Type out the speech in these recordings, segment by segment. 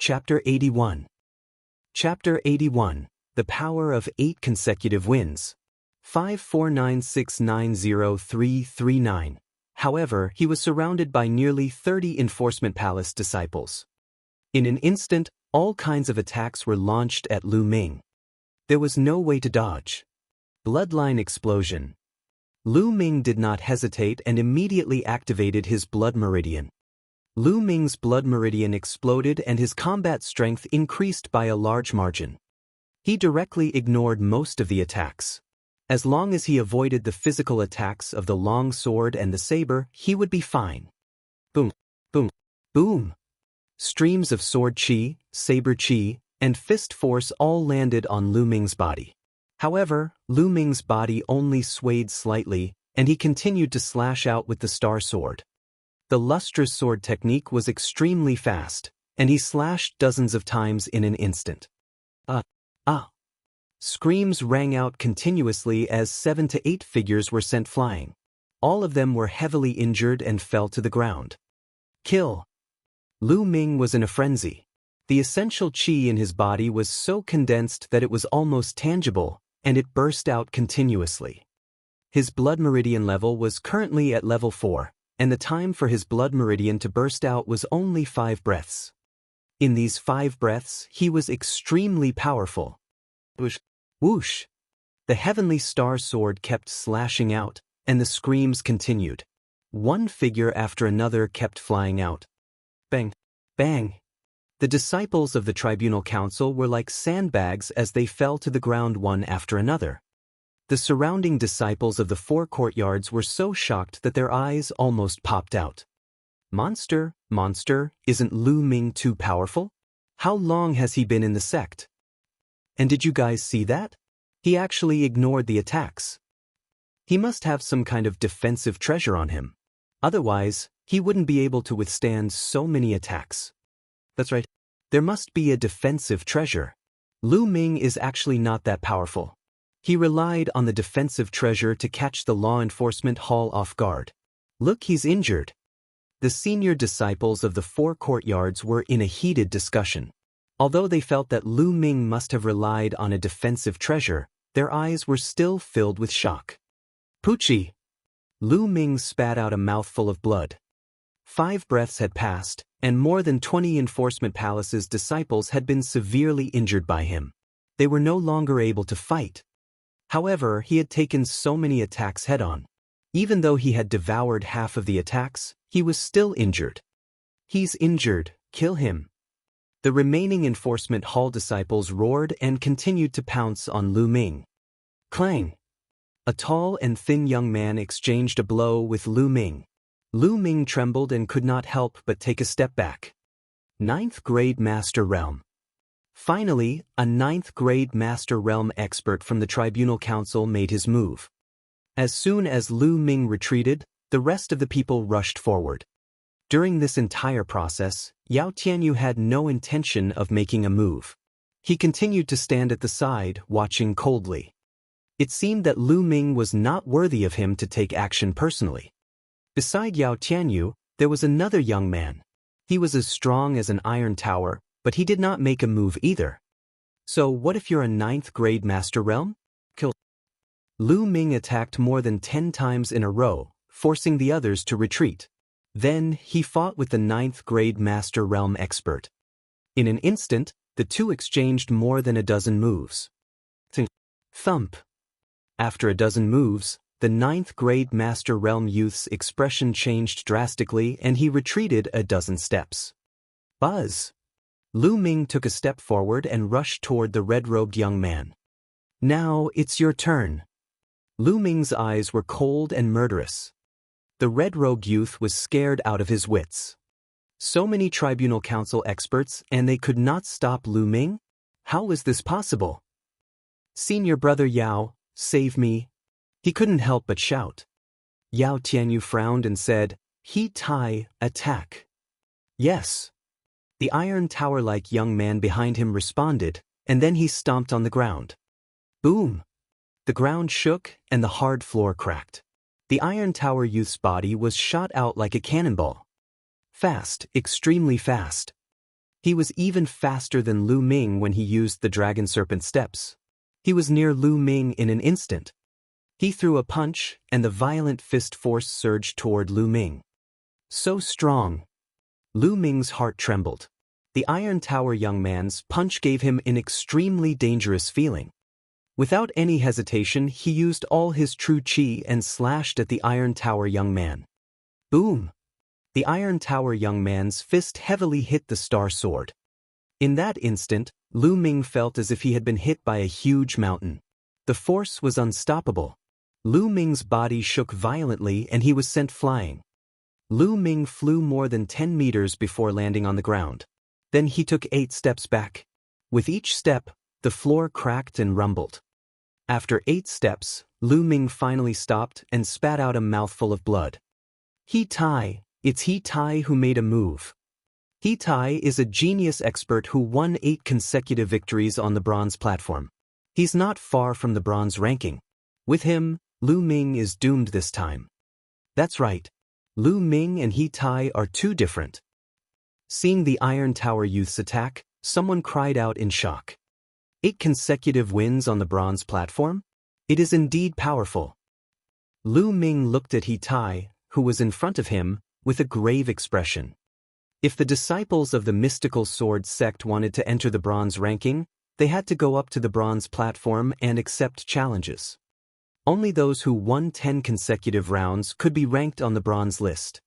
Chapter 81. Chapter 81. The Power of 8 Consecutive Wins. 549690339. However, he was surrounded by nearly 30 Enforcement Palace disciples. In an instant, all kinds of attacks were launched at Lu Ming. There was no way to dodge. Bloodline explosion. Lu Ming did not hesitate and immediately activated his blood meridian. Lu Ming's blood meridian exploded and his combat strength increased by a large margin. He directly ignored most of the attacks. As long as he avoided the physical attacks of the long sword and the saber, he would be fine. Boom, boom, boom. Streams of sword chi, saber chi, and fist force all landed on Lu Ming's body. However, Lu Ming's body only swayed slightly, and he continued to slash out with the star sword. The lustrous sword technique was extremely fast, and he slashed dozens of times in an instant. Screams rang out continuously as 7 to 8 figures were sent flying. All of them were heavily injured and fell to the ground. Kill. Lu Ming was in a frenzy. The essential qi in his body was so condensed that it was almost tangible, and it burst out continuously. His blood meridian level was currently at level 4, and the time for his blood meridian to burst out was only 5 breaths. In these 5 breaths, he was extremely powerful. Whoosh, whoosh. The heavenly star sword kept slashing out, and the screams continued. One figure after another kept flying out. Bang, bang. The disciples of the Tribunal Council were like sandbags as they fell to the ground one after another. The surrounding disciples of the 4 courtyards were so shocked that their eyes almost popped out. Monster, isn't Lu Ming too powerful? How long has he been in the sect? And did you guys see that? He actually ignored the attacks. He must have some kind of defensive treasure on him. Otherwise, he wouldn't be able to withstand so many attacks. That's right. There must be a defensive treasure. Lu Ming is actually not that powerful. He relied on the defensive treasure to catch the law enforcement hall off guard. Look, he's injured. The senior disciples of the 4 courtyards were in a heated discussion. Although they felt that Lu Ming must have relied on a defensive treasure, their eyes were still filled with shock. Poochie! Lu Ming spat out a mouthful of blood. 5 breaths had passed, and more than 20 Enforcement Palace's disciples had been severely injured by him. They were no longer able to fight. However, he had taken so many attacks head-on. Even though he had devoured half of the attacks, he was still injured. He's injured, kill him. The remaining Enforcement Hall disciples roared and continued to pounce on Lu Ming. Clang! A tall and thin young man exchanged a blow with Lu Ming. Lu Ming trembled and could not help but take a step back. 9th grade Master Realm. Finally, a 9th grade Master Realm expert from the Tribunal Council made his move. As soon as Lu Ming retreated, the rest of the people rushed forward. During this entire process, Yao Tianyu had no intention of making a move. He continued to stand at the side, watching coldly. It seemed that Lu Ming was not worthy of him to take action personally. Beside Yao Tianyu, there was another young man. He was as strong as an iron tower, but he did not make a move either. So what if you're a 9th grade Master Realm? Kill. Lu Ming attacked more than 10 times in a row, forcing the others to retreat. Then, he fought with the 9th grade Master Realm expert. In an instant, the two exchanged more than a dozen moves. Thump. After a dozen moves, the 9th grade Master Realm youth's expression changed drastically and he retreated a dozen steps. Buzz. Lu Ming took a step forward and rushed toward the red-robed young man. Now it's your turn. Lu Ming's eyes were cold and murderous. The red-robed youth was scared out of his wits. So many Tribunal Council experts and they could not stop Lu Ming? How was this possible? Senior brother Yao, save me. He couldn't help but shout. Yao Tianyu frowned and said, He Tai, attack. Yes. The iron tower-like young man behind him responded, and then he stomped on the ground. Boom! The ground shook and the hard floor cracked. The Iron Tower youth's body was shot out like a cannonball. Fast, extremely fast. He was even faster than Lu Ming when he used the Dragon Serpent steps. He was near Lu Ming in an instant. He threw a punch, and the violent fist force surged toward Lu Ming. So strong. Lu Ming's heart trembled. The Iron Tower young man's punch gave him an extremely dangerous feeling. Without any hesitation, he used all his true chi and slashed at the Iron Tower young man. Boom! The Iron Tower young man's fist heavily hit the star sword. In that instant, Lu Ming felt as if he had been hit by a huge mountain. The force was unstoppable. Lu Ming's body shook violently and he was sent flying. Lu Ming flew more than 10 meters before landing on the ground. Then he took 8 steps back. With each step, the floor cracked and rumbled. After 8 steps, Lu Ming finally stopped and spat out a mouthful of blood. He Tai, it's He Tai who made a move. He Tai is a genius expert who won 8 consecutive victories on the bronze platform. He's not far from the bronze ranking. With him, Lu Ming is doomed this time. That's right. Lu Ming and He Tai are too different. Seeing the Iron Tower youth's attack, someone cried out in shock. 8 consecutive wins on the bronze platform? It is indeed powerful. Lu Ming looked at He Tai, who was in front of him, with a grave expression. If the disciples of the mystical sword sect wanted to enter the bronze ranking, they had to go up to the bronze platform and accept challenges. Only those who won 10 consecutive rounds could be ranked on the bronze list.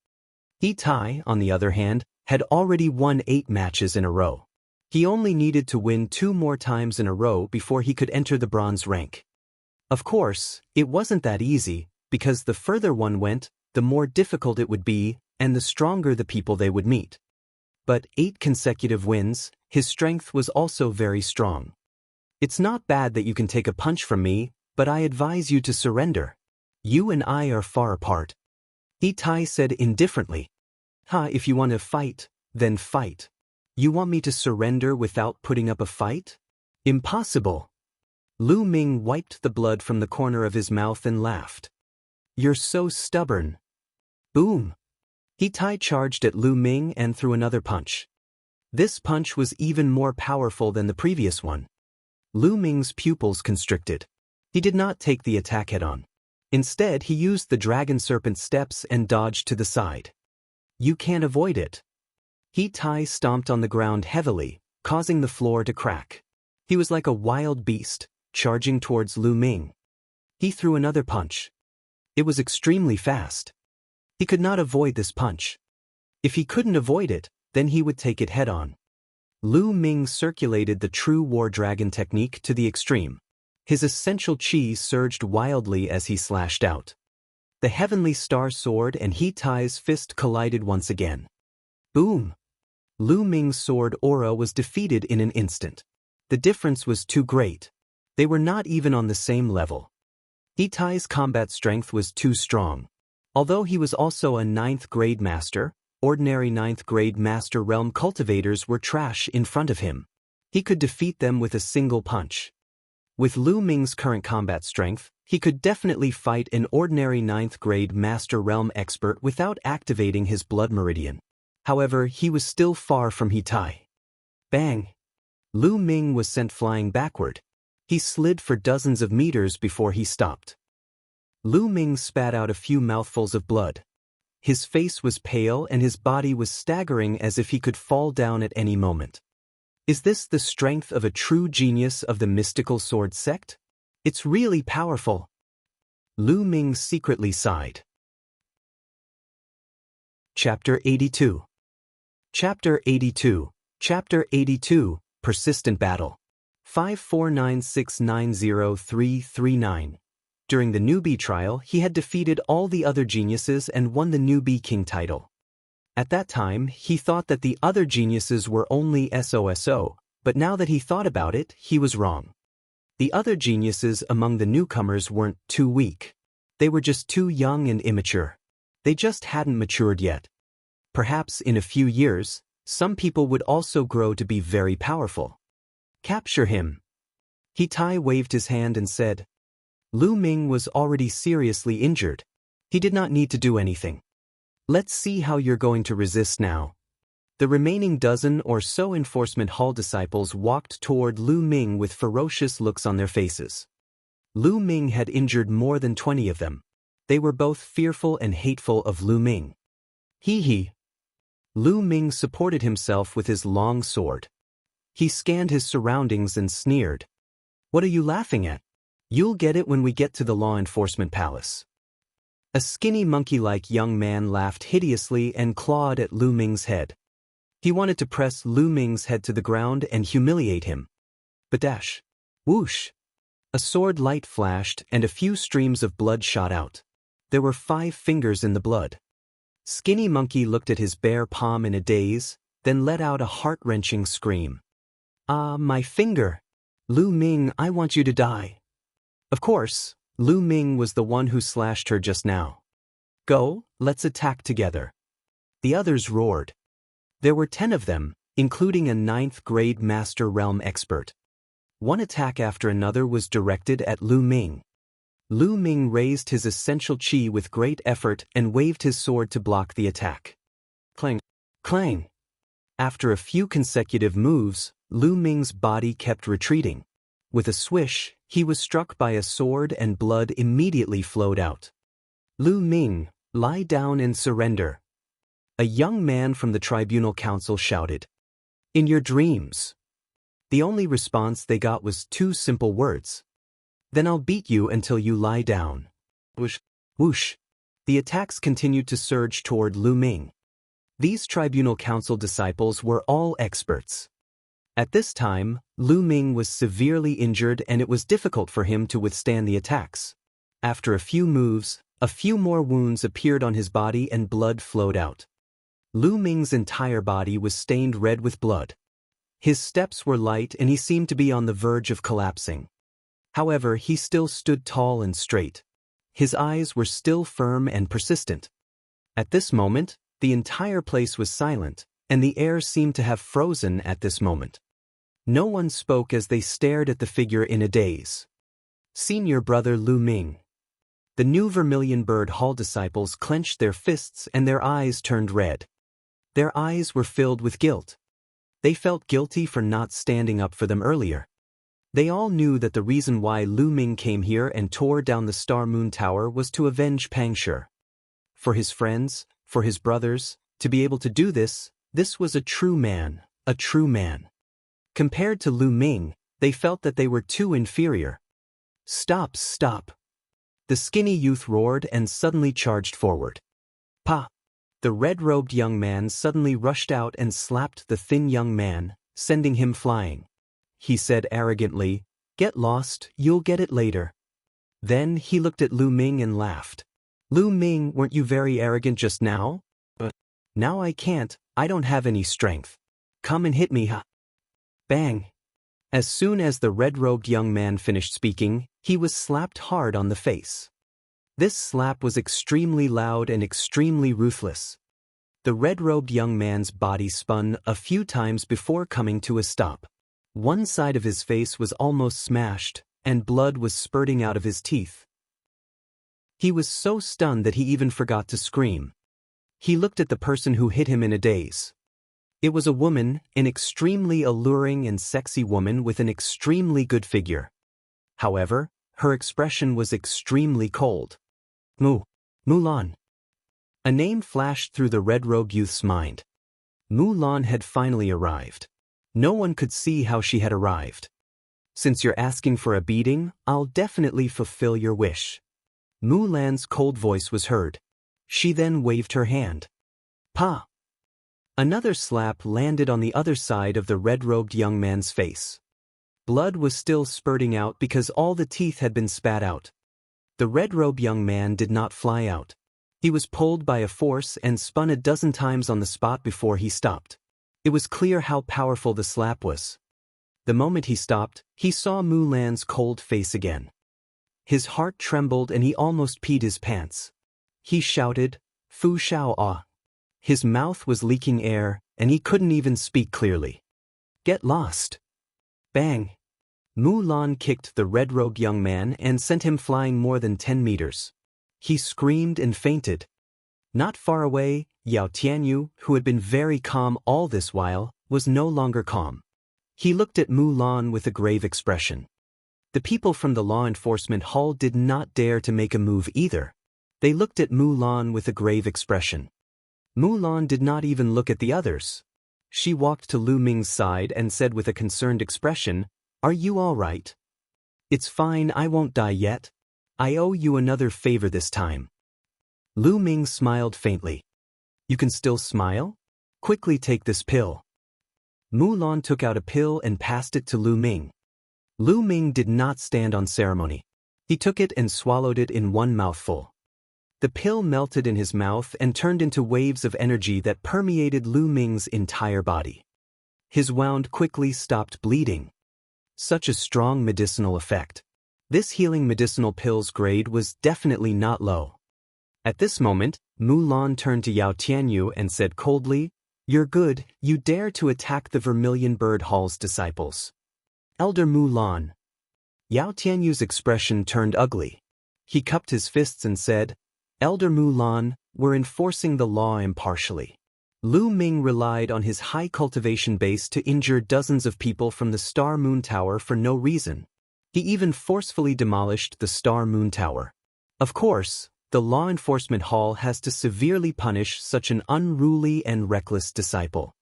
He Tai, on the other hand, had already won 8 matches in a row. He only needed to win 2 more times in a row before he could enter the bronze rank. Of course, it wasn't that easy, because the further one went, the more difficult it would be, and the stronger the people they would meet. But 8 consecutive wins, his strength was also very strong. It's not bad that you can take a punch from me, but I advise you to surrender. You and I are far apart. He Tai said indifferently. If you want to fight, then fight. You want me to surrender without putting up a fight? Impossible. Lu Ming wiped the blood from the corner of his mouth and laughed. You're so stubborn. Boom. He Tai charged at Lu Ming and threw another punch. This punch was even more powerful than the previous one. Lu Ming's pupils constricted. He did not take the attack head-on. Instead, he used the Dragon Serpent steps and dodged to the side. You can't avoid it. He Tai stomped on the ground heavily, causing the floor to crack. He was like a wild beast, charging towards Lu Ming. He threw another punch. It was extremely fast. He could not avoid this punch. If he couldn't avoid it, then he would take it head-on. Lu Ming circulated the true War Dragon technique to the extreme. His essential chi surged wildly as he slashed out. The Heavenly Star Sword and He Tai's fist collided once again. Boom! Lu Ming's sword aura was defeated in an instant. The difference was too great. They were not even on the same level. He Tai's combat strength was too strong. Although he was also a 9th grade master, ordinary 9th grade master realm cultivators were trash in front of him. He could defeat them with a single punch. With Lu Ming's current combat strength, he could definitely fight an ordinary 9th grade master realm expert without activating his blood meridian. However, he was still far from He Tai. Bang! Lu Ming was sent flying backward. He slid for dozens of meters before he stopped. Lu Ming spat out a few mouthfuls of blood. His face was pale and his body was staggering as if he could fall down at any moment. Is this the strength of a true genius of the mystical sword sect? It's really powerful. Lu Ming secretly sighed. Chapter 82. Chapter 82. Chapter 82. Persistent Battle. 549690339. During the newbie trial, he had defeated all the other geniuses and won the newbie king title. At that time, he thought that the other geniuses were only SOSO, but now that he thought about it, he was wrong. The other geniuses among the newcomers weren't too weak. They were just too young and immature. They just hadn't matured yet. Perhaps in a few years, some people would also grow to be very powerful. Capture him. He Tai waved his hand and said. Lu Ming was already seriously injured. He did not need to do anything. Let's see how you're going to resist now. The remaining dozen or so enforcement hall disciples walked toward Lu Ming with ferocious looks on their faces. Lu Ming had injured more than 20 of them. They were both fearful and hateful of Lu Ming. He. Lu Ming supported himself with his long sword. He scanned his surroundings and sneered. What are you laughing at? You'll get it when we get to the law enforcement palace. A skinny monkey-like young man laughed hideously and clawed at Lu Ming's head. He wanted to press Lu Ming's head to the ground and humiliate him. But dash. Whoosh. A sword light flashed and a few streams of blood shot out. There were 5 fingers in the blood. Skinny Monkey looked at his bare palm in a daze, then let out a heart-wrenching scream. Ah, my finger! Lu Ming, I want you to die. Of course, Lu Ming was the one who slashed her just now. Go, let's attack together. The others roared. There were 10 of them, including a 9th-grade Master Realm expert. One attack after another was directed at Lu Ming. Lu Ming raised his essential chi with great effort and waved his sword to block the attack. Clang! Clang! After a few consecutive moves, Lu Ming's body kept retreating. With a swish, he was struck by a sword and blood immediately flowed out. Lu Ming, lie down and surrender. A young man from the tribunal council shouted. In your dreams. The only response they got was 2 simple words. Then I'll beat you until you lie down. Whoosh. Whoosh. The attacks continued to surge toward Lu Ming. These tribunal council disciples were all experts. At this time, Lu Ming was severely injured and it was difficult for him to withstand the attacks. After a few moves, a few more wounds appeared on his body and blood flowed out. Lu Ming's entire body was stained red with blood. His steps were light and he seemed to be on the verge of collapsing. However, he still stood tall and straight. His eyes were still firm and persistent. At this moment, the entire place was silent, and the air seemed to have frozen at this moment. No one spoke as they stared at the figure in a daze. Senior brother Lu Ming. The new Vermilion Bird Hall disciples clenched their fists and their eyes turned red. Their eyes were filled with guilt. They felt guilty for not standing up for them earlier. They all knew that the reason why Lu Ming came here and tore down the Star Moon Tower was to avenge Pangshi. For his friends, for his brothers, to be able to do this, this was a true man, a true man. Compared to Lu Ming, they felt that they were too inferior. Stop, stop. The skinny youth roared and suddenly charged forward. Pa! The red-robed young man suddenly rushed out and slapped the thin young man, sending him flying. He said arrogantly, "Get lost, you'll get it later." Then he looked at Lu Ming and laughed. Lu Ming, weren't you very arrogant just now? Now I can't, I don't have any strength. Come and hit me, ha! Bang! As soon as the red-robed young man finished speaking, he was slapped hard on the face. This slap was extremely loud and extremely ruthless. The red-robed young man's body spun a few times before coming to a stop. One side of his face was almost smashed, and blood was spurting out of his teeth. He was so stunned that he even forgot to scream. He looked at the person who hit him in a daze. It was a woman, an extremely alluring and sexy woman with an extremely good figure. However, her expression was extremely cold. Mulan. A name flashed through the red-robed youth's mind. Mulan had finally arrived. No one could see how she had arrived. Since you're asking for a beating, I'll definitely fulfill your wish. Mulan's cold voice was heard. She then waved her hand. Pa! Another slap landed on the other side of the red-robed young man's face. Blood was still spurting out because all the teeth had been spat out. The red-robed young man did not fly out. He was pulled by a force and spun a dozen times on the spot before he stopped. It was clear how powerful the slap was. The moment he stopped, he saw Mulan's cold face again. His heart trembled and he almost peed his pants. He shouted, "Fu Shao Ah!" His mouth was leaking air, and he couldn't even speak clearly. Get lost! Bang! Mulan kicked the red-robed young man and sent him flying more than 10 meters. He screamed and fainted. Not far away, Yao Tianyu, who had been very calm all this while, was no longer calm. He looked at Mu Lan with a grave expression. The people from the law enforcement hall did not dare to make a move either. They looked at Mu Lan with a grave expression. Mu Lan did not even look at the others. She walked to Lu Ming's side and said with a concerned expression, "Are you all right?" "It's fine, I won't die yet. I owe you another favor this time." Lu Ming smiled faintly. "You can still smile? Quickly take this pill." Mu Lan took out a pill and passed it to Lu Ming. Lu Ming did not stand on ceremony. He took it and swallowed it in one mouthful. The pill melted in his mouth and turned into waves of energy that permeated Lu Ming's entire body. His wound quickly stopped bleeding. Such a strong medicinal effect. This healing medicinal pill's grade was definitely not low. At this moment, Mu Lan turned to Yao Tianyu and said coldly, "You're good, you dare to attack the Vermilion Bird Hall's disciples." "Elder Mu Lan." Yao Tianyu's expression turned ugly. He cupped his fists and said, "Elder Mu Lan, we're enforcing the law impartially." Lu Ming relied on his high cultivation base to injure dozens of people from the Star Moon Tower for no reason. He even forcefully demolished the Star Moon Tower. Of course, the law enforcement hall has to severely punish such an unruly and reckless disciple.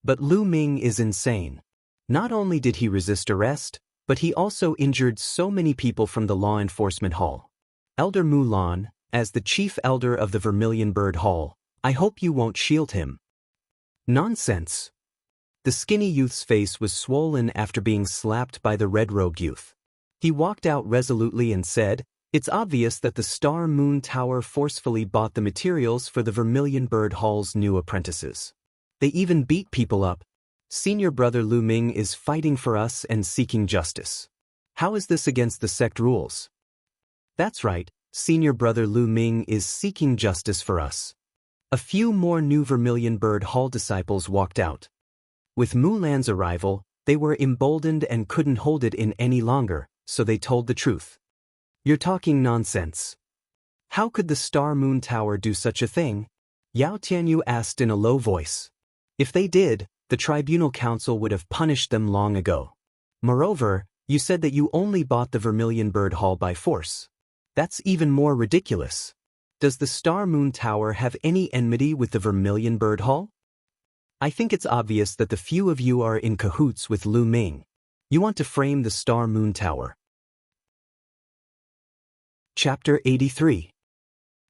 But Lu Ming is insane. Not only did he resist arrest, but he also injured so many people from the law enforcement hall. "Elder Mu Lan, as the chief elder of the Vermilion Bird Hall, I hope you won't shield him." "Nonsense." The skinny youth's face was swollen after being slapped by the red-robed youth. He walked out resolutely and said, "It's obvious that the Star Moon Tower forcefully bought the materials for the Vermilion Bird Hall's new apprentices. They even beat people up. Senior brother Lu Ming is fighting for us and seeking justice. How is this against the sect rules?" "That's right, senior brother Lu Ming is seeking justice for us." A few more new Vermilion Bird Hall disciples walked out. With Mu Lan's arrival, they were emboldened and couldn't hold it in any longer, so they told the truth. "You're talking nonsense. How could the Star Moon Tower do such a thing?" Yao Tianyu asked in a low voice. "If they did, the Tribunal Council would have punished them long ago. Moreover, you said that you only bought the Vermilion Bird Hall by force. That's even more ridiculous. Does the Star Moon Tower have any enmity with the Vermilion Bird Hall? I think it's obvious that the few of you are in cahoots with Lu Ming. You want to frame the Star Moon Tower." Chapter 83.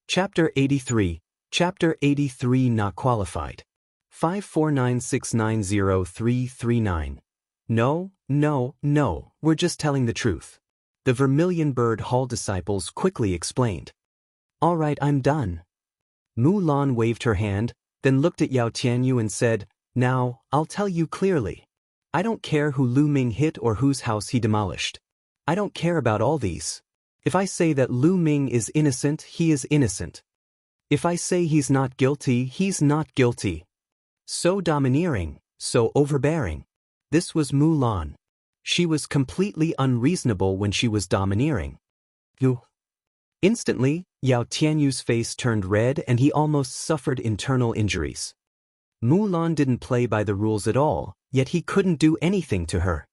Chapter 83. Chapter 83 Not Qualified. 549690339. No, we're just telling the truth. The Vermilion Bird Hall disciples quickly explained. "All right, I'm done." Mu Lan waved her hand, then looked at Yao Tianyu and said, "Now, I'll tell you clearly. I don't care who Lu Ming hit or whose house he demolished. I don't care about all these. If I say that Lu Ming is innocent, he is innocent. If I say he's not guilty, he's not guilty." So domineering, so overbearing. This was Mu Lan. She was completely unreasonable when she was domineering. Instantly, Yao Tianyu's face turned red and he almost suffered internal injuries. Mu Lan didn't play by the rules at all, yet he couldn't do anything to her.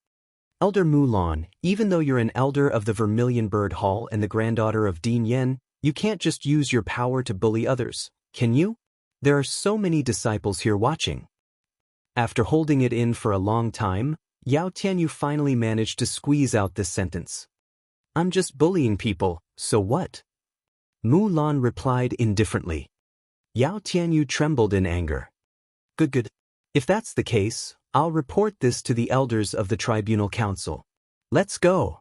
"Elder Mu Lan, even though you're an elder of the Vermilion Bird Hall and the granddaughter of Dean Yen, you can't just use your power to bully others, can you? There are so many disciples here watching." After holding it in for a long time, Yao Tianyu finally managed to squeeze out this sentence. "I'm just bullying people, so what?" Mu Lan replied indifferently. Yao Tianyu trembled in anger. Good. If that's the case, I'll report this to the elders of the Tribunal Council. Let's go."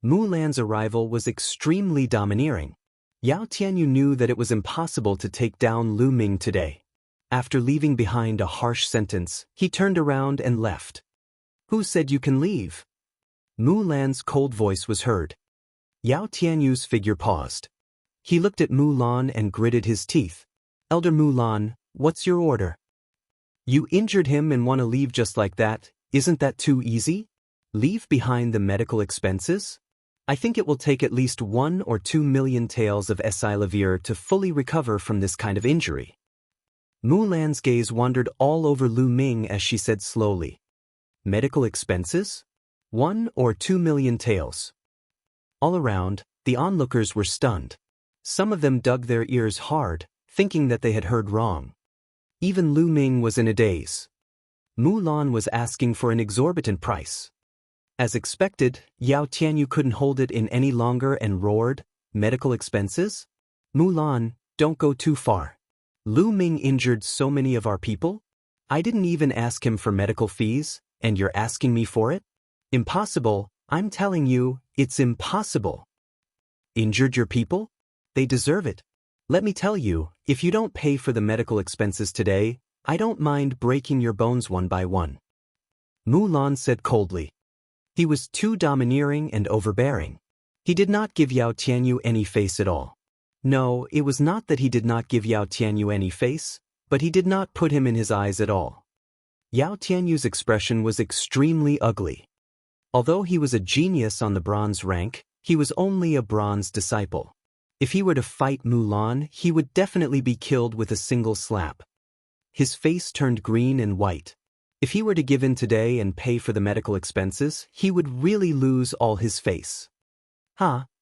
Mu Lan's arrival was extremely domineering. Yao Tianyu knew that it was impossible to take down Lu Ming today. After leaving behind a harsh sentence, he turned around and left. "Who said you can leave?" Mu Lan's cold voice was heard. Yao Tianyu's figure paused. He looked at Mu Lan and gritted his teeth. "Elder Mu Lan, what's your order?" "You injured him and want to leave just like that, isn't that too easy? Leave behind the medical expenses?" I think it will take at least 1 or 2 million taels of Esilavir to fully recover from this kind of injury. Mulan's gaze wandered all over Lu Ming as she said slowly. Medical expenses? 1 or 2 million taels. All around, the onlookers were stunned. Some of them dug their ears hard, thinking that they had heard wrong. Even Lu Ming was in a daze. Mulan was asking for an exorbitant price. As expected, Yao Tianyu couldn't hold it in any longer and roared, "Medical expenses? Mulan, don't go too far. Lu Ming injured so many of our people? I didn't even ask him for medical fees, and you're asking me for it? Impossible, I'm telling you, it's impossible." Injured your people? They deserve it. Let me tell you, if you don't pay for the medical expenses today, I don't mind breaking your bones one by one. Mulan said coldly. He was too domineering and overbearing. He did not give Yao Tianyu any face at all. No, it was not that he did not give Yao Tianyu any face, but he did not put him in his eyes at all. Yao Tianyu's expression was extremely ugly. Although he was a genius on the bronze rank, he was only a bronze disciple. If he were to fight Mulan, he would definitely be killed with a single slap. His face turned green and white. If he were to give in today and pay for the medical expenses, he would really lose all his face.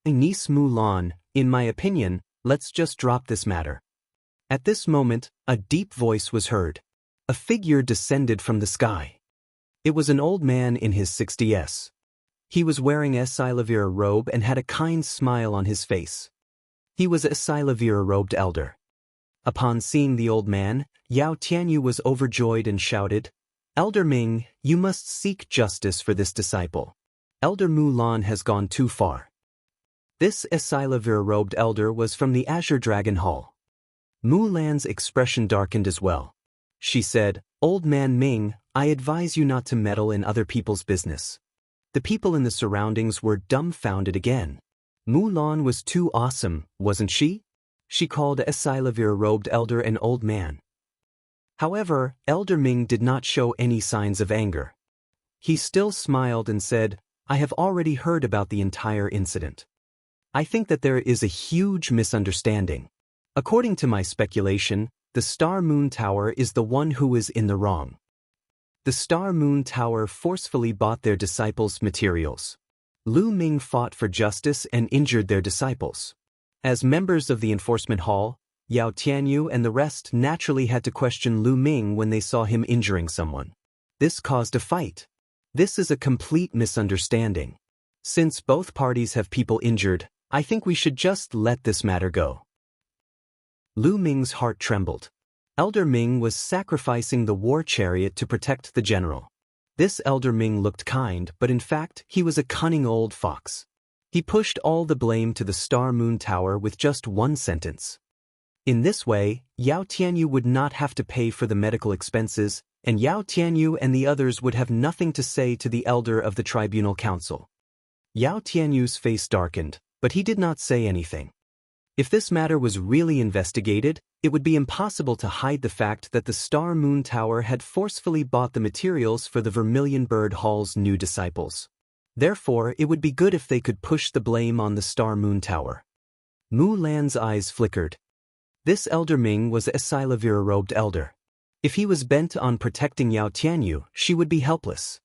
Niece Mulan, in my opinion, let's just drop this matter. At this moment, a deep voice was heard. A figure descended from the sky. It was an old man in his 60s. He was wearing a Esilavir robe and had a kind smile on his face. He was a Esilavir robed elder. Upon seeing the old man, Yao Tianyu was overjoyed and shouted, "Elder Ming, you must seek justice for this disciple. Elder Mulan has gone too far." This Esilavir robed elder was from the Azure Dragon Hall. Mulan's expression darkened as well. She said, "Old man Ming, I advise you not to meddle in other people's business." The people in the surroundings were dumbfounded again. Mulan was too awesome, wasn't she? She called Esilavir robed elder an old man. However, Elder Ming did not show any signs of anger. He still smiled and said, "I have already heard about the entire incident. I think that there is a huge misunderstanding. According to my speculation, the Star Moon Tower is the one who is in the wrong. The Star Moon Tower forcefully bought their disciples' materials. Lu Ming fought for justice and injured their disciples. As members of the enforcement hall, Yao Tianyu and the rest naturally had to question Lu Ming when they saw him injuring someone. This caused a fight. This is a complete misunderstanding. Since both parties have people injured, I think we should just let this matter go." Lu Ming's heart trembled. Elder Ming was sacrificing the war chariot to protect the general. This Elder Ming looked kind, but in fact, he was a cunning old fox. He pushed all the blame to the Star Moon Tower with just one sentence. In this way, Yao Tianyu would not have to pay for the medical expenses, and Yao Tianyu and the others would have nothing to say to the elder of the tribunal council. Yao Tianyu's face darkened, but he did not say anything. If this matter was really investigated, it would be impossible to hide the fact that the Star Moon Tower had forcefully bought the materials for the Vermilion Bird Hall's new disciples. Therefore, it would be good if they could push the blame on the Star Moon Tower. Mulan's eyes flickered. This Elder Ming was a Esilavir-robed elder. If he was bent on protecting Yao Tianyu, she would be helpless.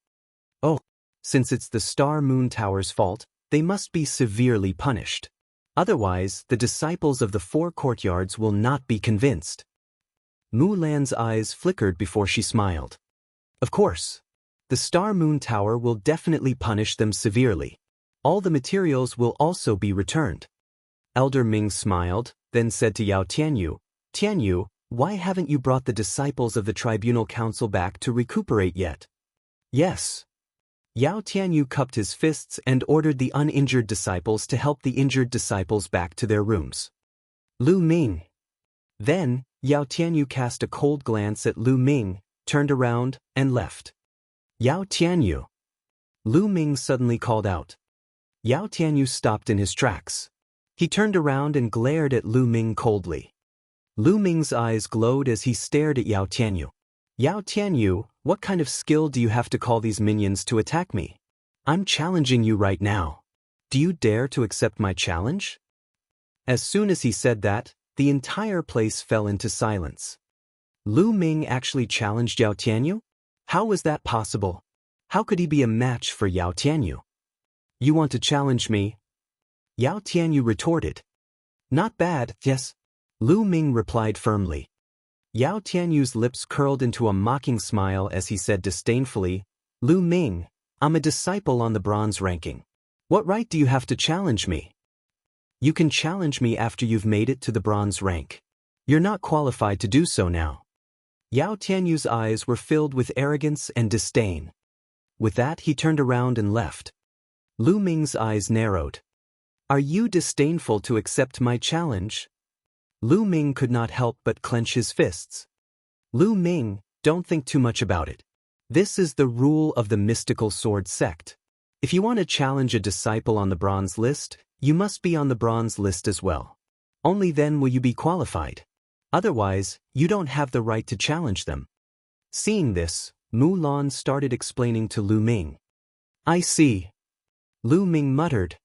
Oh, since it's the Star Moon Tower's fault, they must be severely punished. Otherwise, the disciples of the four courtyards will not be convinced. Mulan's eyes flickered before she smiled. Of course. The Star Moon Tower will definitely punish them severely. All the materials will also be returned. Elder Ming smiled, then said to Yao Tianyu, "Tianyu, why haven't you brought the disciples of the Tribunal Council back to recuperate yet?" "Yes." Yao Tianyu cupped his fists and ordered the uninjured disciples to help the injured disciples back to their rooms. Lu Ming. Then, Yao Tianyu cast a cold glance at Lu Ming, turned around, and left. "Yao Tianyu." Lu Ming suddenly called out. Yao Tianyu stopped in his tracks. He turned around and glared at Lu Ming coldly. Lu Ming's eyes glowed as he stared at Yao Tianyu. "Yao Tianyu, what kind of skill do you have to call these minions to attack me? I'm challenging you right now." Do you dare to accept my challenge? As soon as he said that, the entire place fell into silence. Lu Ming actually challenged Yao Tianyu? How was that possible? How could he be a match for Yao Tianyu? You want to challenge me? Yao Tianyu retorted. Not bad, yes. Lu Ming replied firmly. Yao Tianyu's lips curled into a mocking smile as he said disdainfully, Lu Ming, I'm a disciple on the bronze ranking. What right do you have to challenge me? You can challenge me after you've made it to the bronze rank. You're not qualified to do so now. Yao Tianyu's eyes were filled with arrogance and disdain. With that, he turned around and left. Lu Ming's eyes narrowed. Are you disdainful to accept my challenge? Lu Ming could not help but clench his fists. Lu Ming, don't think too much about it. This is the rule of the mystical sword sect. If you want to challenge a disciple on the bronze list, you must be on the bronze list as well. Only then will you be qualified. Otherwise, you don't have the right to challenge them. Seeing this, Mulan started explaining to Lu Ming. I see. Lu Ming muttered.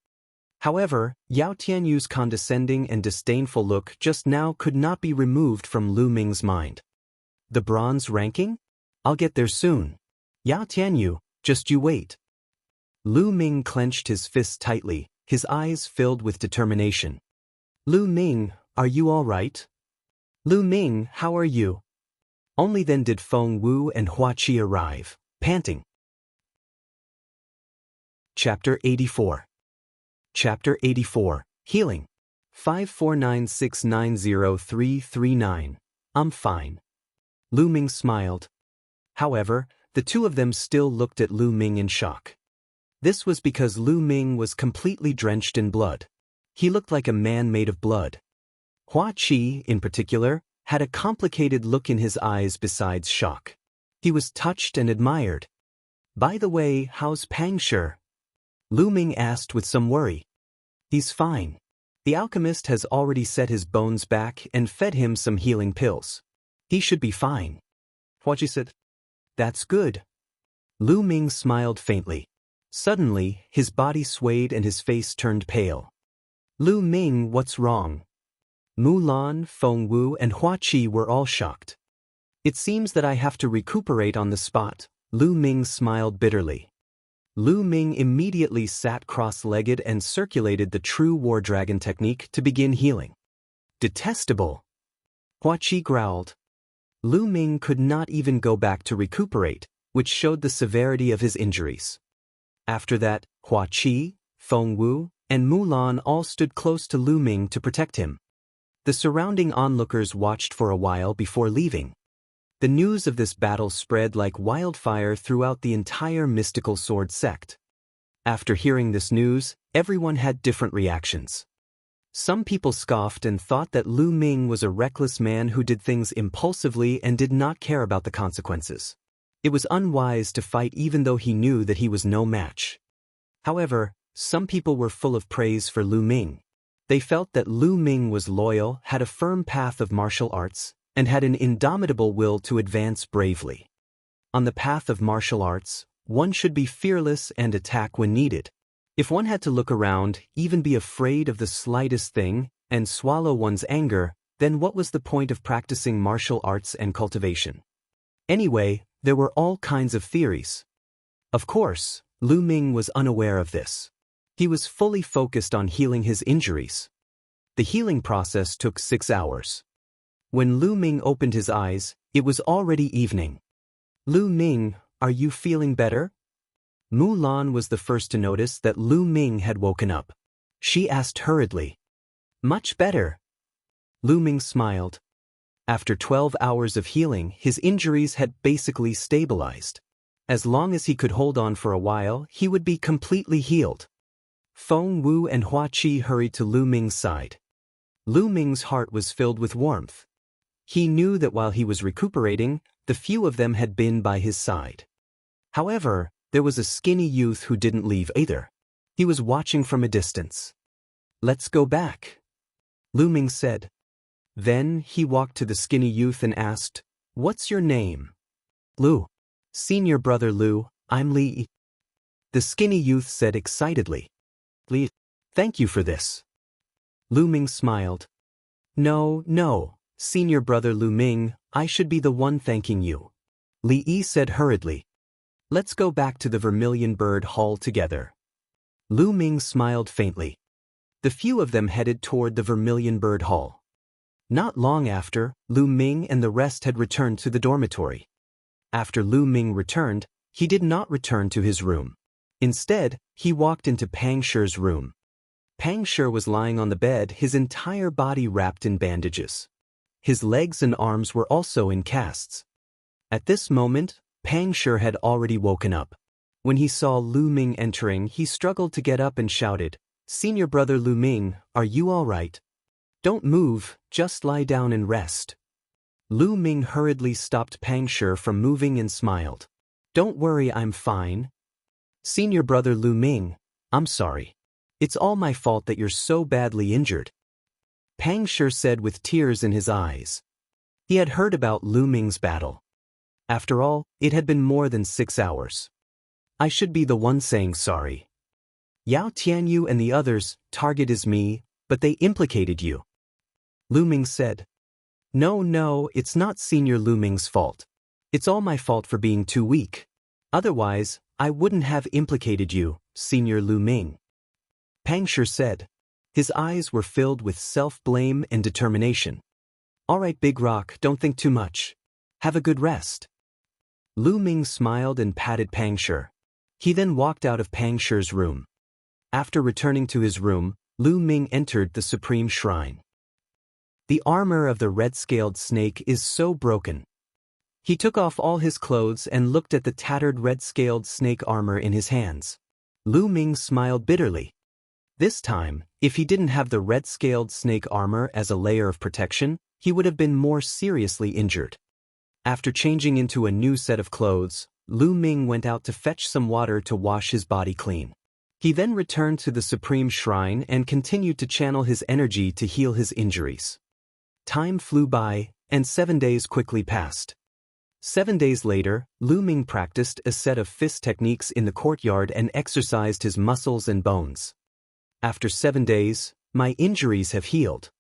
However, Yao Tianyu's condescending and disdainful look just now could not be removed from Lu Ming's mind. The bronze ranking? I'll get there soon. Yao Tianyu, just you wait. Lu Ming clenched his fists tightly, his eyes filled with determination. Lu Ming, are you all right? Lu Ming, how are you? Only then did Feng Wu and Hua Qi arrive, panting. Chapter 84. Chapter 84, Healing. 549690339. I'm fine. Lu Ming smiled. However, the two of them still looked at Lu Ming in shock. This was because Lu Ming was completely drenched in blood. He looked like a man made of blood. Hua Qi, in particular, had a complicated look in his eyes besides shock. He was touched and admired. By the way, how's Pang Shi? Lu Ming asked with some worry. He's fine. The alchemist has already set his bones back and fed him some healing pills. He should be fine. Hua Qi said. That's good. Lu Ming smiled faintly. Suddenly, his body swayed and his face turned pale. Lu Ming, what's wrong? Mulan, Feng Wu, and Hua Qi were all shocked. It seems that I have to recuperate on the spot. Lu Ming smiled bitterly. Lu Ming immediately sat cross-legged and circulated the true War Dragon technique to begin healing. Detestable! Hua Qi growled. Lu Ming could not even go back to recuperate, which showed the severity of his injuries. After that, Hua Qi, Feng Wu, and Mulan all stood close to Lu Ming to protect him. The surrounding onlookers watched for a while before leaving. The news of this battle spread like wildfire throughout the entire mystical sword sect. After hearing this news, everyone had different reactions. Some people scoffed and thought that Lu Ming was a reckless man who did things impulsively and did not care about the consequences. It was unwise to fight even though he knew that he was no match. However, some people were full of praise for Lu Ming. They felt that Lu Ming was loyal, had a firm path of martial arts, and had an indomitable will to advance bravely. On the path of martial arts, one should be fearless and attack when needed. If one had to look around, even be afraid of the slightest thing, and swallow one's anger, then what was the point of practicing martial arts and cultivation? Anyway, there were all kinds of theories. Of course, Lu Ming was unaware of this. He was fully focused on healing his injuries. The healing process took 6 hours. When Lu Ming opened his eyes, it was already evening. Lu Ming, are you feeling better? Mulan was the first to notice that Lu Ming had woken up. She asked hurriedly. Much better. Lu Ming smiled. After 12 hours of healing, his injuries had basically stabilized. As long as he could hold on for a while, he would be completely healed. Feng Wu and Hua Qi hurried to Lu Ming's side. Lu Ming's heart was filled with warmth. He knew that while he was recuperating, the few of them had been by his side. However, there was a skinny youth who didn't leave either. He was watching from a distance. Let's go back, Lu Ming said. Then he walked to the skinny youth and asked, What's your name? Lu. Senior brother Lu, I'm Li. The skinny youth said excitedly. Li, thank you for this. Lu Ming smiled. No, senior brother Lu Ming, I should be the one thanking you. Li Yi said hurriedly. Let's go back to the Vermilion Bird Hall together. Lu Ming smiled faintly. The few of them headed toward the Vermilion Bird Hall. Not long after, Lu Ming and the rest had returned to the dormitory. After Lu Ming returned, he did not return to his room. Instead, he walked into Pang Shi's room. Pang Shi was lying on the bed, his entire body wrapped in bandages. His legs and arms were also in casts. At this moment, Pang Shi had already woken up. When he saw Lu Ming entering, he struggled to get up and shouted, "Senior brother Lu Ming, are you all right? Don't move, just lie down and rest." Lu Ming hurriedly stopped Pang Shi from moving and smiled. "Don't worry, I'm fine. Senior brother Lu Ming, I'm sorry. It's all my fault that you're so badly injured," Pang Shi said with tears in his eyes. He had heard about Lu Ming's battle. After all, it had been more than 6 hours. I should be the one saying sorry. Yao Tianyu and the others' target is me, but they implicated you. Lu Ming said. No, it's not Senior Lu Ming's fault. It's all my fault for being too weak. Otherwise, I wouldn't have implicated you, Senior Lu Ming. Pang Shi said. His eyes were filled with self-blame and determination. All right, Big Rock, don't think too much. Have a good rest. Lu Ming smiled and patted Pang Shi. He then walked out of Pang Shi's room. After returning to his room, Lu Ming entered the Supreme Shrine. The armor of the red-scaled snake is so broken. He took off all his clothes and looked at the tattered red-scaled snake armor in his hands. Lu Ming smiled bitterly. This time, if he didn't have the red-scaled snake armor as a layer of protection, he would have been more seriously injured. After changing into a new set of clothes, Lu Ming went out to fetch some water to wash his body clean. He then returned to the Supreme Shrine and continued to channel his energy to heal his injuries. Time flew by, and 7 days quickly passed. 7 days later, Lu Ming practiced a set of fist techniques in the courtyard and exercised his muscles and bones. After 7 days, my injuries have healed.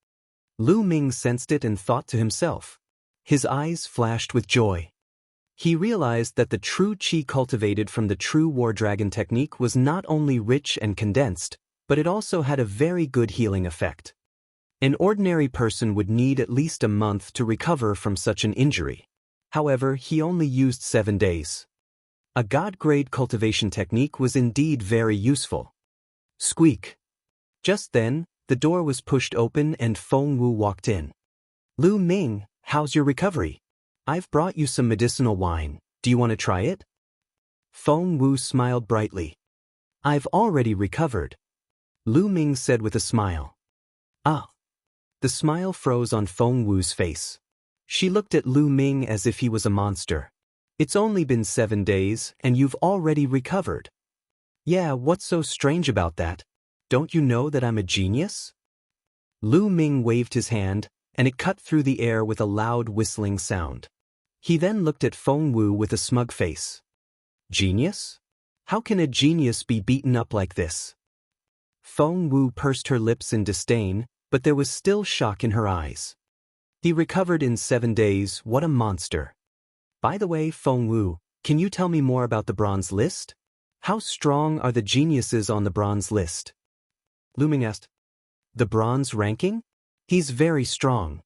Lu Ming sensed it and thought to himself. His eyes flashed with joy. He realized that the true qi cultivated from the true War Dragon technique was not only rich and condensed, but it also had a very good healing effect. An ordinary person would need at least a month to recover from such an injury. However, he only used 7 days. A god-grade cultivation technique was indeed very useful. Squeak. Just then, the door was pushed open and Feng Wu walked in. Lu Ming, how's your recovery? I've brought you some medicinal wine. Do you want to try it? Feng Wu smiled brightly. I've already recovered, Lu Ming said with a smile. Ah. The smile froze on Feng Wu's face. She looked at Lu Ming as if he was a monster. It's only been 7 days, and you've already recovered. Yeah, what's so strange about that? Don't you know that I'm a genius? Lu Ming waved his hand, and it cut through the air with a loud whistling sound. He then looked at Feng Wu with a smug face. Genius? How can a genius be beaten up like this? Feng Wu pursed her lips in disdain, but there was still shock in her eyes. He recovered in 7 days, what a monster. By the way, Feng Wu, can you tell me more about the bronze list? How strong are the geniuses on the bronze list? Lu Ming asked. The bronze ranking? He's very strong.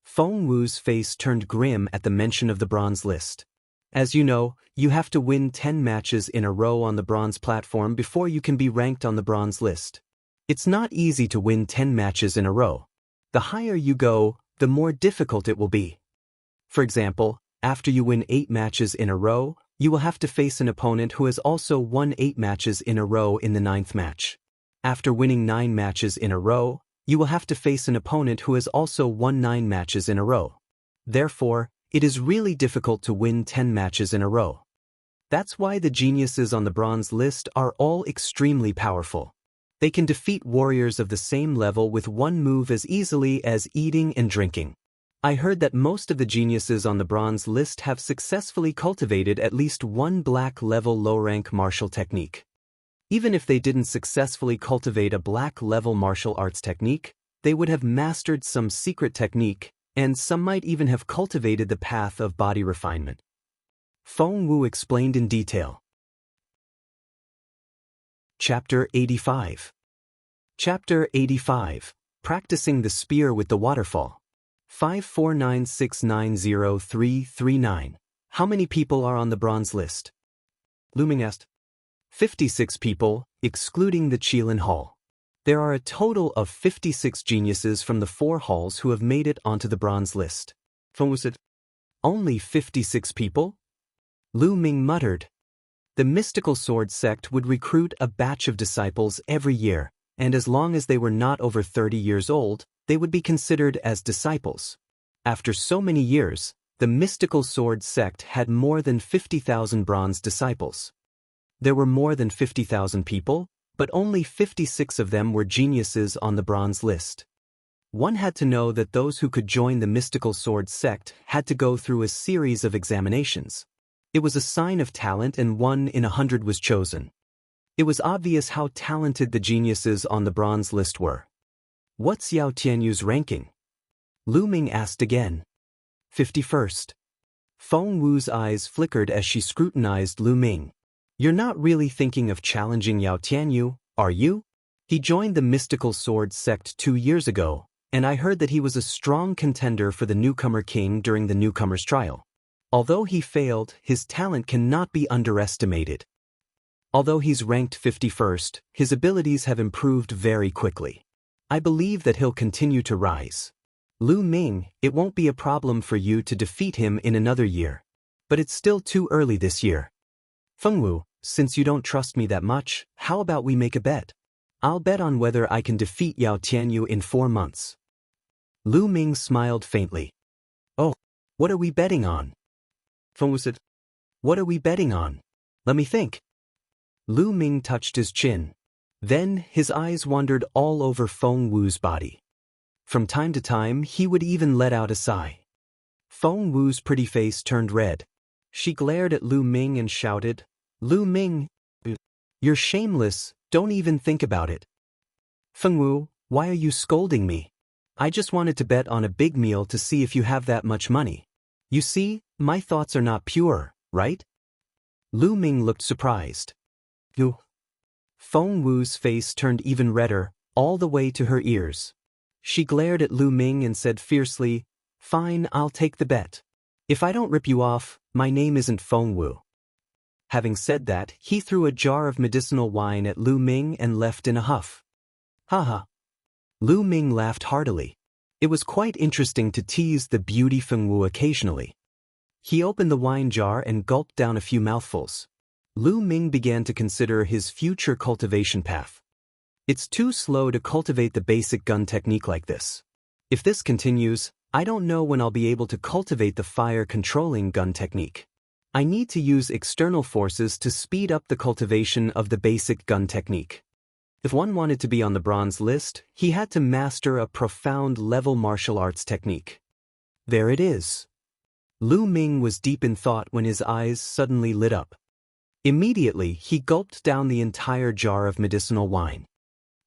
Feng Wu's face turned grim at the mention of the bronze list. As you know, you have to win 10 matches in a row on the bronze platform before you can be ranked on the bronze list. It's not easy to win 10 matches in a row. The higher you go, the more difficult it will be. For example, after you win 8 matches in a row, you will have to face an opponent who has also won 8 matches in a row in the 9th match. After winning 9 matches in a row, you will have to face an opponent who has also won 9 matches in a row. Therefore, it is really difficult to win 10 matches in a row. That's why the geniuses on the bronze list are all extremely powerful. They can defeat warriors of the same level with one move as easily as eating and drinking. I heard that most of the geniuses on the bronze list have successfully cultivated at least one black level low-rank martial technique. Even if they didn't successfully cultivate a black-level martial arts technique, they would have mastered some secret technique, and some might even have cultivated the path of body refinement. Feng Wu explained in detail. Chapter 85. Chapter 85. Practicing the spear with the waterfall. 549690339. How many people are on the bronze list? Lu Ming asked. 56 people, excluding the Qilin Hall. There are a total of 56 geniuses from the 4 halls who have made it onto the bronze list. Feng Wu said. Only 56 people? Lu Ming muttered. The mystical sword sect would recruit a batch of disciples every year, and as long as they were not over 30 years old, they would be considered as disciples. After so many years, the mystical sword sect had more than 50,000 bronze disciples. There were more than 50,000 people, but only 56 of them were geniuses on the bronze list. One had to know that those who could join the mystical sword sect had to go through a series of examinations. It was a sign of talent, and 1 in 100 was chosen. It was obvious how talented the geniuses on the bronze list were. What's Yao Tianyu's ranking? Lu Ming asked again. 51st. Feng Wu's eyes flickered as she scrutinized Lu Ming. You're not really thinking of challenging Yao Tianyu, are you? He joined the mystical sword sect 2 years ago, and I heard that he was a strong contender for the newcomer king during the newcomer's trial. Although he failed, his talent cannot be underestimated. Although he's ranked 51st, his abilities have improved very quickly. I believe that he'll continue to rise. Lu Ming, it won't be a problem for you to defeat him in another year. But it's still too early this year. Feng Wu, since you don't trust me that much, how about we make a bet? I'll bet on whether I can defeat Yao Tianyu in 4 months. Lu Ming smiled faintly. Oh, what are we betting on? Feng Wu said. What are we betting on? Let me think. Lu Ming touched his chin. Then his eyes wandered all over Feng Wu's body. From time to time, he would even let out a sigh. Feng Wu's pretty face turned red. She glared at Lu Ming and shouted, Lu Ming, you're shameless, don't even think about it. Feng Wu, why are you scolding me? I just wanted to bet on a big meal to see if you have that much money. You see, my thoughts are not pure, right? Lu Ming looked surprised. You. Feng Wu's face turned even redder, all the way to her ears. She glared at Lu Ming and said fiercely, Fine, I'll take the bet. If I don't rip you off, my name isn't Feng Wu. Having said that, he threw a jar of medicinal wine at Lu Ming and left in a huff. Haha. Lu Ming laughed heartily. It was quite interesting to tease the beauty Feng Wu occasionally. He opened the wine jar and gulped down a few mouthfuls. Lu Ming began to consider his future cultivation path. It's too slow to cultivate the basic gun technique like this. If this continues, I don't know when I'll be able to cultivate the fire-controlling gun technique. I need to use external forces to speed up the cultivation of the basic gun technique. If one wanted to be on the bronze list, he had to master a profound level martial arts technique. There it is. Lu Ming was deep in thought when his eyes suddenly lit up. Immediately, he gulped down the entire jar of medicinal wine.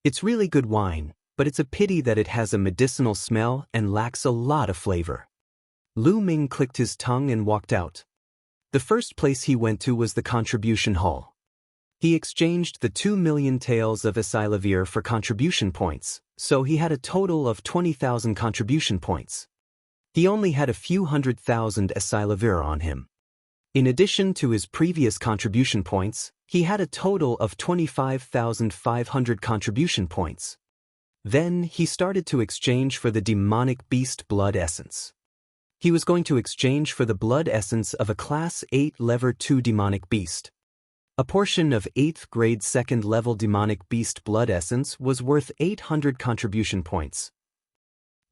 It's really good wine, but it's a pity that it has a medicinal smell and lacks a lot of flavor. Lu Ming clicked his tongue and walked out. The first place he went to was the contribution hall. He exchanged the 2 million taels of Esilavir for contribution points, so he had a total of 20,000 contribution points. He only had a few 100,000 Esilavir on him. In addition to his previous contribution points, he had a total of 25,500 contribution points. Then he started to exchange for the demonic beast blood essence. He was going to exchange for the blood essence of a Class 8 Level 2 demonic beast. A portion of 8th grade 2nd level demonic beast blood essence was worth 800 contribution points.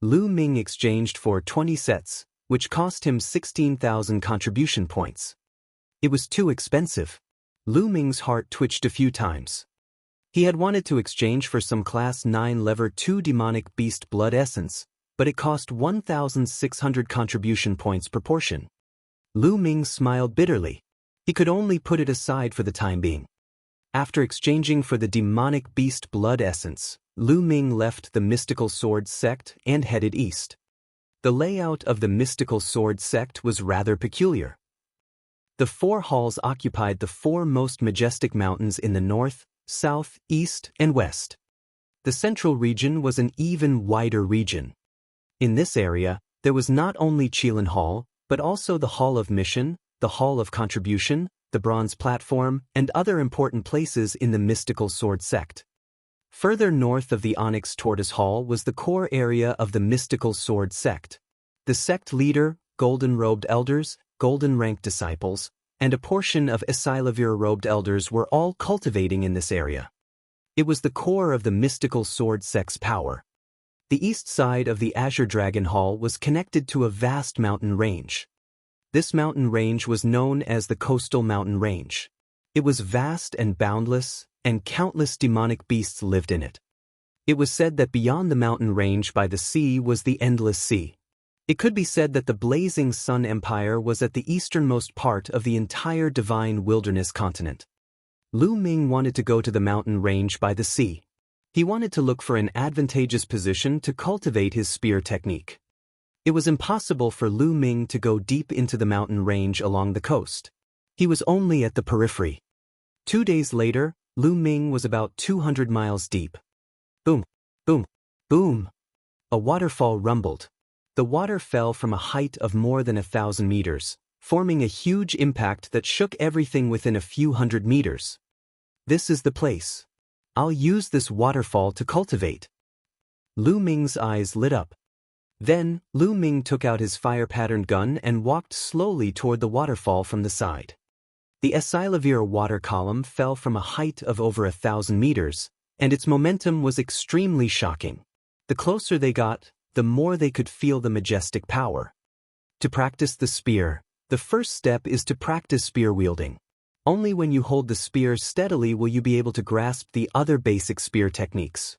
Lu Ming exchanged for 20 sets, which cost him 16,000 contribution points. It was too expensive. Lu Ming's heart twitched a few times. He had wanted to exchange for some Class 9 Level 2 demonic beast blood essence, but it cost 1,600 contribution points per portion. Lu Ming smiled bitterly. He could only put it aside for the time being. After exchanging for the demonic beast blood essence, Lu Ming left the mystical sword sect and headed east. The layout of the mystical sword sect was rather peculiar. The four halls occupied the four most majestic mountains in the north, south, east, and west. The central region was an even wider region. In this area, there was not only Qilin Hall, but also the Hall of Mission, the Hall of Contribution, the Bronze Platform, and other important places in the mystical sword sect. Further north of the Onyx Tortoise Hall was the core area of the mystical sword sect. The sect leader, golden-robed elders, golden-ranked disciples, and a portion of Esilavir-robed elders were all cultivating in this area. It was the core of the mystical sword sect's power. The east side of the Azure Dragon Hall was connected to a vast mountain range. This mountain range was known as the Coastal Mountain Range. It was vast and boundless, and countless demonic beasts lived in it. It was said that beyond the mountain range by the sea was the Endless Sea. It could be said that the Blazing Sun Empire was at the easternmost part of the entire Divine Wilderness continent. Lu Ming wanted to go to the mountain range by the sea. He wanted to look for an advantageous position to cultivate his spear technique. It was impossible for Lu Ming to go deep into the mountain range along the coast. He was only at the periphery. 2 days later, Lu Ming was about 200 miles deep. Boom, boom, boom. A waterfall rumbled. The water fell from a height of more than 1,000 meters, forming a huge impact that shook everything within a few hundred meters. This is the place. I'll use this waterfall to cultivate. Lu Ming's eyes lit up. Then, Lu Ming took out his fire-patterned gun and walked slowly toward the waterfall from the side. The Esilavir water column fell from a height of over 1,000 meters, and its momentum was extremely shocking. The closer they got, the more they could feel the majestic power. To practice the spear, the first step is to practice spear wielding. Only when you hold the spear steadily will you be able to grasp the other basic spear techniques.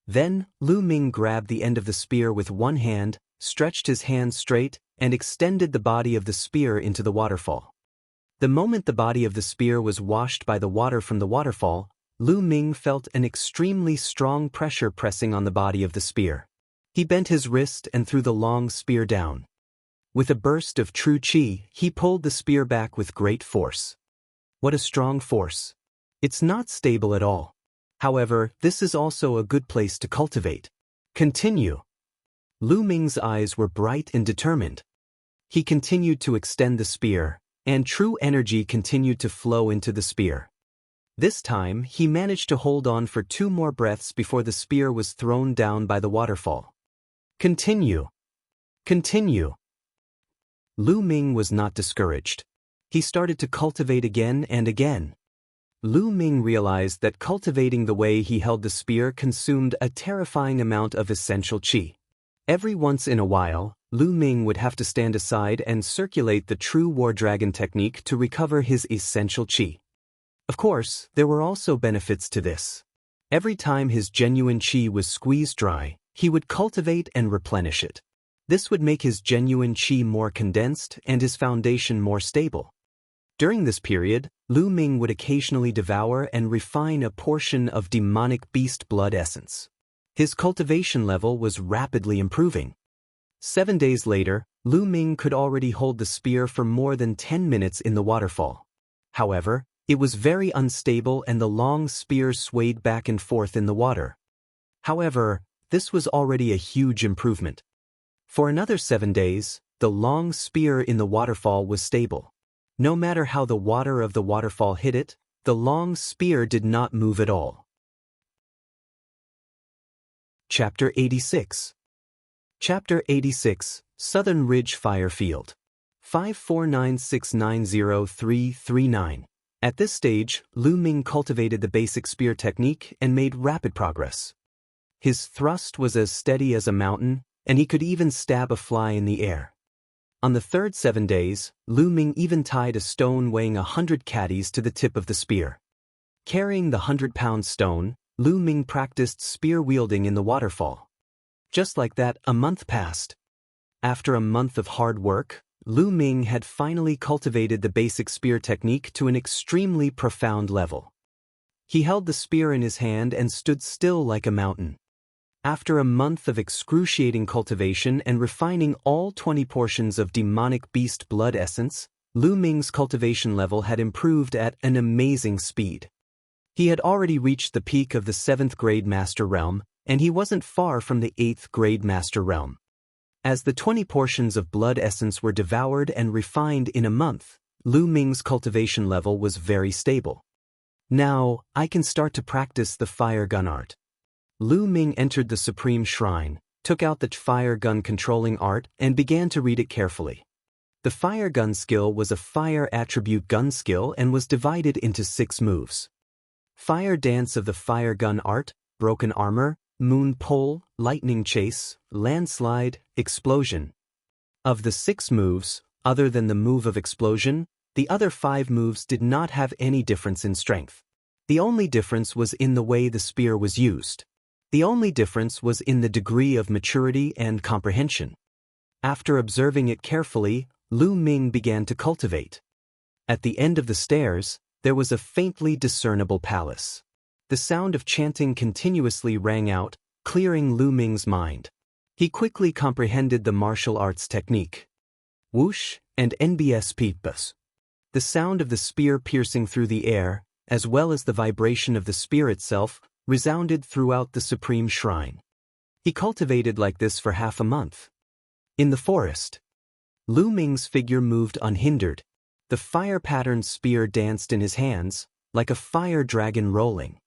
Then, Lu Ming grabbed the end of the spear with one hand, stretched his hand straight, and extended the body of the spear into the waterfall. The moment the body of the spear was washed by the water from the waterfall, Lu Ming felt an extremely strong pressure pressing on the body of the spear. He bent his wrist and threw the long spear down. With a burst of true qi, he pulled the spear back with great force. What a strong force! It's not stable at all. However, this is also a good place to cultivate. Continue. Lu Ming's eyes were bright and determined. He continued to extend the spear, and true energy continued to flow into the spear. This time, he managed to hold on for 2 more breaths before the spear was thrown down by the waterfall. Continue. Continue. Lu Ming was not discouraged. He started to cultivate again and again. Lu Ming realized that cultivating the way he held the spear consumed a terrifying amount of essential qi. Every once in a while, Lu Ming would have to stand aside and circulate the true War Dragon technique to recover his essential qi. Of course, there were also benefits to this. Every time his genuine qi was squeezed dry, he would cultivate and replenish it. This would make his genuine qi more condensed and his foundation more stable. During this period, Lu Ming would occasionally devour and refine a portion of demonic beast blood essence. His cultivation level was rapidly improving. 7 days later, Lu Ming could already hold the spear for more than 10 minutes in the waterfall. However, it was very unstable and the long spear swayed back and forth in the water. However, this was already a huge improvement. For another 7 days, the long spear in the waterfall was stable. No matter how the water of the waterfall hit it, the long spear did not move at all. Chapter 86. Chapter 86, Southern Ridge Fire Field. 549690339. At this stage, Lu Ming cultivated the basic spear technique and made rapid progress. His thrust was as steady as a mountain, and he could even stab a fly in the air. On the third 7 days, Lu Ming even tied a stone weighing 100 caddies to the tip of the spear. Carrying the 100-pound stone, Lu Ming practiced spear wielding in the waterfall. Just like that, a month passed. After a month of hard work, Lu Ming had finally cultivated the basic spear technique to an extremely profound level. He held the spear in his hand and stood still like a mountain. After a month of excruciating cultivation and refining all 20 portions of demonic beast blood essence, Lu Ming's cultivation level had improved at an amazing speed. He had already reached the peak of the 7th grade Master Realm, and he wasn't far from the 8th grade Master Realm. As the 20 portions of blood essence were devoured and refined in a month, Lu Ming's cultivation level was very stable. Now, I can start to practice the fire gun art. Lu Ming entered the Supreme Shrine, took out the fire gun controlling art, and began to read it carefully. The fire gun skill was a fire attribute gun skill and was divided into 6 moves. Fire dance of the fire gun art, broken armor, moon pole, lightning chase, landslide, explosion. Of the 6 moves, other than the move of explosion, the other 5 moves did not have any difference in strength. The only difference was in the way the spear was used. The only difference was in the degree of maturity and comprehension. After observing it carefully, Lu Ming began to cultivate. At the end of the stairs, there was a faintly discernible palace. The sound of chanting continuously rang out, clearing Lu Ming's mind. He quickly comprehended the martial arts technique. Whoosh and NBS peepus. The sound of the spear piercing through the air, as well as the vibration of the spear itself, resounded throughout the Supreme Shrine. He cultivated like this for half a month. In the forest, Lu Ming's figure moved unhindered. The fire-patterned spear danced in his hands, like a fire dragon rolling.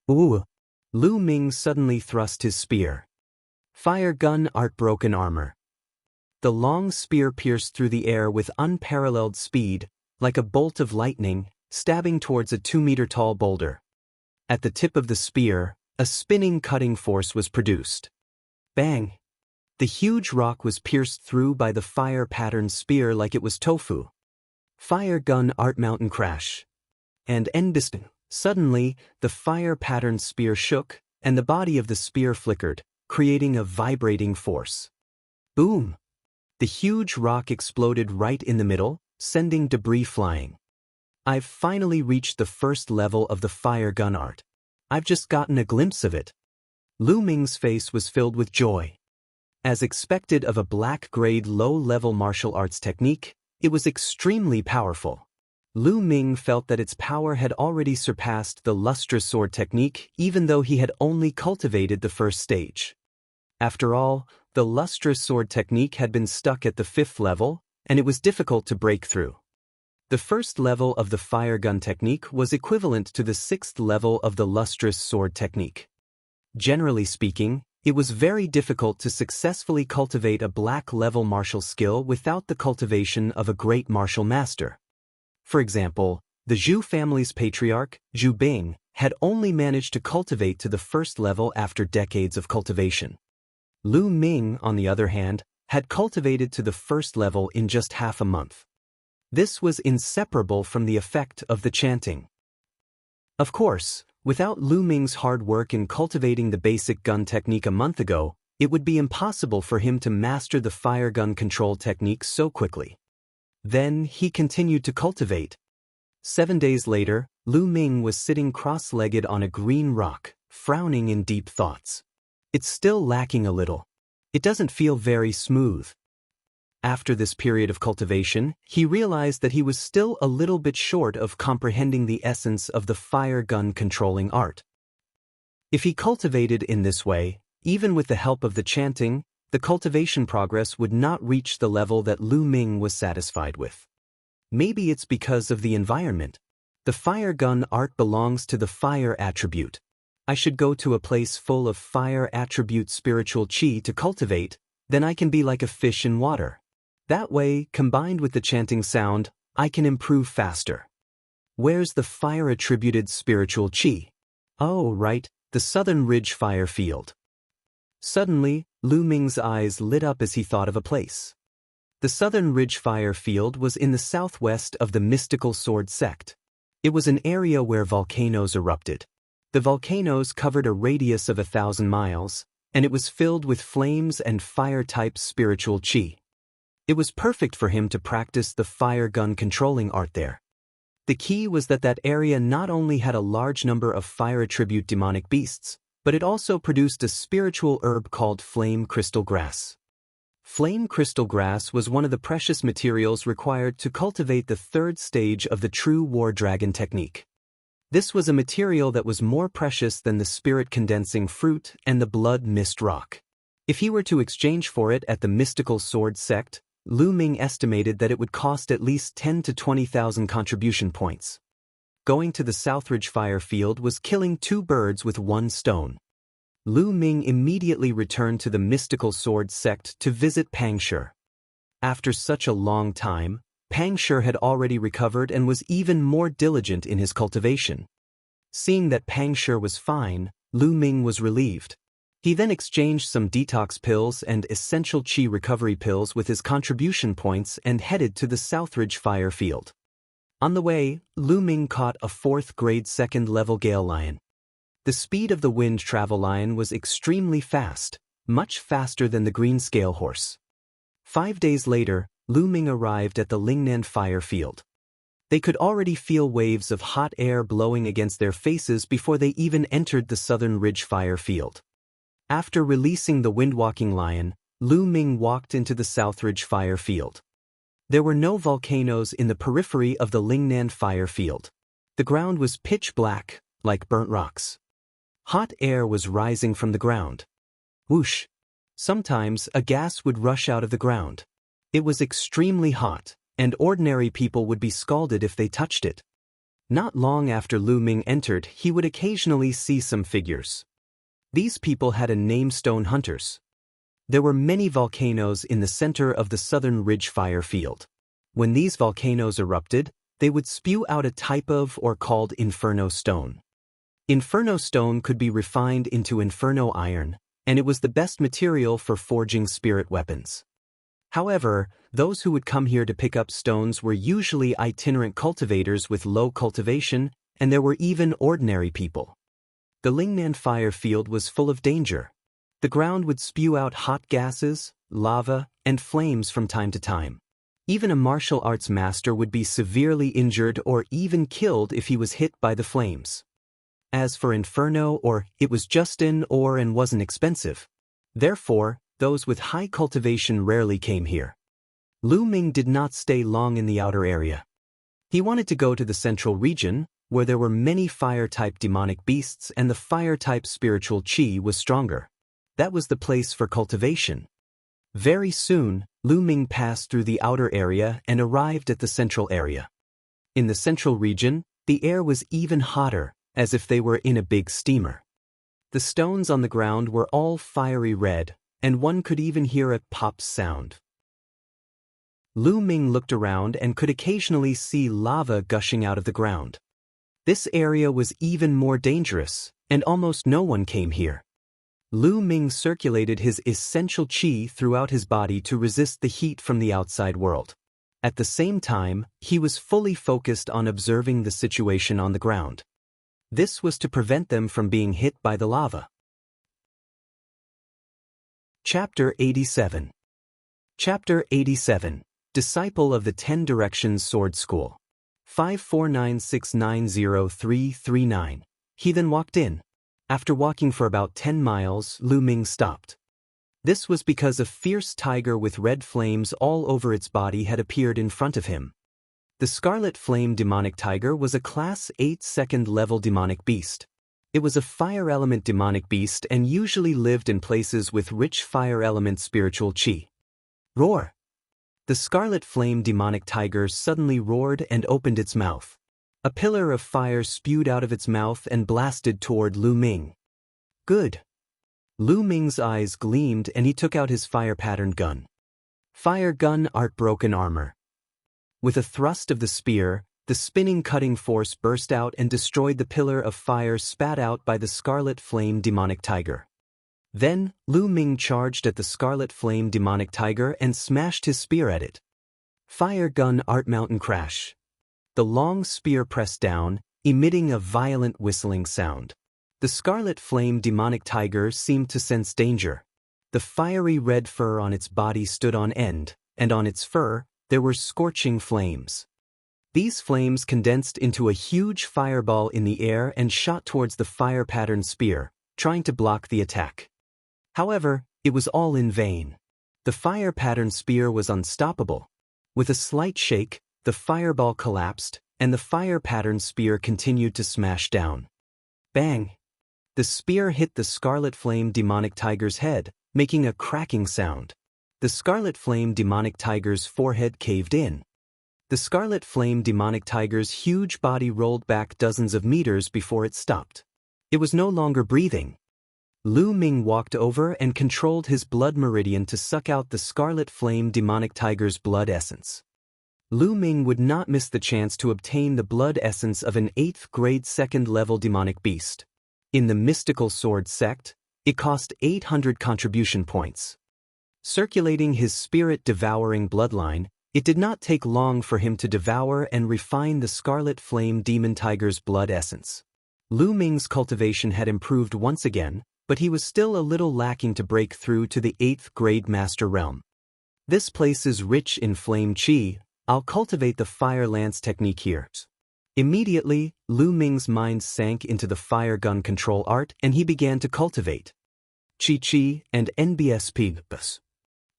Ooh! Lu Ming suddenly thrust his spear. Fire gun art broken armor. The long spear pierced through the air with unparalleled speed, like a bolt of lightning, stabbing towards a 2-meter-tall boulder. At the tip of the spear, a spinning cutting force was produced. Bang! The huge rock was pierced through by the fire-patterned spear like it was tofu. Fire gun art mountain crash. And endisting. Suddenly, the fire-patterned spear shook, and the body of the spear flickered, creating a vibrating force. Boom! The huge rock exploded right in the middle, sending debris flying. I've finally reached the first level of the fire gun art. I've just gotten a glimpse of it. Lu Ming's face was filled with joy. As expected of a black-grade low-level martial arts technique, it was extremely powerful. Lu Ming felt that its power had already surpassed the lustrous sword technique even though he had only cultivated the first stage. After all, the lustrous sword technique had been stuck at the 5th level, and it was difficult to break through. The first level of the fire gun technique was equivalent to the 6th level of the lustrous sword technique. Generally speaking, it was very difficult to successfully cultivate a black-level martial skill without the cultivation of a great martial master. For example, the Zhu family's patriarch, Zhu Bing, had only managed to cultivate to the 1st level after decades of cultivation. Lu Ming, on the other hand, had cultivated to the 1st level in just half a month. This was inseparable from the effect of the chanting. Of course, without Lu Ming's hard work in cultivating the basic gun technique a month ago, it would be impossible for him to master the fire gun control technique so quickly. Then he continued to cultivate. 7 days later, Lu Ming was sitting cross-legged on a green rock, frowning in deep thoughts. It's still lacking a little. It doesn't feel very smooth. After this period of cultivation, he realized that he was still a little bit short of comprehending the essence of the fire gun controlling art. If he cultivated in this way, even with the help of the chanting, the cultivation progress would not reach the level that Lu Ming was satisfied with. Maybe it's because of the environment. The fire gun art belongs to the fire attribute. I should go to a place full of fire attribute spiritual chi to cultivate, then I can be like a fish in water. That way, combined with the chanting sound, I can improve faster. Where's the fire-attributed spiritual chi? Oh, right, the Southern Ridge Fire Field. Suddenly, Lu Ming's eyes lit up as he thought of a place. The Southern Ridge Fire Field was in the southwest of the mystical sword sect. It was an area where volcanoes erupted. The volcanoes covered a radius of 1,000 miles, and it was filled with flames and fire-type spiritual chi. It was perfect for him to practice the fire gun controlling art there. The key was that area not only had a large number of fire attribute demonic beasts, but it also produced a spiritual herb called flame crystal grass. Flame crystal grass was one of the precious materials required to cultivate the third stage of the true war dragon technique. This was a material that was more precious than the spirit-condensing fruit and the blood mist rock. If he were to exchange for it at the mystical sword sect, Lu Ming estimated that it would cost at least 10 to 20,000 contribution points. Going to the Southridge fire field was killing 2 birds with 1 stone. Lu Ming immediately returned to the mystical sword sect to visit Pangshi. After such a long time, Pangshi had already recovered and was even more diligent in his cultivation. Seeing that Pangshi was fine, Lu Ming was relieved. He then exchanged some detox pills and essential chi recovery pills with his contribution points and headed to the Southridge fire field. On the way, Lu Ming caught a 4th grade 2nd level gale lion. The speed of the wind travel lion was extremely fast, much faster than the green scale horse. 5 days later, Lu Ming arrived at the Lingnan fire field. They could already feel waves of hot air blowing against their faces before they even entered the Southern Ridge fire field. After releasing the windwalking lion, Lu Ming walked into the Southridge fire field. There were no volcanoes in the periphery of the Lingnan fire field. The ground was pitch black, like burnt rocks. Hot air was rising from the ground. Whoosh! Sometimes a gas would rush out of the ground. It was extremely hot, and ordinary people would be scalded if they touched it. Not long after Lu Ming entered, he would occasionally see some figures. These people had a name stone hunters. There were many volcanoes in the center of the Southern Ridge fire field. When these volcanoes erupted, they would spew out a type of or called inferno stone. Inferno stone could be refined into inferno iron, and it was the best material for forging spirit weapons. However, those who would come here to pick up stones were usually itinerant cultivators with low cultivation, and there were even ordinary people. The Lingnan fire field was full of danger. The ground would spew out hot gases, lava, and flames from time to time. Even a martial arts master would be severely injured or even killed if he was hit by the flames. As for inferno, it was just in and wasn't expensive. Therefore, those with high cultivation rarely came here. Lu Ming did not stay long in the outer area. He wanted to go to the central region, where there were many fire-type demonic beasts and the fire-type spiritual chi was stronger. That was the place for cultivation. Very soon, Lu Ming passed through the outer area and arrived at the central area. In the central region, the air was even hotter, as if they were in a big steamer. The stones on the ground were all fiery red, and one could even hear a pop sound. Lu Ming looked around and could occasionally see lava gushing out of the ground. This area was even more dangerous, and almost no one came here. Lu Ming circulated his essential chi throughout his body to resist the heat from the outside world. At the same time, he was fully focused on observing the situation on the ground. This was to prevent them from being hit by the lava. Chapter 87. Chapter 87. Disciple of the 10 Directions Sword School. 549690339. He then walked in. After walking for about 10 miles, Lu Ming stopped. This was because a fierce tiger with red flames all over its body had appeared in front of him. The Scarlet Flame Demonic Tiger was a Class 8 2nd level demonic beast. It was a fire element demonic beast and usually lived in places with rich fire element spiritual chi. Roar! The Scarlet Flame Demonic Tiger suddenly roared and opened its mouth. A pillar of fire spewed out of its mouth and blasted toward Lu Ming. Good. Lu Ming's eyes gleamed and he took out his fire-patterned gun. Fire gun art broken armor. With a thrust of the spear, the spinning cutting force burst out and destroyed the pillar of fire spat out by the Scarlet Flame Demonic Tiger. Then, Lu Ming charged at the Scarlet Flame Demonic Tiger and smashed his spear at it. Fire gun art mountain crash. The long spear pressed down, emitting a violent whistling sound. The Scarlet Flame Demonic Tiger seemed to sense danger. The fiery red fur on its body stood on end, and on its fur, there were scorching flames. These flames condensed into a huge fireball in the air and shot towards the fire-patterned spear, trying to block the attack. However, it was all in vain. The fire-patterned spear was unstoppable. With a slight shake, the fireball collapsed, and the fire-patterned spear continued to smash down. Bang! The spear hit the Scarlet Flame Demonic Tiger's head, making a cracking sound. The Scarlet Flame Demonic Tiger's forehead caved in. The Scarlet Flame Demonic Tiger's huge body rolled back dozens of meters before it stopped. It was no longer breathing. Lu Ming walked over and controlled his blood meridian to suck out the Scarlet Flame Demonic Tiger's blood essence. Lu Ming would not miss the chance to obtain the blood essence of an 8th grade 2nd level demonic beast. In the mystical sword sect, it cost 800 contribution points. Circulating his spirit-devouring bloodline, it did not take long for him to devour and refine the Scarlet Flame Demon Tiger's blood essence. Lu Ming's cultivation had improved once again, but he was still a little lacking to break through to the 8th grade master realm. This place is rich in flame chi. I'll cultivate the fire lance technique here. Immediately, Lu Ming's mind sank into the fire gun control art and he began to cultivate Chi and NBSP.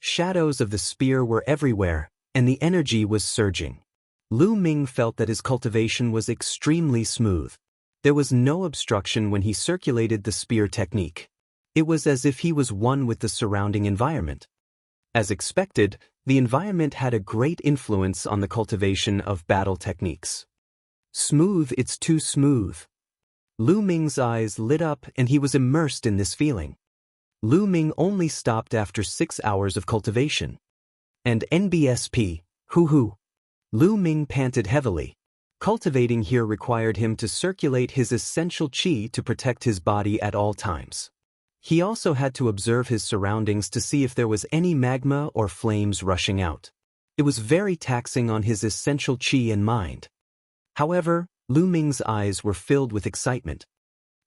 Shadows of the spear were everywhere, and the energy was surging. Lu Ming felt that his cultivation was extremely smooth. There was no obstruction when he circulated the spear technique. It was as if he was one with the surrounding environment. As expected, the environment had a great influence on the cultivation of battle techniques. Smooth, it's too smooth. Lu Ming's eyes lit up and he was immersed in this feeling. Lu Ming only stopped after 6 hours of cultivation. And NBSP, hoo. Lu Ming panted heavily. Cultivating here required him to circulate his essential chi to protect his body at all times. He also had to observe his surroundings to see if there was any magma or flames rushing out. It was very taxing on his essential chi and mind. However, Lu Ming's eyes were filled with excitement.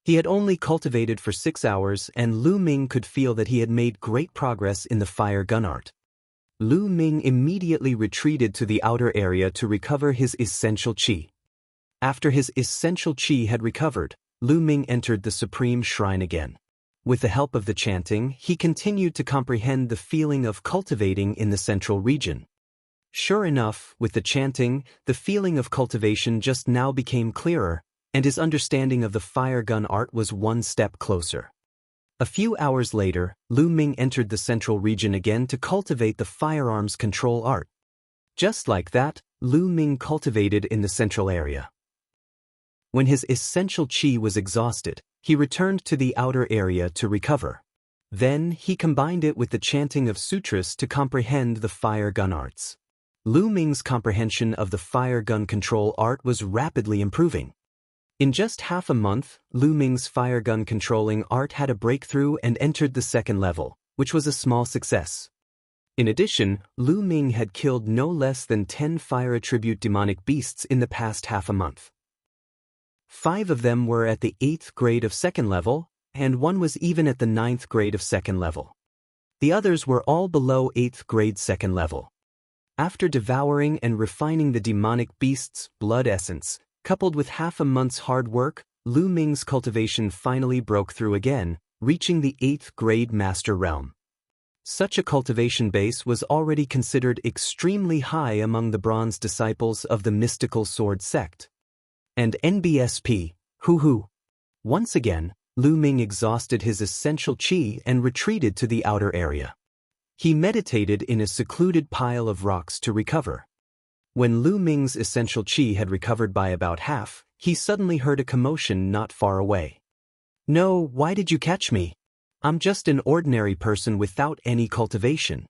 He had only cultivated for 6 hours and Lu Ming could feel that he had made great progress in the fire gun art. Lu Ming immediately retreated to the outer area to recover his essential chi. After his essential chi had recovered, Lu Ming entered the Supreme Shrine again. With the help of the chanting, he continued to comprehend the feeling of cultivating in the central region. Sure enough, with the chanting, the feeling of cultivation just now became clearer, and his understanding of the fire gun art was one step closer. A few hours later, Lu Ming entered the central region again to cultivate the firearms control art. Just like that, Lu Ming cultivated in the central area. When his essential chi was exhausted, he returned to the outer area to recover. Then, he combined it with the chanting of sutras to comprehend the fire gun arts. Lu Ming's comprehension of the fire gun control art was rapidly improving. In just half a month, Lu Ming's fire gun controlling art had a breakthrough and entered the 2nd level, which was a small success. In addition, Lu Ming had killed no less than 10 fire attribute demonic beasts in the past half a month. 5 of them were at the 8th grade of 2nd level, and 1 was even at the 9th grade of 2nd level. The others were all below 8th grade 2nd level. After devouring and refining the demonic beast's blood essence, coupled with half a month's hard work, Lu Ming's cultivation finally broke through again, reaching the 8th grade master realm. Such a cultivation base was already considered extremely high among the bronze disciples of the mystical sword sect. And NBSP, hoo. Once again, Lu Ming exhausted his essential chi and retreated to the outer area. He meditated in a secluded pile of rocks to recover. When Lu Ming's essential chi had recovered by about half, he suddenly heard a commotion not far away. No, why did you catch me? I'm just an ordinary person without any cultivation.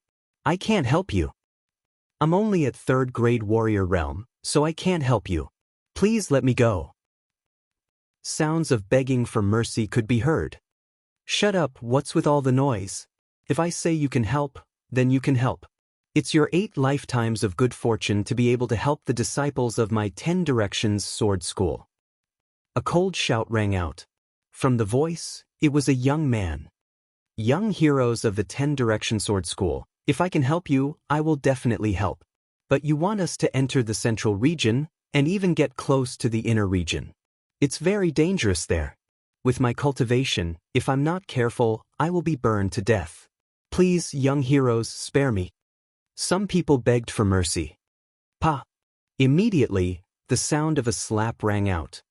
I can't help you. I'm only at 3rd grade warrior realm, so I can't help you. Please let me go. Sounds of begging for mercy could be heard. Shut up, what's with all the noise? If I say you can help, then you can help. It's your 8 lifetimes of good fortune to be able to help the disciples of my 10 Directions Sword School. A cold shout rang out. From the voice, it was a young man. Young heroes of the 10 Direction Sword School, if I can help you, I will definitely help. But you want us to enter the central region, and even get close to the inner region. It's very dangerous there. With my cultivation, if I'm not careful, I will be burned to death. Please, young heroes, spare me. Some people begged for mercy. Pa! Immediately, the sound of a slap rang out.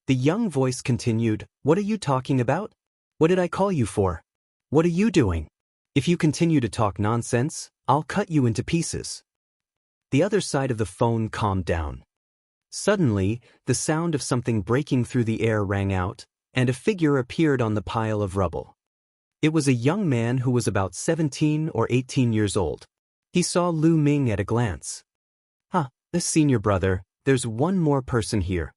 The young voice continued, "What are you talking about? What did I call you for? What are you doing? If you continue to talk nonsense, I'll cut you into pieces." The other side of the phone calmed down. Suddenly, the sound of something breaking through the air rang out, and a figure appeared on the pile of rubble. It was a young man who was about 17 or 18 years old. He saw Lu Ming at a glance. The senior brother, there's one more person here.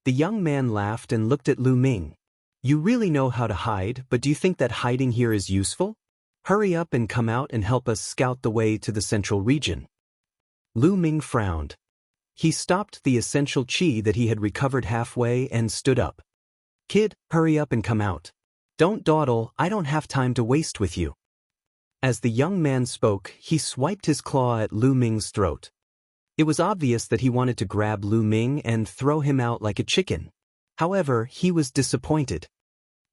The young man laughed and looked at Lu Ming. You really know how to hide, but do you think that hiding here is useful? Hurry up and come out and help us scout the way to the central region. Lu Ming frowned. He stopped the essential qi that he had recovered halfway and stood up. Kid, hurry up and come out. Don't dawdle, I don't have time to waste with you. As the young man spoke, he swiped his claw at Lu Ming's throat. It was obvious that he wanted to grab Lu Ming and throw him out like a chicken. However, he was disappointed.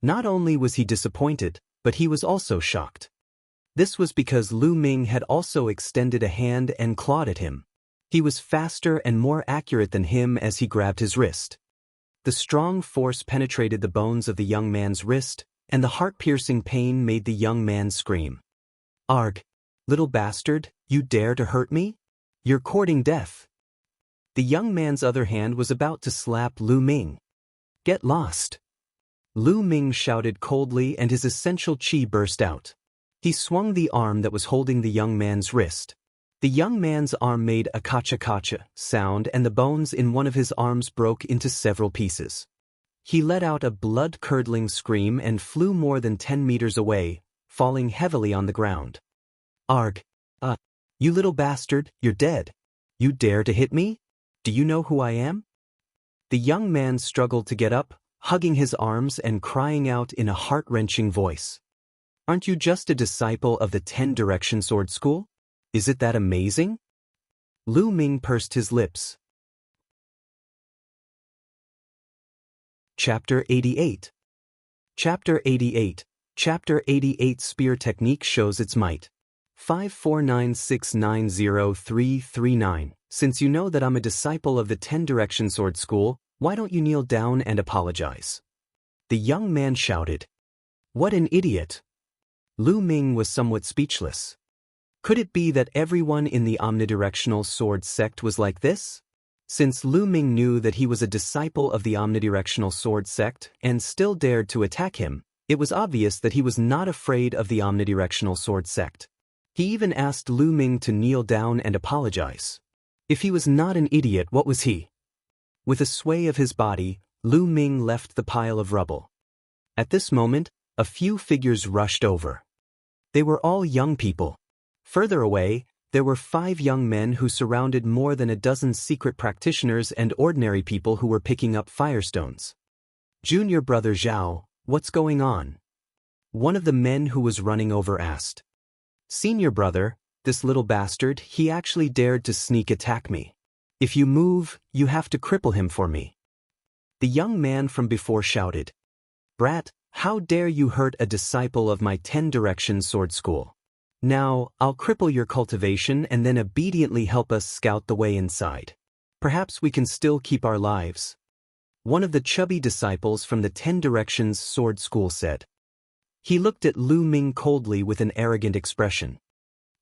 Not only was he disappointed, but he was also shocked. This was because Lu Ming had also extended a hand and clawed at him. He was faster and more accurate than him as he grabbed his wrist. The strong force penetrated the bones of the young man's wrist, and the heart-piercing pain made the young man scream. Arg! Little bastard, you dare to hurt me? You're courting death. The young man's other hand was about to slap Lu Ming. Get lost. Lu Ming shouted coldly and his essential qi burst out. He swung the arm that was holding the young man's wrist. The young man's arm made a kacha-kacha sound and the bones in one of his arms broke into several pieces. He let out a blood-curdling scream and flew more than 10 meters away, falling heavily on the ground. Arg! You little bastard, you're dead. You dare to hit me? Do you know who I am? The young man struggled to get up, hugging his arms and crying out in a heart-wrenching voice. Aren't you just a disciple of the 10-Direction Sword School? Is it that amazing? Lu Ming pursed his lips. Chapter 88. Chapter 88. Chapter 88 Spear Technique shows its might. 549690339. Since you know that I'm a disciple of the 10-Direction Sword School, why don't you kneel down and apologize? The young man shouted. What an idiot! Lu Ming was somewhat speechless. Could it be that everyone in the omnidirectional sword sect was like this? Since Lu Ming knew that he was a disciple of the omnidirectional sword sect and still dared to attack him, it was obvious that he was not afraid of the omnidirectional sword sect. He even asked Lu Ming to kneel down and apologize. If he was not an idiot, what was he? With a sway of his body, Lu Ming left the pile of rubble. At this moment, a few figures rushed over. They were all young people. Further away, there were 5 young men who surrounded more than a dozen secret practitioners and ordinary people who were picking up firestones. Junior brother Zhao, what's going on? One of the men who was running over asked. Senior brother, this little bastard, he actually dared to sneak attack me. If you move, you have to cripple him for me. The young man from before shouted. Brat, how dare you hurt a disciple of my 10-Direction Sword School? Now, I'll cripple your cultivation and then obediently help us scout the way inside. Perhaps we can still keep our lives. One of the chubby disciples from the 10-Directions Sword School said. He looked at Lu Ming coldly with an arrogant expression.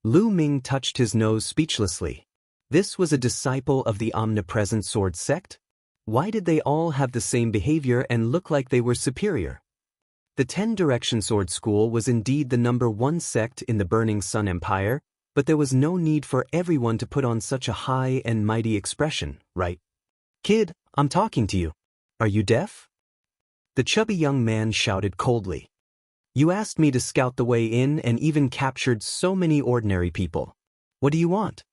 Lu Ming touched his nose speechlessly. This was a disciple of the omnipresent sword sect? Why did they all have the same behavior and look like they were superior? The 10-Direction Sword School was indeed the #1 sect in the Burning Sun Empire, but there was no need for everyone to put on such a high and mighty expression, right? Kid, I'm talking to you. Are you deaf? The chubby young man shouted coldly. You asked me to scout the way in and even captured so many ordinary people. What do you want?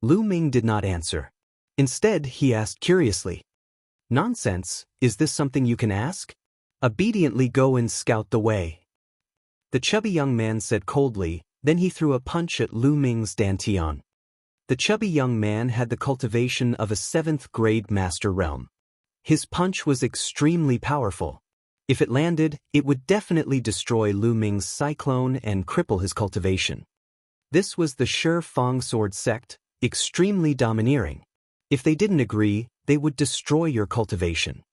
Lu Ming did not answer. Instead, he asked curiously. Nonsense, is this something you can ask? Obediently go and scout the way. The chubby young man said coldly, then he threw a punch at Lu Ming's dantian. The chubby young man had the cultivation of a 7th-grade master realm. His punch was extremely powerful. If it landed, it would definitely destroy Lu Ming's cyclone and cripple his cultivation. This was the Shi Fang sword sect, extremely domineering. If they didn't agree, they would destroy your cultivation.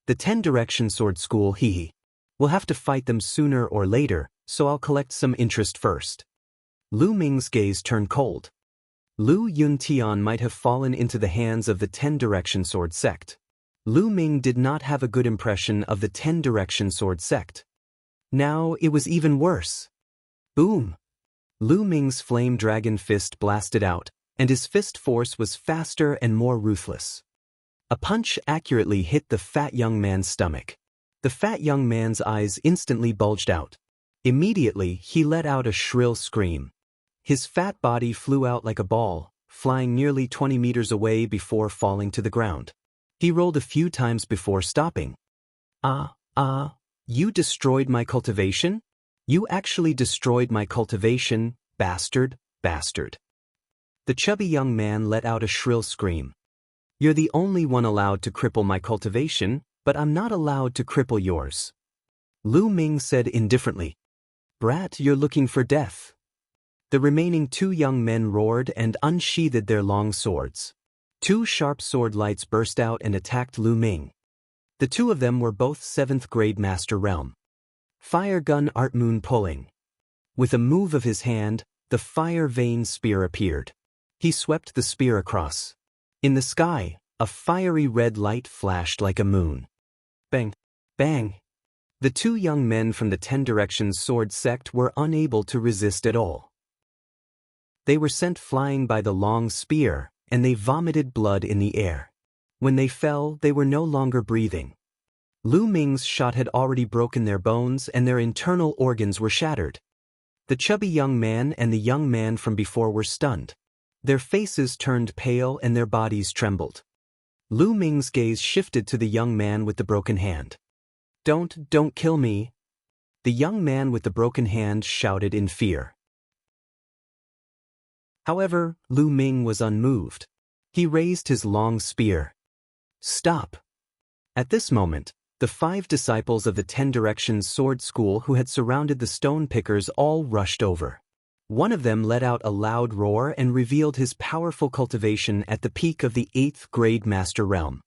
The 10-direction sword school, hee. We'll have to fight them sooner or later, so I'll collect some interest first. Lu Ming's gaze turned cold. Lu Yuntian might have fallen into the hands of the 10-direction sword sect. Lu Ming did not have a good impression of the 10-direction sword sect. Now it was even worse. Boom! Lu Ming's flame dragon fist blasted out, and his fist force was faster and more ruthless. A punch accurately hit the fat young man's stomach. The fat young man's eyes instantly bulged out. Immediately, he let out a shrill scream. His fat body flew out like a ball, flying nearly 20 meters away before falling to the ground. He rolled a few times before stopping. You destroyed my cultivation? You actually destroyed my cultivation, bastard. The chubby young man let out a shrill scream. You're the only one allowed to cripple my cultivation, but I'm not allowed to cripple yours. Lu Ming said indifferently. Brat, you're looking for death. The remaining 2 young men roared and unsheathed their long swords. 2 sharp sword lights burst out and attacked Lu Ming. The 2 of them were both 7th-grade master realm. Fire gun art moon pulling. With a move of his hand, the fire vein spear appeared. He swept the spear across. In the sky, a fiery red light flashed like a moon. Bang! Bang! The 2 young men from the 10 Directions sword sect were unable to resist at all. They were sent flying by the long spear, and they vomited blood in the air. When they fell, they were no longer breathing. Lu Ming's shot had already broken their bones and their internal organs were shattered. The chubby young man and the young man from before were stunned. Their faces turned pale and their bodies trembled. Lu Ming's gaze shifted to the young man with the broken hand. Don't kill me. The young man with the broken hand shouted in fear. However, Lu Ming was unmoved. He raised his long spear. Stop! At this moment, the 5 disciples of the 10 Directions sword school who had surrounded the stone pickers all rushed over. One of them let out a loud roar and revealed his powerful cultivation at the peak of the 8th-grade master realm.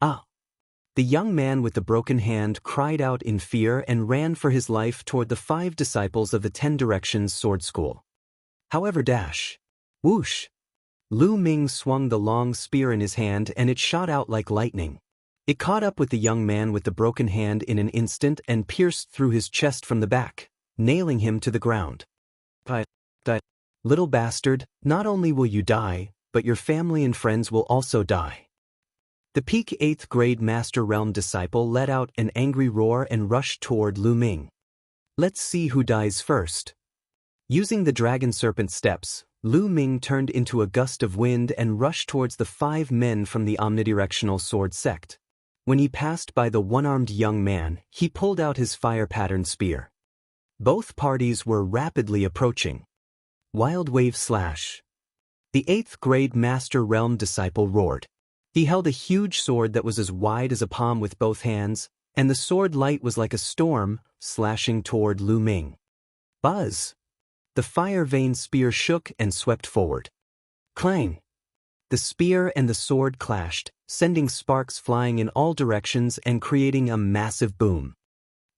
The young man with the broken hand cried out in fear and ran for his life toward the 5 disciples of the 10 Directions sword school. However, whoosh! Lu Ming swung the long spear in his hand and it shot out like lightning. It caught up with the young man with the broken hand in an instant and pierced through his chest from the back, nailing him to the ground. Little bastard, not only will you die, but your family and friends will also die. The peak 8th-grade Master Realm disciple let out an angry roar and rushed toward Lu Ming. Let's see who dies first. Using the dragon serpent steps, Lu Ming turned into a gust of wind and rushed towards the 5 men from the omnidirectional sword sect. When he passed by the one-armed young man, he pulled out his fire-patterned spear. Both parties were rapidly approaching. Wild wave slash. The 8th-grade Master Realm disciple roared. He held a huge sword that was as wide as a palm with both hands, and the sword light was like a storm, slashing toward Lu Ming. Buzz! The fire-veined spear shook and swept forward. Clang! The spear and the sword clashed, sending sparks flying in all directions and creating a massive boom.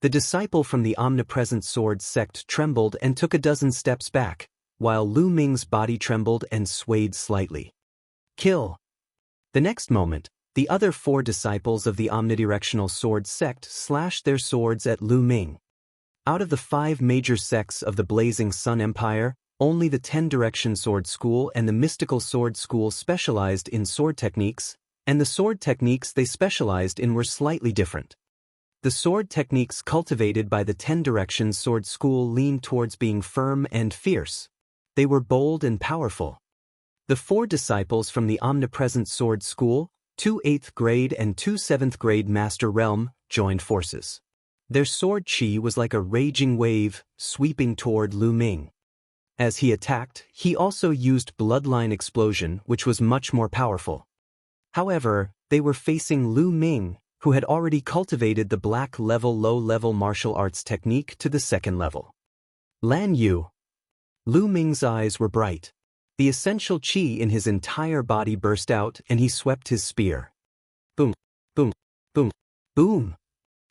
The disciple from the omnipresent sword sect trembled and took a dozen steps back, while Lu Ming's body trembled and swayed slightly. Kill! The next moment, the other 4 disciples of the omnidirectional sword sect slashed their swords at Lu Ming. Out of the 5 major sects of the Blazing Sun Empire, only the 10 Direction Sword School and the Mystical Sword School specialized in sword techniques, and the sword techniques they specialized in were slightly different. The sword techniques cultivated by the 10 Direction Sword School leaned towards being firm and fierce. They were bold and powerful. The 4 disciples from the Omnipresent Sword School, 2 8th grade and 2 7th grade Master Realm, joined forces. Their sword chi was like a raging wave, sweeping toward Lu Ming. As he attacked, he also used Bloodline Explosion, which was much more powerful. However, they were facing Lu Ming, who had already cultivated the black level low-level martial arts technique to the second level. Lan Yu. Lu Ming's eyes were bright. The essential qi in his entire body burst out and he swept his spear. Boom, boom, boom, boom.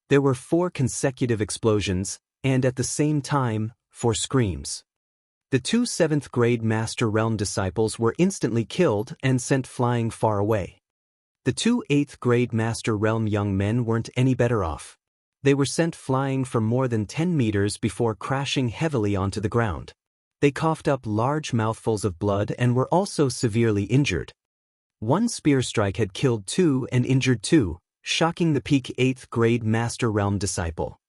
There were 4 consecutive explosions, and at the same time, 4 screams. The 2 7th-grade Master Realm disciples were instantly killed and sent flying far away. The 2 8th-grade Master Realm young men weren't any better off. They were sent flying for more than 10 meters before crashing heavily onto the ground. They coughed up large mouthfuls of blood and were also severely injured. 1 spear strike had killed 2 and injured 2, shocking the peak 8th-grade Master Realm disciple.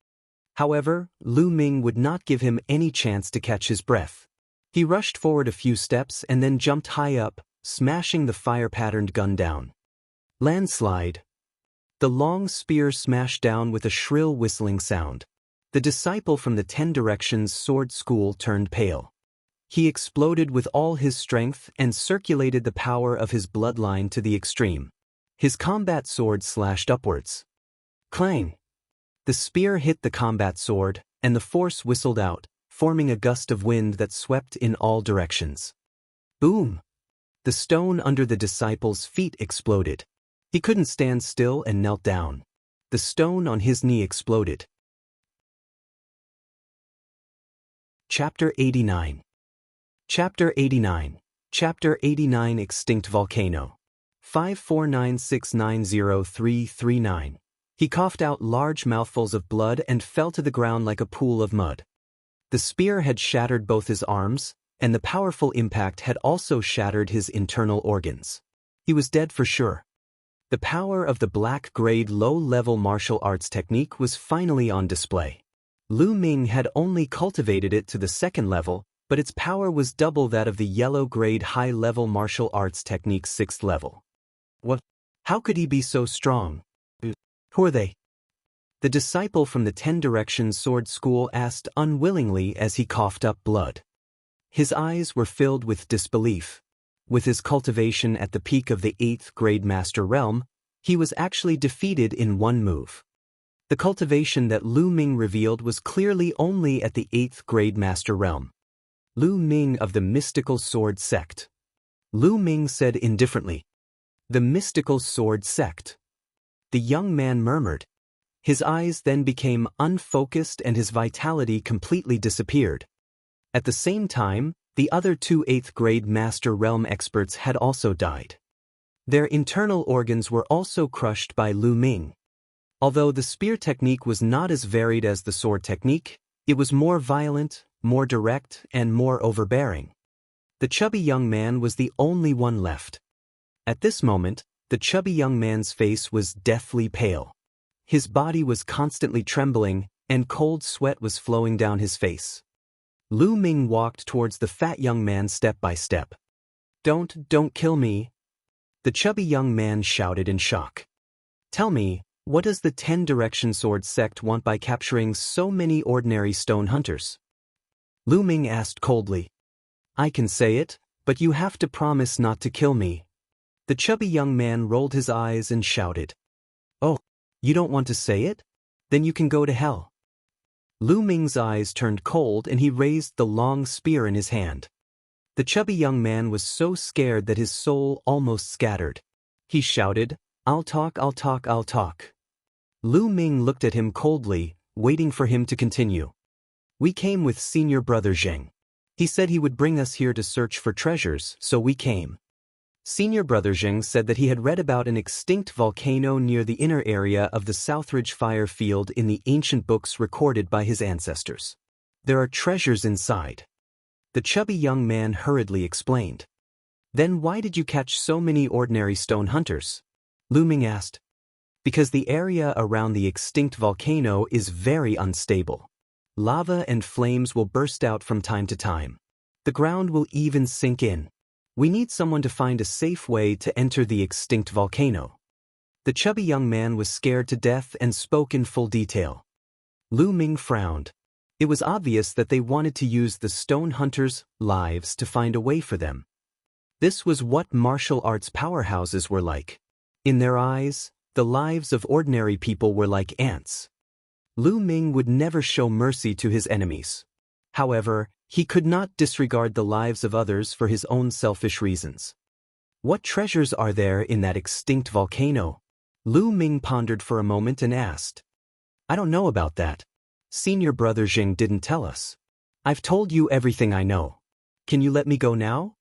However, Lu Ming would not give him any chance to catch his breath. He rushed forward a few steps and then jumped high up, smashing the fire-patterned gun down. Landslide. The long spear smashed down with a shrill whistling sound. The disciple from the 10 Directions Sword School turned pale. He exploded with all his strength and circulated the power of his bloodline to the extreme. His combat sword slashed upwards. Clang! The spear hit the combat sword, and the force whistled out, forming a gust of wind that swept in all directions. Boom! The stone under the disciple's feet exploded. He couldn't stand still and knelt down. The stone on his knee exploded. Chapter 89. Chapter 89. Chapter 89 Extinct Volcano. 549690339. He coughed out large mouthfuls of blood and fell to the ground like a pool of mud. The spear had shattered both his arms, and the powerful impact had also shattered his internal organs. He was dead for sure. The power of the black-grade low-level martial arts technique was finally on display. Lu Ming had only cultivated it to the second level, but its power was double that of the yellow-grade high-level martial arts technique's 6th level. What? How could he be so strong? Who are they? The disciple from the 10 Directions Sword School asked unwillingly as he coughed up blood. His eyes were filled with disbelief. With his cultivation at the peak of the 8th-grade Master Realm, he was actually defeated in one move. The cultivation that Lu Ming revealed was clearly only at the 8th-grade Master Realm. Lu Ming of the Mystical Sword Sect. Lu Ming said indifferently. The Mystical Sword Sect. The young man murmured. His eyes then became unfocused and his vitality completely disappeared. At the same time, the other 2 8th-grade Master Realm experts had also died. Their internal organs were also crushed by Lu Ming. Although the spear technique was not as varied as the sword technique, it was more violent, more direct, and more overbearing. The chubby young man was the only one left. At this moment, the chubby young man's face was deathly pale. His body was constantly trembling, and cold sweat was flowing down his face. Lu Ming walked towards the fat young man step by step. Don't kill me," the chubby young man shouted in shock. "Tell me, what does the 10 Direction Sword sect want by capturing so many ordinary stone hunters?" Lu Ming asked coldly. "I can say it, but you have to promise not to kill me." The chubby young man rolled his eyes and shouted. "Oh, you don't want to say it? Then you can go to hell." Lu Ming's eyes turned cold and he raised the long spear in his hand. The chubby young man was so scared that his soul almost scattered. He shouted, "I'll talk, I'll talk, I'll talk." Lu Ming looked at him coldly, waiting for him to continue. "We came with Senior Brother Zheng. He said he would bring us here to search for treasures, so we came." Senior Brother Zheng said that he had read about an extinct volcano near the inner area of the Southridge fire field in the ancient books recorded by his ancestors. "There are treasures inside," the chubby young man hurriedly explained. "Then why did you catch so many ordinary stone hunters?" Lu Ming asked. "Because the area around the extinct volcano is very unstable. Lava and flames will burst out from time to time. The ground will even sink in. We need someone to find a safe way to enter the extinct volcano." The chubby young man was scared to death and spoke in full detail. Lu Ming frowned. It was obvious that they wanted to use the stone hunters' lives to find a way for them. This was what martial arts powerhouses were like. In their eyes, the lives of ordinary people were like ants. Lu Ming would never show mercy to his enemies. However, he could not disregard the lives of others for his own selfish reasons. What treasures are there in that extinct volcano? Lu Ming pondered for a moment and asked. I don't know about that. Senior brother Jing didn't tell us. I've told you everything I know. Can you let me go now?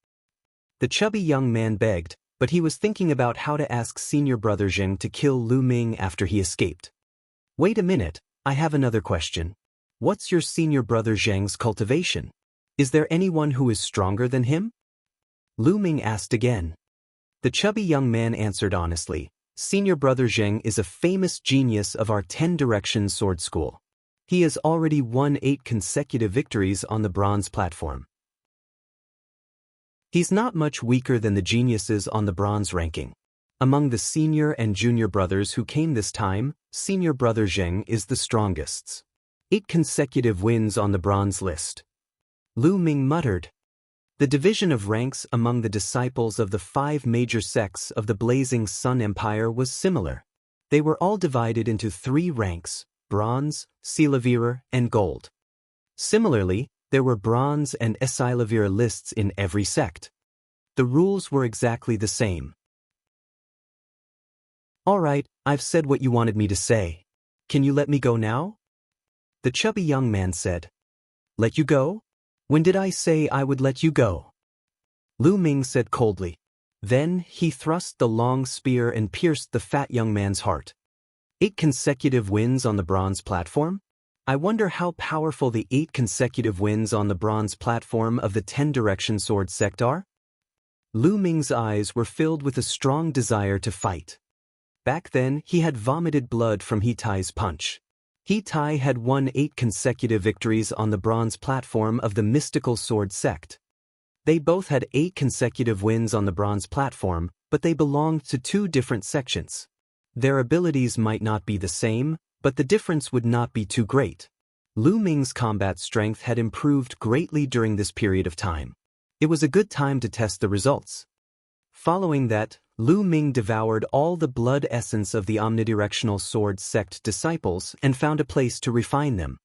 The chubby young man begged, but he was thinking about how to ask senior brother Jing to kill Lu Ming after he escaped. Wait a minute, I have another question. What's your senior brother Zheng's cultivation? Is there anyone who is stronger than him? Lu Ming asked again. The chubby young man answered honestly, Senior brother Zheng is a famous genius of our 10 Directions sword school. He has already won 8 consecutive victories on the bronze platform. He's not much weaker than the geniuses on the bronze ranking. Among the senior and junior brothers who came this time, senior brother Zheng is the strongest. 8 consecutive wins on the bronze list. Lu Ming muttered. The division of ranks among the disciples of the 5 major sects of the Blazing Sun Empire was similar. They were all divided into 3 ranks, bronze, Silavira, and gold. Similarly, there were bronze and Silavira lists in every sect. The rules were exactly the same. All right, I've said what you wanted me to say. Can you let me go now? The chubby young man said. Let you go? When did I say I would let you go? Lu Ming said coldly. Then he thrust the long spear and pierced the fat young man's heart. 8 consecutive wins on the bronze platform? I wonder how powerful the 8 consecutive wins on the bronze platform of the 10 Direction sword sect are? Lu Ming's eyes were filled with a strong desire to fight. Back then, he had vomited blood from He Tai's punch. He Tai had won 8 consecutive victories on the bronze platform of the mystical sword sect. They both had 8 consecutive wins on the bronze platform, but they belonged to 2 different sections. Their abilities might not be the same, but the difference would not be too great. Lu Ming's combat strength had improved greatly during this period of time. It was a good time to test the results. Following that, Lu Ming devoured all the blood essence of the omnidirectional sword sect disciples and found a place to refine them.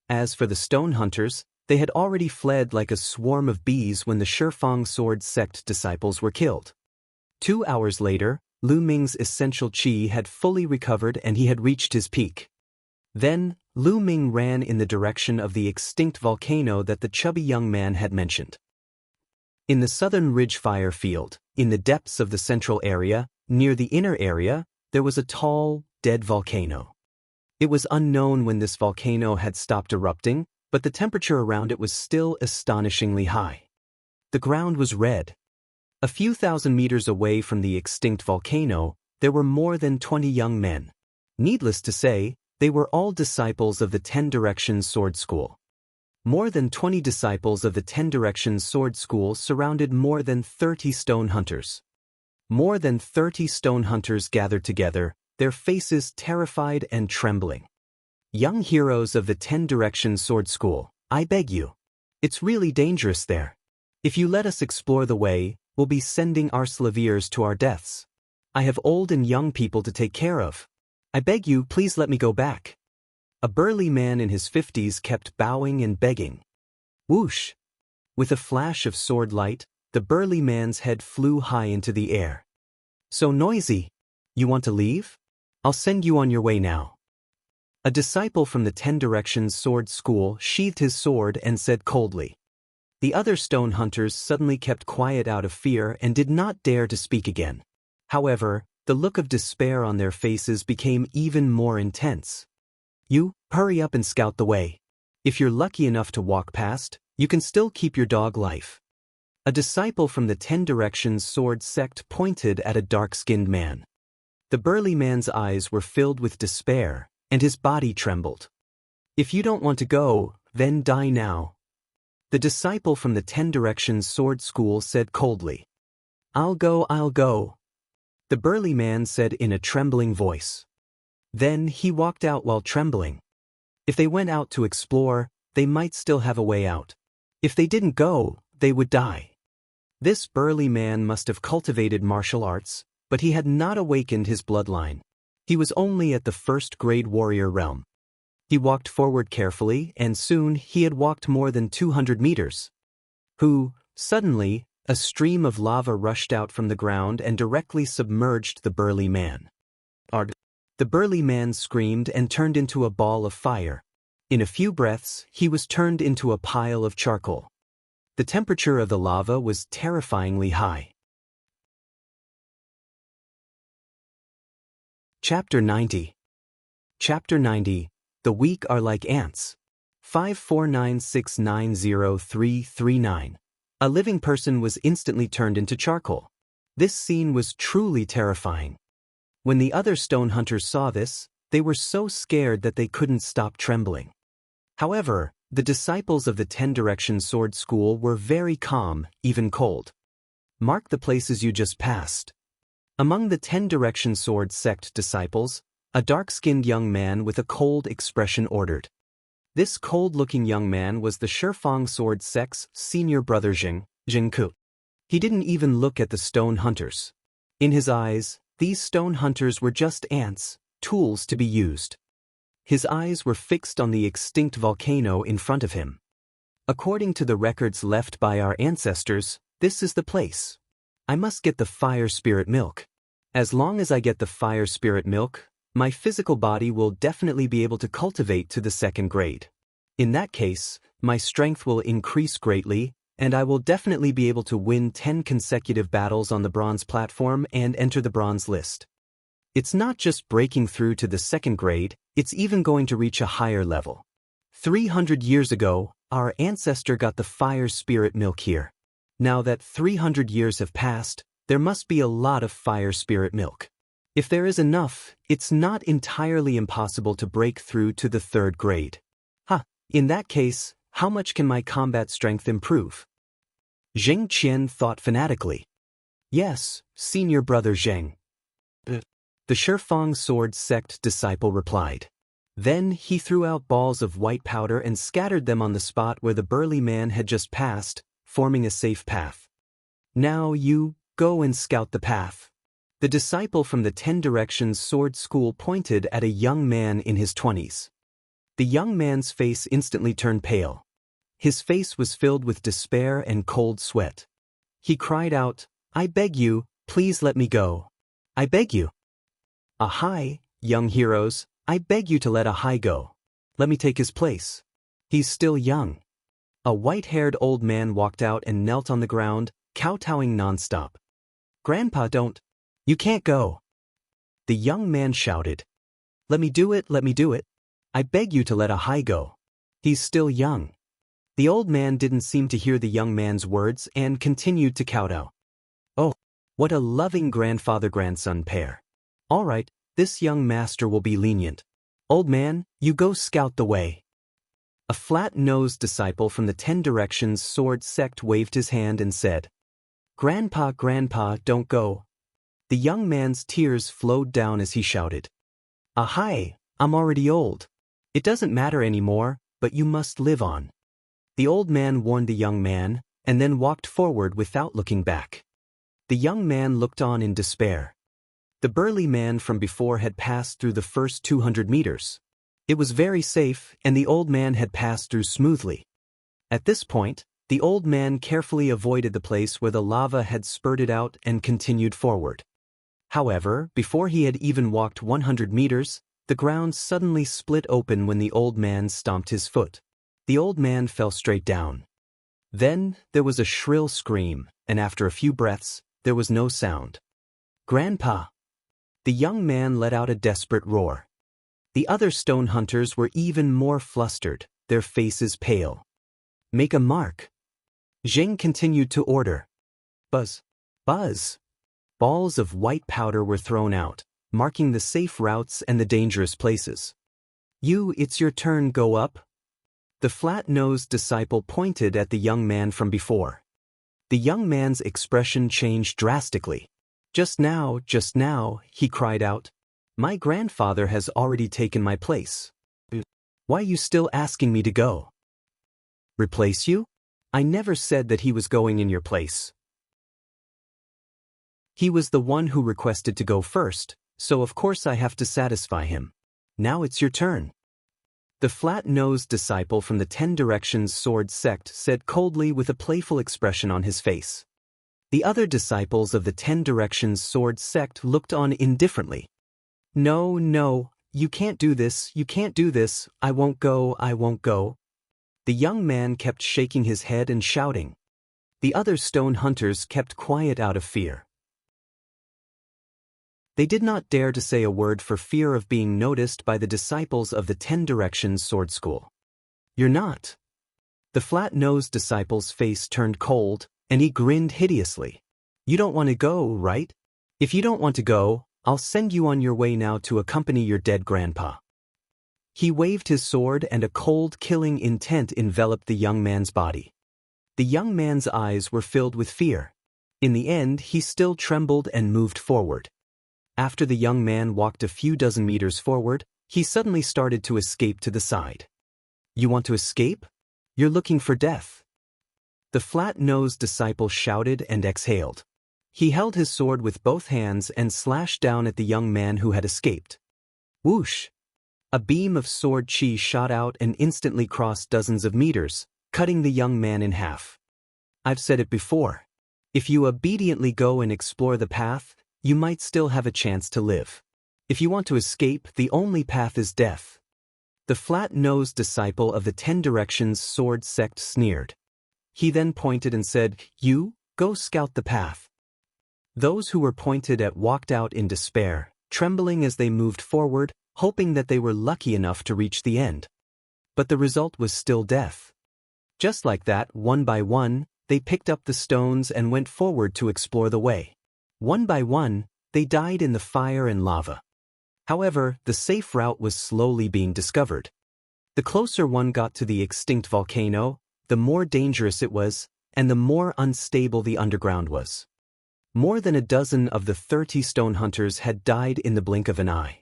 As for the stone hunters, they had already fled like a swarm of bees when the Shifang sword sect disciples were killed. 2 hours later, Lu Ming's essential qi had fully recovered and he had reached his peak. Then, Lu Ming ran in the direction of the extinct volcano that the chubby young man had mentioned. In the southern ridge fire field, in the depths of the central area, near the inner area, there was a tall, dead volcano. It was unknown when this volcano had stopped erupting, but the temperature around it was still astonishingly high. The ground was red. A few thousand meters away from the extinct volcano, there were more than 20 young men. Needless to say, they were all disciples of the 10 Directions sword school. More than 20 disciples of the 10 Directions sword school surrounded more than 30 stone hunters. More than 30 stone hunters gathered together, their faces terrified and trembling. Young heroes of the 10 Directions sword school, I beg you. It's really dangerous there. If you let us explore the way, we'll be sending our slaviers to our deaths. I have old and young people to take care of. I beg you, please let me go back. A burly man in his 50s kept bowing and begging. Whoosh! With a flash of sword light, the burly man's head flew high into the air. So noisy. You want to leave? I'll send you on your way now. A disciple from the 10 Directions sword school sheathed his sword and said coldly. The other stone hunters suddenly kept quiet out of fear and did not dare to speak again. However, the look of despair on their faces became even more intense. You, hurry up and scout the way. If you're lucky enough to walk past, you can still keep your dog life. A disciple from the 10 Directions sword sect pointed at a dark-skinned man. The burly man's eyes were filled with despair, and his body trembled. If you don't want to go, then die now. The disciple from the 10 Directions sword school said coldly. I'll go, I'll go. The burly man said in a trembling voice. Then he walked out while trembling. If they went out to explore, they might still have a way out. If they didn't go, they would die. This burly man must have cultivated martial arts, but he had not awakened his bloodline. He was only at the first-grade warrior realm. He walked forward carefully, and soon he had walked more than 200 meters. Suddenly, a stream of lava rushed out from the ground and directly submerged the burly man. The burly man screamed and turned into a ball of fire. In a few breaths, he was turned into a pile of charcoal. The temperature of the lava was terrifyingly high. Chapter 90. Chapter 90. The weak are like ants. 549690339. A living person was instantly turned into charcoal. This scene was truly terrifying. When the other stone hunters saw this, they were so scared that they couldn't stop trembling. However, the disciples of the 10 Directions Sword School were very calm, even cold. Mark the places you just passed. Among the 10 Directions Sword sect disciples, a dark-skinned young man with a cold expression ordered. This cold-looking young man was the Shifang Sword sect's senior brother Jingku. He didn't even look at the stone hunters. In his eyes, these stone hunters were just ants, tools to be used. His eyes were fixed on the extinct volcano in front of him. According to the records left by our ancestors, this is the place. I must get the fire spirit milk. As long as I get the fire spirit milk, my physical body will definitely be able to cultivate to the 2nd grade. In that case, my strength will increase greatly, and I will definitely be able to win 10 consecutive battles on the bronze platform and enter the bronze list. It's not just breaking through to the 2nd grade, it's even going to reach a higher level. 300 years ago, our ancestor got the fire spirit milk here. Now that 300 years have passed, there must be a lot of fire spirit milk. If there is enough, it's not entirely impossible to break through to the 3rd grade. In that case, how much can my combat strength improve? Zheng Qian thought fanatically. Yes, senior brother Zheng. The Shifang Sword sect disciple replied. Then he threw out balls of white powder and scattered them on the spot where the burly man had just passed, forming a safe path. Now you, go and scout the path. The disciple from the 10 Directions Sword School pointed at a young man in his 20s. The young man's face instantly turned pale. His face was filled with despair and cold sweat. He cried out, "I beg you, please let me go. I beg you. Ahai, young heroes, I beg you to let Ahai go. Let me take his place. He's still young." A white-haired old man walked out and knelt on the ground, kowtowing nonstop. "Grandpa, don't. You can't go." The young man shouted. "Let me do it, let me do it. I beg you to let Ahai go. He's still young." The old man didn't seem to hear the young man's words and continued to kowtow. "Oh, what a loving grandfather-grandson pair. All right, this young master will be lenient. Old man, you go scout the way." A flat-nosed disciple from the 10 Directions Sword sect waved his hand and said, "Grandpa, Grandpa, don't go." The young man's tears flowed down as he shouted, "Ahai, I'm already old. It doesn't matter anymore, but you must live on." The old man warned the young man, and then walked forward without looking back. The young man looked on in despair. The burly man from before had passed through the first 200 meters. It was very safe, and the old man had passed through smoothly. At this point, the old man carefully avoided the place where the lava had spurted out and continued forward. However, before he had even walked 100 meters, the ground suddenly split open when the old man stomped his foot. The old man fell straight down. Then, there was a shrill scream, and after a few breaths, there was no sound. "Grandpa!" The young man let out a desperate roar. The other stone hunters were even more flustered, their faces pale. "Make a mark." Zheng continued to order. Buzz! Buzz! Balls of white powder were thrown out, marking the safe routes and the dangerous places. It's your turn, go up." The flat-nosed disciple pointed at the young man from before. The young man's expression changed drastically. Just now, he cried out. "My grandfather has already taken my place. Why are you still asking me to go? Replace you? I never said that he was going in your place. He was the one who requested to go first, so of course I have to satisfy him. Now it's your turn. The flat-nosed disciple from the 10 Directions sword sect said coldly with a playful expression on his face. The other disciples of the 10 Directions sword sect looked on indifferently. No, no, you can't do this, I won't go. The young man kept shaking his head and shouting. The other stone hunters kept quiet out of fear. They did not dare to say a word for fear of being noticed by the disciples of the 10 Directions sword school. You're not. The flat-nosed disciple's face turned cold, and he grinned hideously. You don't want to go, right? If you don't want to go, I'll send you on your way now to accompany your dead grandpa. He waved his sword and a cold, killing intent enveloped the young man's body. The young man's eyes were filled with fear. In the end, he still trembled and moved forward. After the young man walked a few dozen meters forward, he suddenly started to escape to the side. You want to escape? You're looking for death. The flat-nosed disciple shouted and exhaled. He held his sword with both hands and slashed down at the young man who had escaped. Whoosh! A beam of sword chi shot out and instantly crossed dozens of meters, cutting the young man in half. I've said it before. If you obediently go and explore the path, you might still have a chance to live. If you want to escape, the only path is death. The flat-nosed disciple of the 10 Directions sword sect sneered. He then pointed and said, You, go scout the path. Those who were pointed at walked out in despair, trembling as they moved forward, hoping that they were lucky enough to reach the end. But the result was still death. Just like that, one by one, they picked up the stones and went forward to explore the way. One by one, they died in the fire and lava. However, the safe route was slowly being discovered. The closer one got to the extinct volcano, the more dangerous it was, and the more unstable the underground was. More than a dozen of the 30 stone hunters had died in the blink of an eye.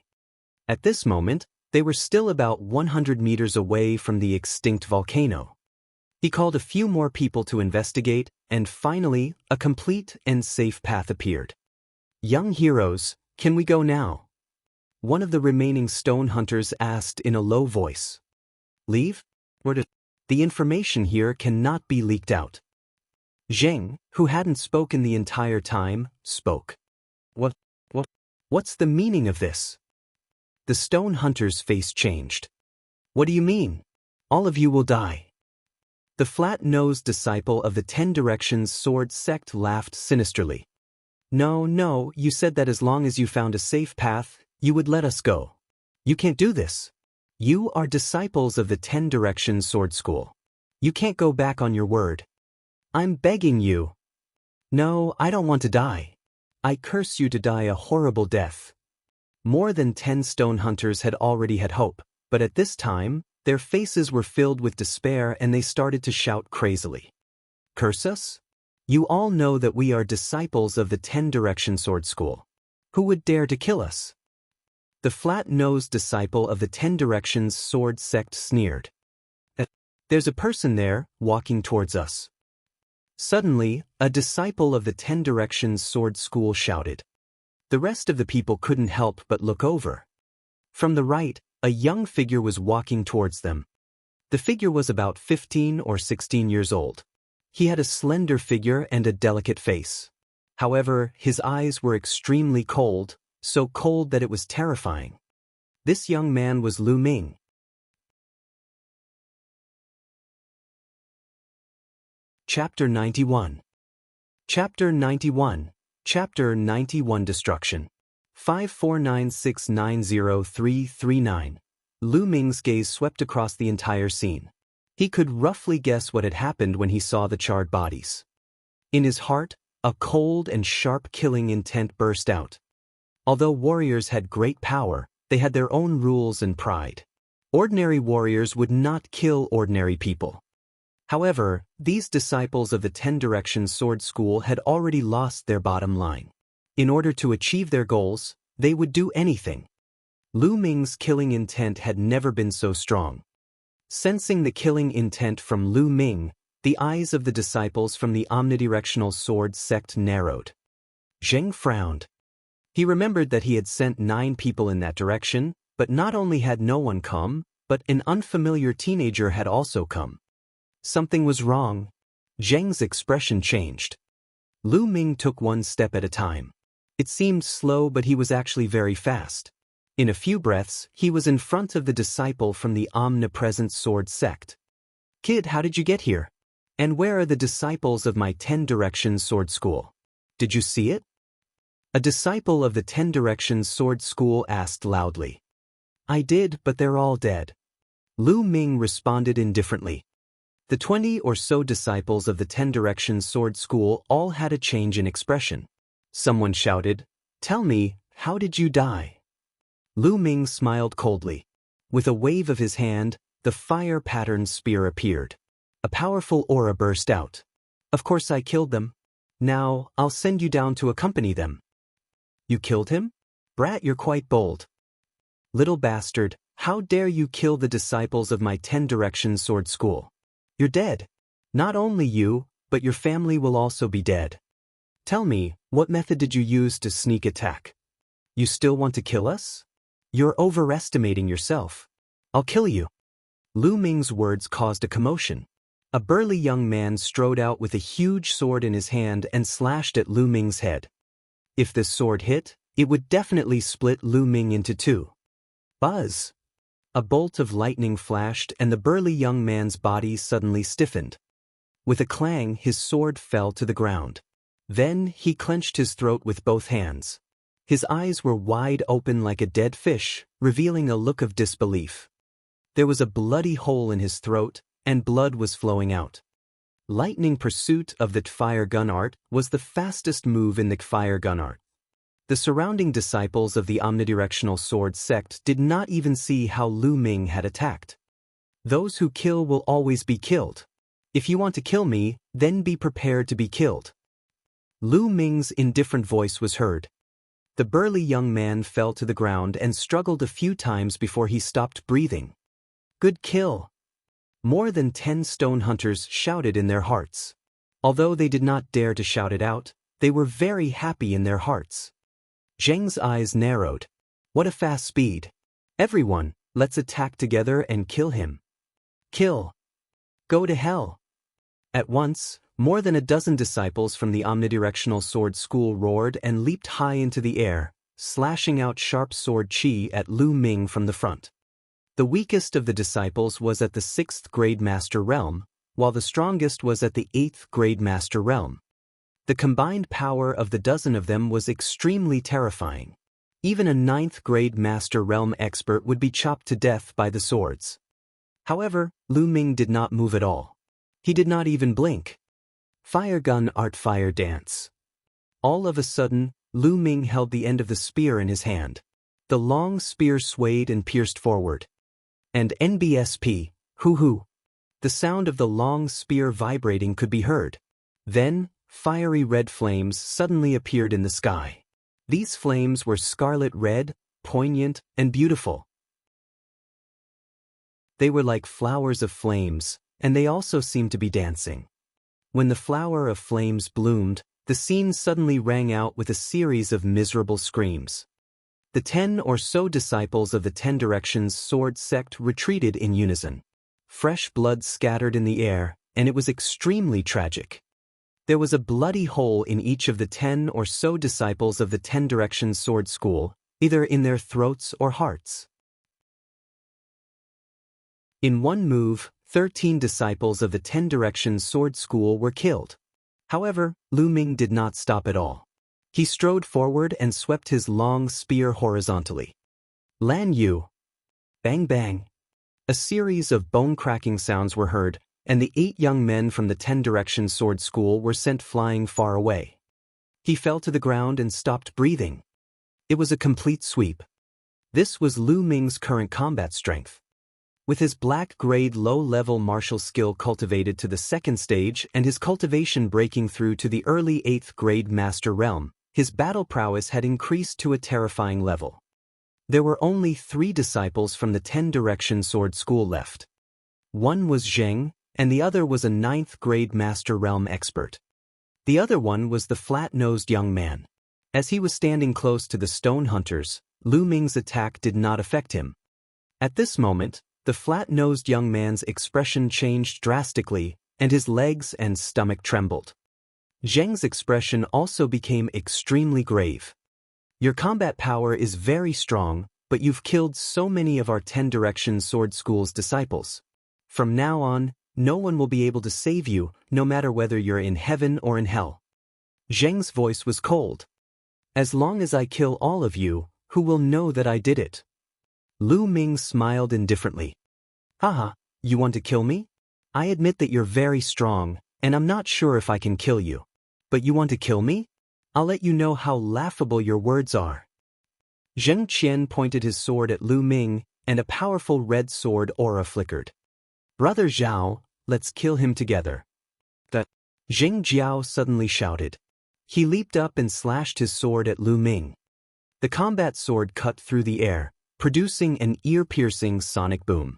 At this moment, they were still about 100 meters away from the extinct volcano. He called a few more people to investigate, and finally, a complete and safe path appeared. Young heroes, can we go now? One of the remaining stone hunters asked in a low voice. Leave? Or to? The information here cannot be leaked out. Zheng, who hadn't spoken the entire time, spoke. What's the meaning of this? The stone hunter's face changed. What do you mean? All of you will die. The flat-nosed disciple of the 10 Directions sword sect laughed sinisterly. No, you said that as long as you found a safe path, you would let us go. You can't do this. You are disciples of the 10 Directions sword school. You can't go back on your word. I'm begging you. No, I don't want to die. I curse you to die a horrible death. More than 10 stone hunters had already had hope, but at this time, their faces were filled with despair and they started to shout crazily. Curse us? You all know that we are disciples of the 10 Directions sword school. Who would dare to kill us? The flat-nosed disciple of the 10 Directions sword sect sneered. There's a person there, walking towards us. Suddenly, a disciple of the 10 Directions sword school shouted. The rest of the people couldn't help but look over. From the right, a young figure was walking towards them. The figure was about 15 or 16 years old. He had a slender figure and a delicate face. However, his eyes were extremely cold, so cold that it was terrifying. This young man was Lu Ming. Chapter 91. Chapter 91. Chapter 91 Destruction. 549690339. Lu Ming's gaze swept across the entire scene. He could roughly guess what had happened when he saw the charred bodies. In his heart, a cold and sharp killing intent burst out. Although warriors had great power, they had their own rules and pride. Ordinary warriors would not kill ordinary people. However, these disciples of the 10 Directions sword school had already lost their bottom line. In order to achieve their goals, they would do anything. Lu Ming's killing intent had never been so strong. Sensing the killing intent from Lu Ming, the eyes of the disciples from the omnidirectional sword sect narrowed. Zheng frowned. He remembered that he had sent 9 people in that direction, but not only had no one come, but an unfamiliar teenager had also come. Something was wrong. Zheng's expression changed. Lu Ming took one step at a time. It seemed slow, but he was actually very fast. In a few breaths, he was in front of the disciple from the omnipresent sword sect. Kid, how did you get here? And where are the disciples of my 10 Directions Sword School? Did you see it? A disciple of the 10 Directions Sword School asked loudly. I did, but they're all dead. Lu Ming responded indifferently. The 20 or so disciples of the 10 Directions Sword School all had a change in expression. Someone shouted, Tell me, how did you die? Lu Ming smiled coldly. With a wave of his hand, the fire-patterned spear appeared. A powerful aura burst out. Of course I killed them. Now, I'll send you down to accompany them. You killed him? Brat, you're quite bold. Little bastard, how dare you kill the disciples of my 10 Directions Sword School? You're dead. Not only you, but your family will also be dead. Tell me, what method did you use to sneak attack? You still want to kill us? You're overestimating yourself. I'll kill you. Lu Ming's words caused a commotion. A burly young man strode out with a huge sword in his hand and slashed at Lu Ming's head. If this sword hit, it would definitely split Lu Ming into 2. Buzz! A bolt of lightning flashed and the burly young man's body suddenly stiffened. With a clang, his sword fell to the ground. Then he clenched his throat with both hands. His eyes were wide open like a dead fish, revealing a look of disbelief. There was a bloody hole in his throat, and blood was flowing out. Lightning pursuit of the fire gun art was the fastest move in the fire gun art. The surrounding disciples of the omnidirectional sword sect did not even see how Lu Ming had attacked. Those who kill will always be killed. If you want to kill me, then be prepared to be killed. Lu Ming's indifferent voice was heard. The burly young man fell to the ground and struggled a few times before he stopped breathing. Good kill. More than 10 stone hunters shouted in their hearts. Although they did not dare to shout it out, they were very happy in their hearts. Zheng's eyes narrowed. What a fast speed. Everyone, let's attack together and kill him. Kill. Go to hell. At once, more than a dozen disciples from the omnidirectional sword school roared and leaped high into the air, slashing out sharp sword chi at Lu Ming from the front. The weakest of the disciples was at the 6th grade master realm, while the strongest was at the 8th grade master realm. The combined power of the dozen of them was extremely terrifying. Even a 9th grade master realm expert would be chopped to death by the swords. However, Lu Ming did not move at all. He did not even blink. Fire gun art fire dance. All of a sudden, Lu Ming held the end of the spear in his hand. The long spear swayed and pierced forward. And NBSP, hoo-hoo. The sound of the long spear vibrating could be heard. Then, fiery red flames suddenly appeared in the sky. These flames were scarlet red, poignant, and beautiful. They were like flowers of flames, and they also seemed to be dancing. When the flower of flames bloomed, the scene suddenly rang out with a series of miserable screams. The 10 or so disciples of the 10 Directions sword sect retreated in unison. Fresh blood scattered in the air, and it was extremely tragic. There was a bloody hole in each of the 10 or so disciples of the 10 Directions sword school, either in their throats or hearts. In one move, 13 disciples of the 10 Directions sword school were killed. However, Lu Ming did not stop at all. He strode forward and swept his long spear horizontally. Lan Yu. Bang bang. A series of bone-cracking sounds were heard, and the 8 young men from the 10 Directions sword school were sent flying far away. He fell to the ground and stopped breathing. It was a complete sweep. This was Lu Ming's current combat strength. With his black-grade low-level martial skill cultivated to the 2nd stage and his cultivation breaking through to the early 8th grade master realm, his battle prowess had increased to a terrifying level. There were only 3 disciples from the 10 Directions sword school left. One was Zheng, and the other was a 9th-grade Master Realm expert. The other one was the flat-nosed young man. As he was standing close to the stone hunters, Lu Ming's attack did not affect him. At this moment, the flat-nosed young man's expression changed drastically, and his legs and stomach trembled. Zheng's expression also became extremely grave. Your combat power is very strong, but you've killed so many of our 10 Direction Sword School's disciples. From now on, no one will be able to save you, no matter whether you're in heaven or in hell. Zheng's voice was cold. As long as I kill all of you, who will know that I did it? Lu Ming smiled indifferently. Haha, you want to kill me? I admit that you're very strong, and I'm not sure if I can kill you. But you want to kill me? I'll let you know how laughable your words are. Zheng Qian pointed his sword at Lu Ming, and a powerful red sword aura flickered. Brother Zhao, let's kill him together. That Zheng Jiao suddenly shouted. He leaped up and slashed his sword at Lu Ming. The combat sword cut through the air, producing an ear-piercing sonic boom.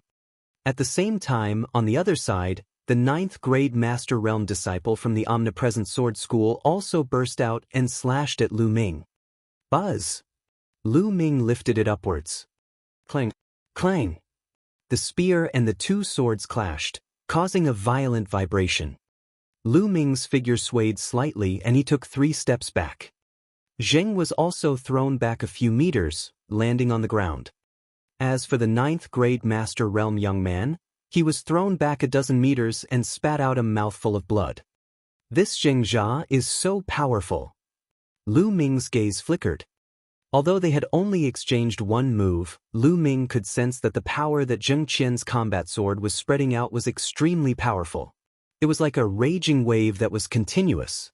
At the same time, on the other side, the 9th-grade Master Realm disciple from the Omnipresent Sword School also burst out and slashed at Lu Ming. Buzz! Lu Ming lifted it upwards. Clang! Clang! The spear and the two swords clashed, causing a violent vibration. Lu Ming's figure swayed slightly and he took 3 steps back. Zheng was also thrown back a few meters, landing on the ground. As for the 9th-grade Master Realm young man, he was thrown back a dozen meters and spat out a mouthful of blood. This Zheng Jia is so powerful. Lu Ming's gaze flickered. Although they had only exchanged one move, Lu Ming could sense that the power that Zheng Qian's combat sword was spreading out was extremely powerful. It was like a raging wave that was continuous.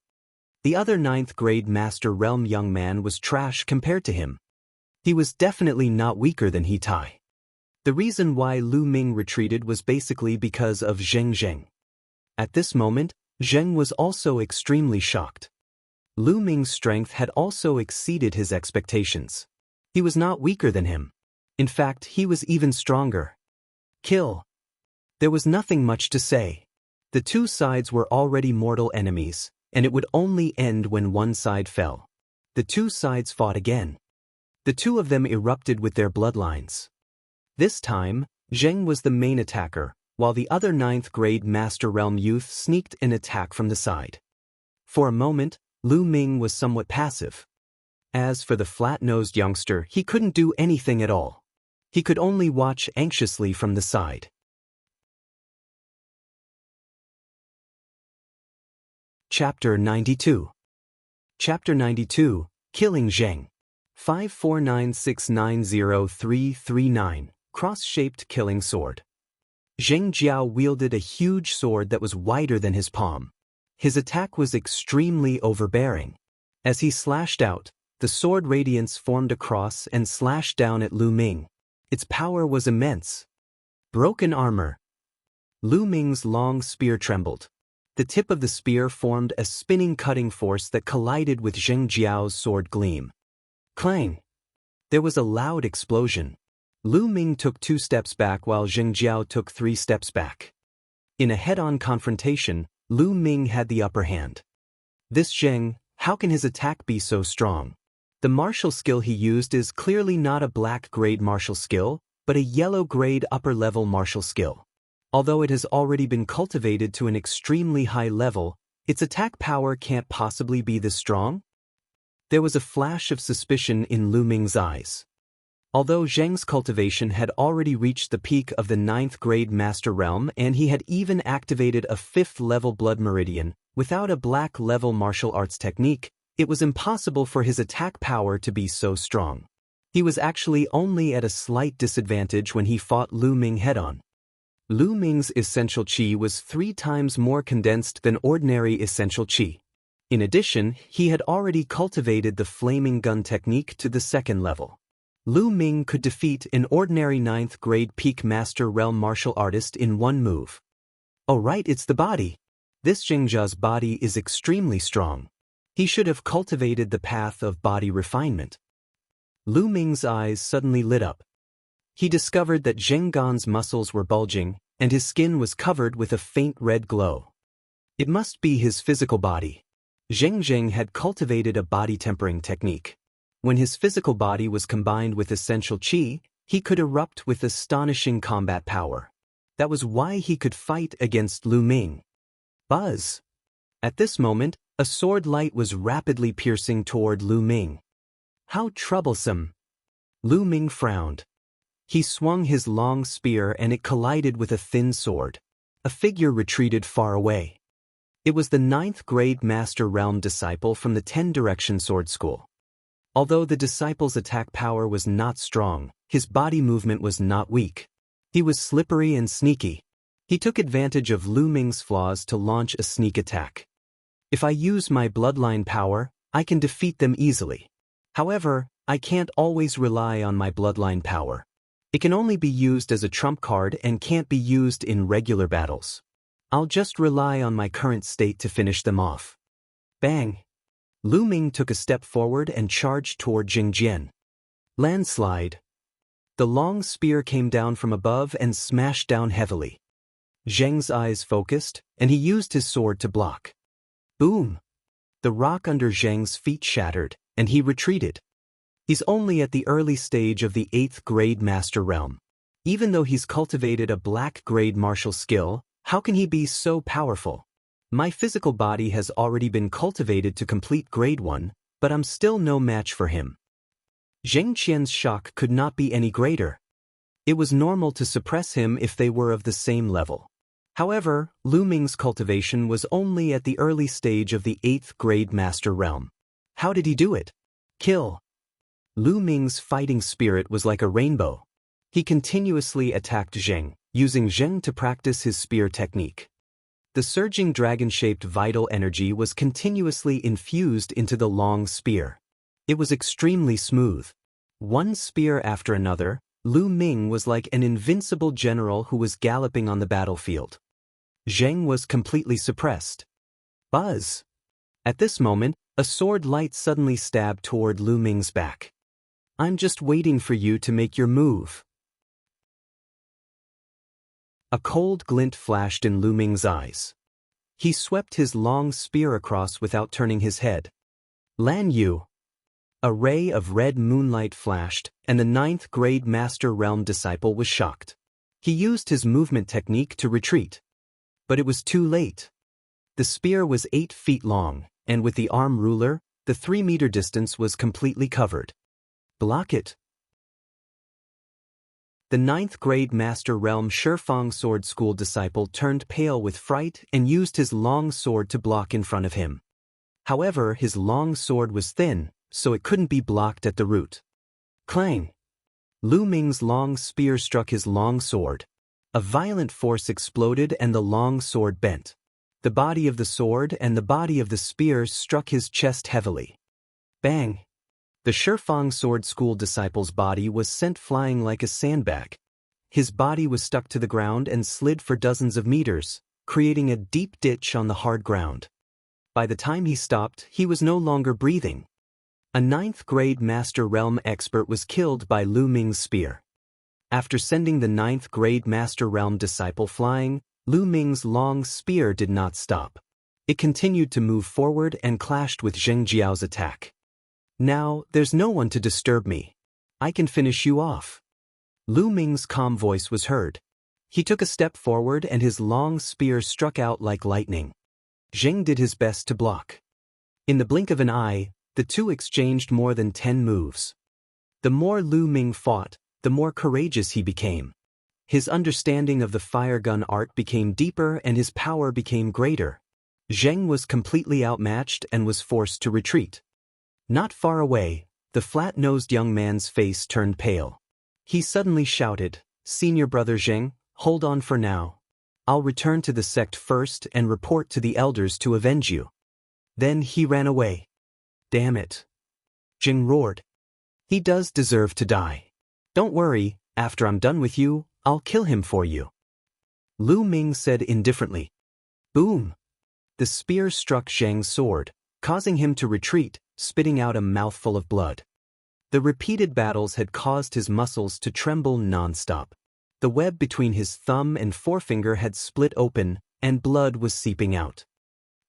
The other 9th-grade Master Realm young man was trash compared to him. He was definitely not weaker than He Tai. The reason why Lu Ming retreated was basically because of Zheng. At this moment, Zheng was also extremely shocked. Lu Ming's strength had also exceeded his expectations. He was not weaker than him. In fact, he was even stronger. Kill. There was nothing much to say. The two sides were already mortal enemies, and it would only end when one side fell. The two sides fought again. The two of them erupted with their bloodlines. This time, Zheng was the main attacker, while the other 9th-grade Master Realm youth sneaked an attack from the side. For a moment, Lu Ming was somewhat passive. As for the flat-nosed youngster, he couldn't do anything at all. He could only watch anxiously from the side. Chapter 92. Chapter 92, Killing Zheng. 549690339, Cross-Shaped Killing Sword. Zheng Jiao wielded a huge sword that was wider than his palm. His attack was extremely overbearing. As he slashed out, the sword radiance formed a cross and slashed down at Lu Ming. Its power was immense. Broken armor. Lu Ming's long spear trembled. The tip of the spear formed a spinning cutting force that collided with Zheng Jiao's sword gleam. Clang! There was a loud explosion. Lu Ming took 2 steps back while Zheng Jiao took 3 steps back. In a head-on confrontation, Lu Ming had the upper hand. This Zheng, how can his attack be so strong? The martial skill he used is clearly not a black-grade martial skill, but a yellow-grade upper-level martial skill. Although it has already been cultivated to an extremely high level, its attack power can't possibly be this strong? There was a flash of suspicion in Lu Ming's eyes. Although Zheng's cultivation had already reached the peak of the 9th-grade Master Realm and he had even activated a 5th-level Blood Meridian, without a black-level martial arts technique, it was impossible for his attack power to be so strong. He was actually only at a slight disadvantage when he fought Lu Ming head-on. Lu Ming's essential qi was 3 times more condensed than ordinary essential qi. In addition, he had already cultivated the flaming gun technique to the 2nd level. Lu Ming could defeat an ordinary 9th-grade peak Master Realm martial artist in one move. Oh right, it's the body. This Zheng Jia's body is extremely strong. He should have cultivated the path of body refinement. Lu Ming's eyes suddenly lit up. He discovered that Zheng Gan's muscles were bulging, and his skin was covered with a faint red glow. It must be his physical body. Zheng had cultivated a body tempering technique. When his physical body was combined with essential qi, he could erupt with astonishing combat power. That was why he could fight against Lu Ming. Buzz! At this moment, a sword light was rapidly piercing toward Lu Ming. How troublesome! Lu Ming frowned. He swung his long spear and it collided with a thin sword. A figure retreated far away. It was the 9th grade Master Realm disciple from the 10 Direction Sword School. Although the disciple's attack power was not strong, his body movement was not weak. He was slippery and sneaky. He took advantage of Lu Ming's flaws to launch a sneak attack. If I use my bloodline power, I can defeat them easily. However, I can't always rely on my bloodline power. It can only be used as a trump card and can't be used in regular battles. I'll just rely on my current state to finish them off. Bang! Lu Ming took a step forward and charged toward Jingjian. Landslide. The long spear came down from above and smashed down heavily. Zheng's eyes focused, and he used his sword to block. Boom! The rock under Zheng's feet shattered, and he retreated. He's only at the early stage of the 8th grade Master Realm. Even though he's cultivated a black grade martial skill, how can he be so powerful? My physical body has already been cultivated to complete grade 1, but I'm still no match for him. Zheng Qian's shock could not be any greater. It was normal to suppress him if they were of the same level. However, Lu Ming's cultivation was only at the early stage of the 8th grade Master Realm. How did he do it? Kill. Lu Ming's fighting spirit was like a rainbow. He continuously attacked Zheng, using Zheng to practice his spear technique. The surging dragon-shaped vital energy was continuously infused into the long spear. It was extremely smooth. One spear after another, Lu Ming was like an invincible general who was galloping on the battlefield. Zheng was completely suppressed. Buzz! At this moment, a sword light suddenly stabbed toward Lu Ming's back. I'm just waiting for you to make your move. A cold glint flashed in Lu Ming's eyes. He swept his long spear across without turning his head. Lan Yu! A ray of red moonlight flashed, and the 9th grade Master Realm disciple was shocked. He used his movement technique to retreat. But it was too late. The spear was 8 feet long, and with the arm ruler, the 3-meter distance was completely covered. Block it. The 9th grade Master Realm Shifang Sword School disciple turned pale with fright and used his long sword to block in front of him. However, his long sword was thin, so it couldn't be blocked at the root. Clang! Lu Ming's long spear struck his long sword. A violent force exploded and the long sword bent. The body of the sword and the body of the spear struck his chest heavily. Bang! The Shifang Sword School disciple's body was sent flying like a sandbag. His body was stuck to the ground and slid for dozens of meters, creating a deep ditch on the hard ground. By the time he stopped, he was no longer breathing. A 9th grade Master Realm expert was killed by Lu Ming's spear. After sending the 9th grade Master Realm disciple flying, Lu Ming's long spear did not stop. It continued to move forward and clashed with Zheng Jiao's attack. Now, there's no one to disturb me. I can finish you off. Lu Ming's calm voice was heard. He took a step forward and his long spear struck out like lightning. Zheng did his best to block. In the blink of an eye, the two exchanged more than 10 moves. The more Lu Ming fought, the more courageous he became. His understanding of the fire gun art became deeper and his power became greater. Zheng was completely outmatched and was forced to retreat. Not far away, the flat-nosed young man's face turned pale. He suddenly shouted, "Senior brother Zheng, hold on for now. I'll return to the sect first and report to the elders to avenge you." Then he ran away. Damn it. Zheng roared. He does deserve to die. Don't worry, after I'm done with you, I'll kill him for you. Lu Ming said indifferently. Boom! The spear struck Zheng's sword, causing him to retreat, spitting out a mouthful of blood. The repeated battles had caused his muscles to tremble non-stop. The web between his thumb and forefinger had split open, and blood was seeping out.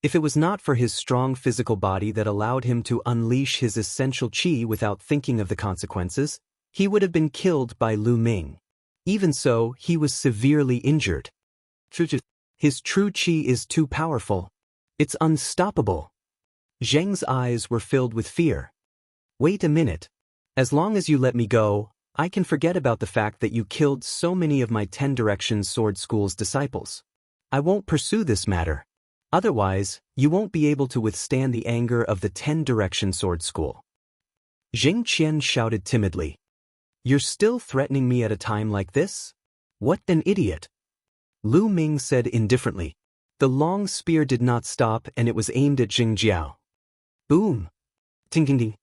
If it was not for his strong physical body that allowed him to unleash his essential qi without thinking of the consequences, he would have been killed by Lu Ming. Even so, he was severely injured. His true qi is too powerful. It's unstoppable. Zheng's eyes were filled with fear. Wait a minute. As long as you let me go, I can forget about the fact that you killed so many of my 10 Directions Sword School's disciples. I won't pursue this matter. Otherwise, you won't be able to withstand the anger of the 10 Direction Sword School. Jing Qian shouted timidly. You're still threatening me at a time like this? What an idiot! Lu Ming said indifferently. The long spear did not stop and it was aimed at Jing Jiao. Boom! Ting-ting-ting.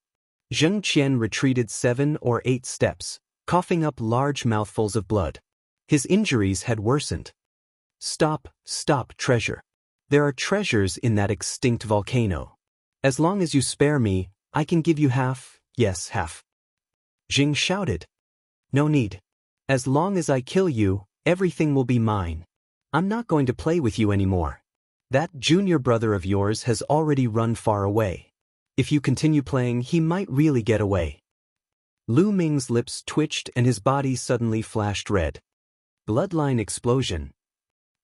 Zheng Qian retreated 7 or 8 steps, coughing up large mouthfuls of blood. His injuries had worsened. Stop, treasure. There are treasures in that extinct volcano. As long as you spare me, I can give you half, yes, half. Jing shouted. No need. As long as I kill you, everything will be mine. I'm not going to play with you anymore. That junior brother of yours has already run far away. If you continue playing, he might really get away. Lu Ming's lips twitched and his body suddenly flashed red. Bloodline explosion.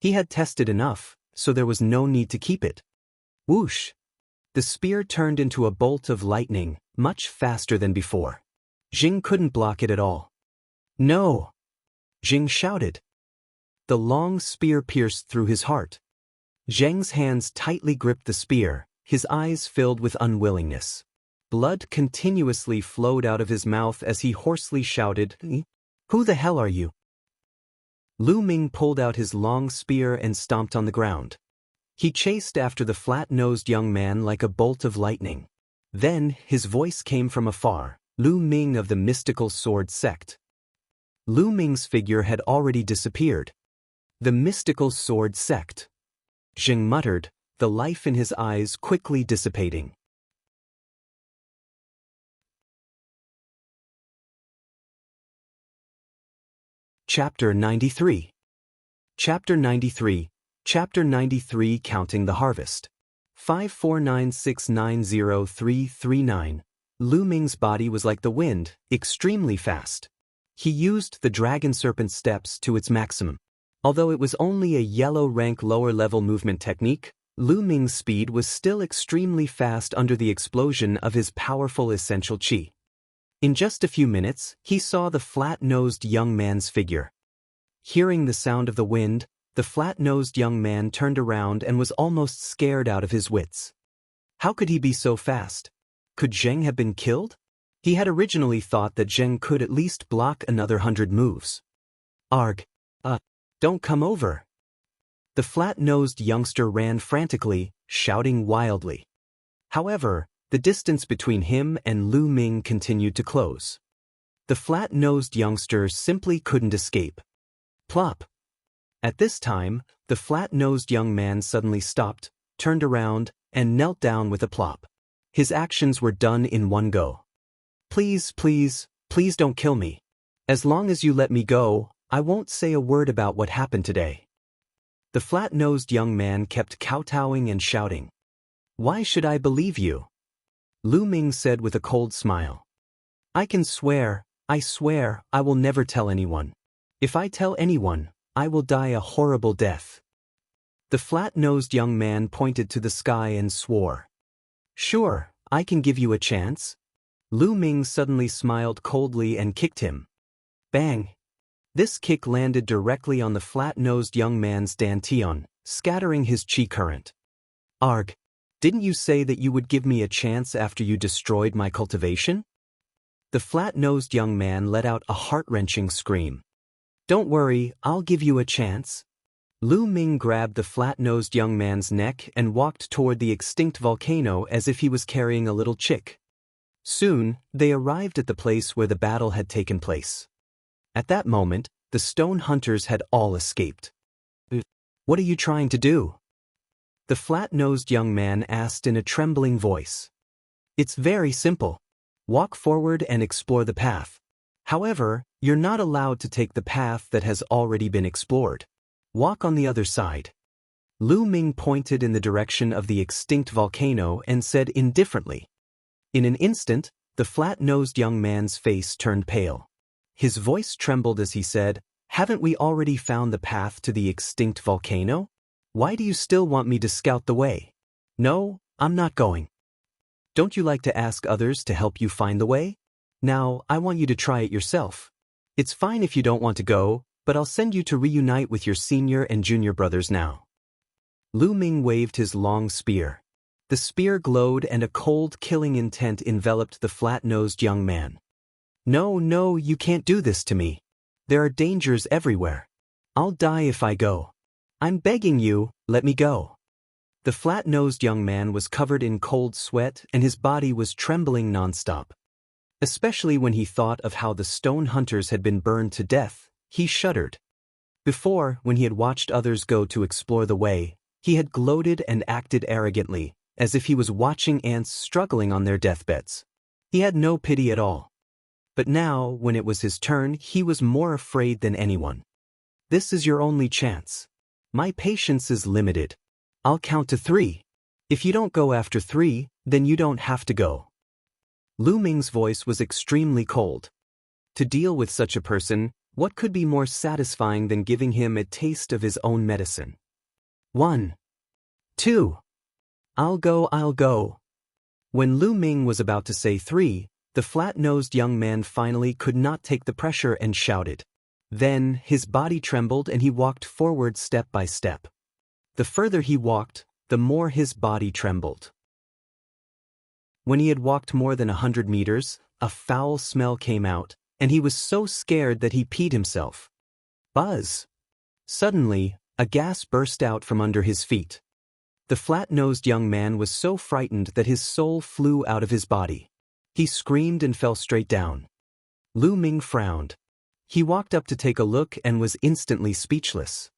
He had tested enough, so there was no need to keep it. Whoosh! The spear turned into a bolt of lightning, much faster than before. Jing couldn't block it at all. No! Jing shouted. The long spear pierced through his heart. Zheng's hands tightly gripped the spear, his eyes filled with unwillingness. Blood continuously flowed out of his mouth as he hoarsely shouted, Who the hell are you? Lu Ming pulled out his long spear and stomped on the ground. He chased after the flat-nosed young man like a bolt of lightning. Then, his voice came from afar, Lu Ming of the mystical sword sect. Lu Ming's figure had already disappeared. The mystical sword sect. Jing muttered, the life in his eyes quickly dissipating. Chapter 93. Chapter 93. Chapter 93 Counting the Harvest. 549690339. Lu Ming's body was like the wind, extremely fast. He used the dragon serpent steps to its maximum. Although it was only a yellow rank lower level movement technique, Lu Ming's speed was still extremely fast under the explosion of his powerful essential qi. In just a few minutes, he saw the flat-nosed young man's figure. Hearing the sound of the wind, the flat-nosed young man turned around and was almost scared out of his wits. How could he be so fast? Could Zheng have been killed? He had originally thought that Zheng could at least block another 100 moves. Arg. Don't come over. The flat-nosed youngster ran frantically, shouting wildly. However, the distance between him and Lu Ming continued to close. The flat-nosed youngster simply couldn't escape. Plop! At this time, the flat-nosed young man suddenly stopped, turned around, and knelt down with a plop. His actions were done in one go. Please don't kill me. As long as you let me go, I won't say a word about what happened today. The flat-nosed young man kept kowtowing and shouting. Why should I believe you? Lu Ming said with a cold smile. I swear, I will never tell anyone. If I tell anyone, I will die a horrible death. The flat-nosed young man pointed to the sky and swore. Sure, I can give you a chance. Lu Ming suddenly smiled coldly and kicked him. Bang! This kick landed directly on the flat-nosed young man's dantian, scattering his qi current. Arg! Didn't you say that you would give me a chance after you destroyed my cultivation? The flat-nosed young man let out a heart-wrenching scream. Don't worry, I'll give you a chance. Lu Ming grabbed the flat-nosed young man's neck and walked toward the extinct volcano as if he was carrying a little chick. Soon, they arrived at the place where the battle had taken place. At that moment, the stone hunters had all escaped. What are you trying to do? The flat-nosed young man asked in a trembling voice. It's very simple. Walk forward and explore the path. However, You're not allowed to take the path that has already been explored. Walk on the other side. Lu Ming pointed in the direction of the extinct volcano and said indifferently. In an instant, the flat-nosed young man's face turned pale. His voice trembled as he said, "Haven't we already found the path to the extinct volcano? Why do you still want me to scout the way?" "No, I'm not going." "Don't you like to ask others to help you find the way? Now, I want you to try it yourself. It's fine if you don't want to go, but I'll send you to reunite with your senior and junior brothers now." Lu Ming waved his long spear. The spear glowed and a cold, killing intent enveloped the flat-nosed young man. "No, no, you can't do this to me. There are dangers everywhere. I'll die if I go. I'm begging you, let me go." The flat-nosed young man was covered in cold sweat and his body was trembling nonstop. Especially when he thought of how the stone hunters had been burned to death, he shuddered. Before, when he had watched others go to explore the way, he had gloated and acted arrogantly, as if he was watching ants struggling on their deathbeds. He had no pity at all. But now, when it was his turn, he was more afraid than anyone. "This is your only chance. My patience is limited. I'll count to 3. If you don't go after 3, then you don't have to go." Lu Ming's voice was extremely cold. To deal with such a person, what could be more satisfying than giving him a taste of his own medicine? 1, 2. I'll go. When Lu Ming was about to say 3, the flat-nosed young man finally could not take the pressure and shouted. Then, his body trembled and he walked forward step by step. The further he walked, the more his body trembled. When he had walked more than 100 meters, a foul smell came out, and he was so scared that he peed himself. Buzz! Suddenly, a gas burst out from under his feet. The flat-nosed young man was so frightened that his soul flew out of his body. He screamed and fell straight down. Lu Ming frowned. He walked up to take a look and was instantly speechless.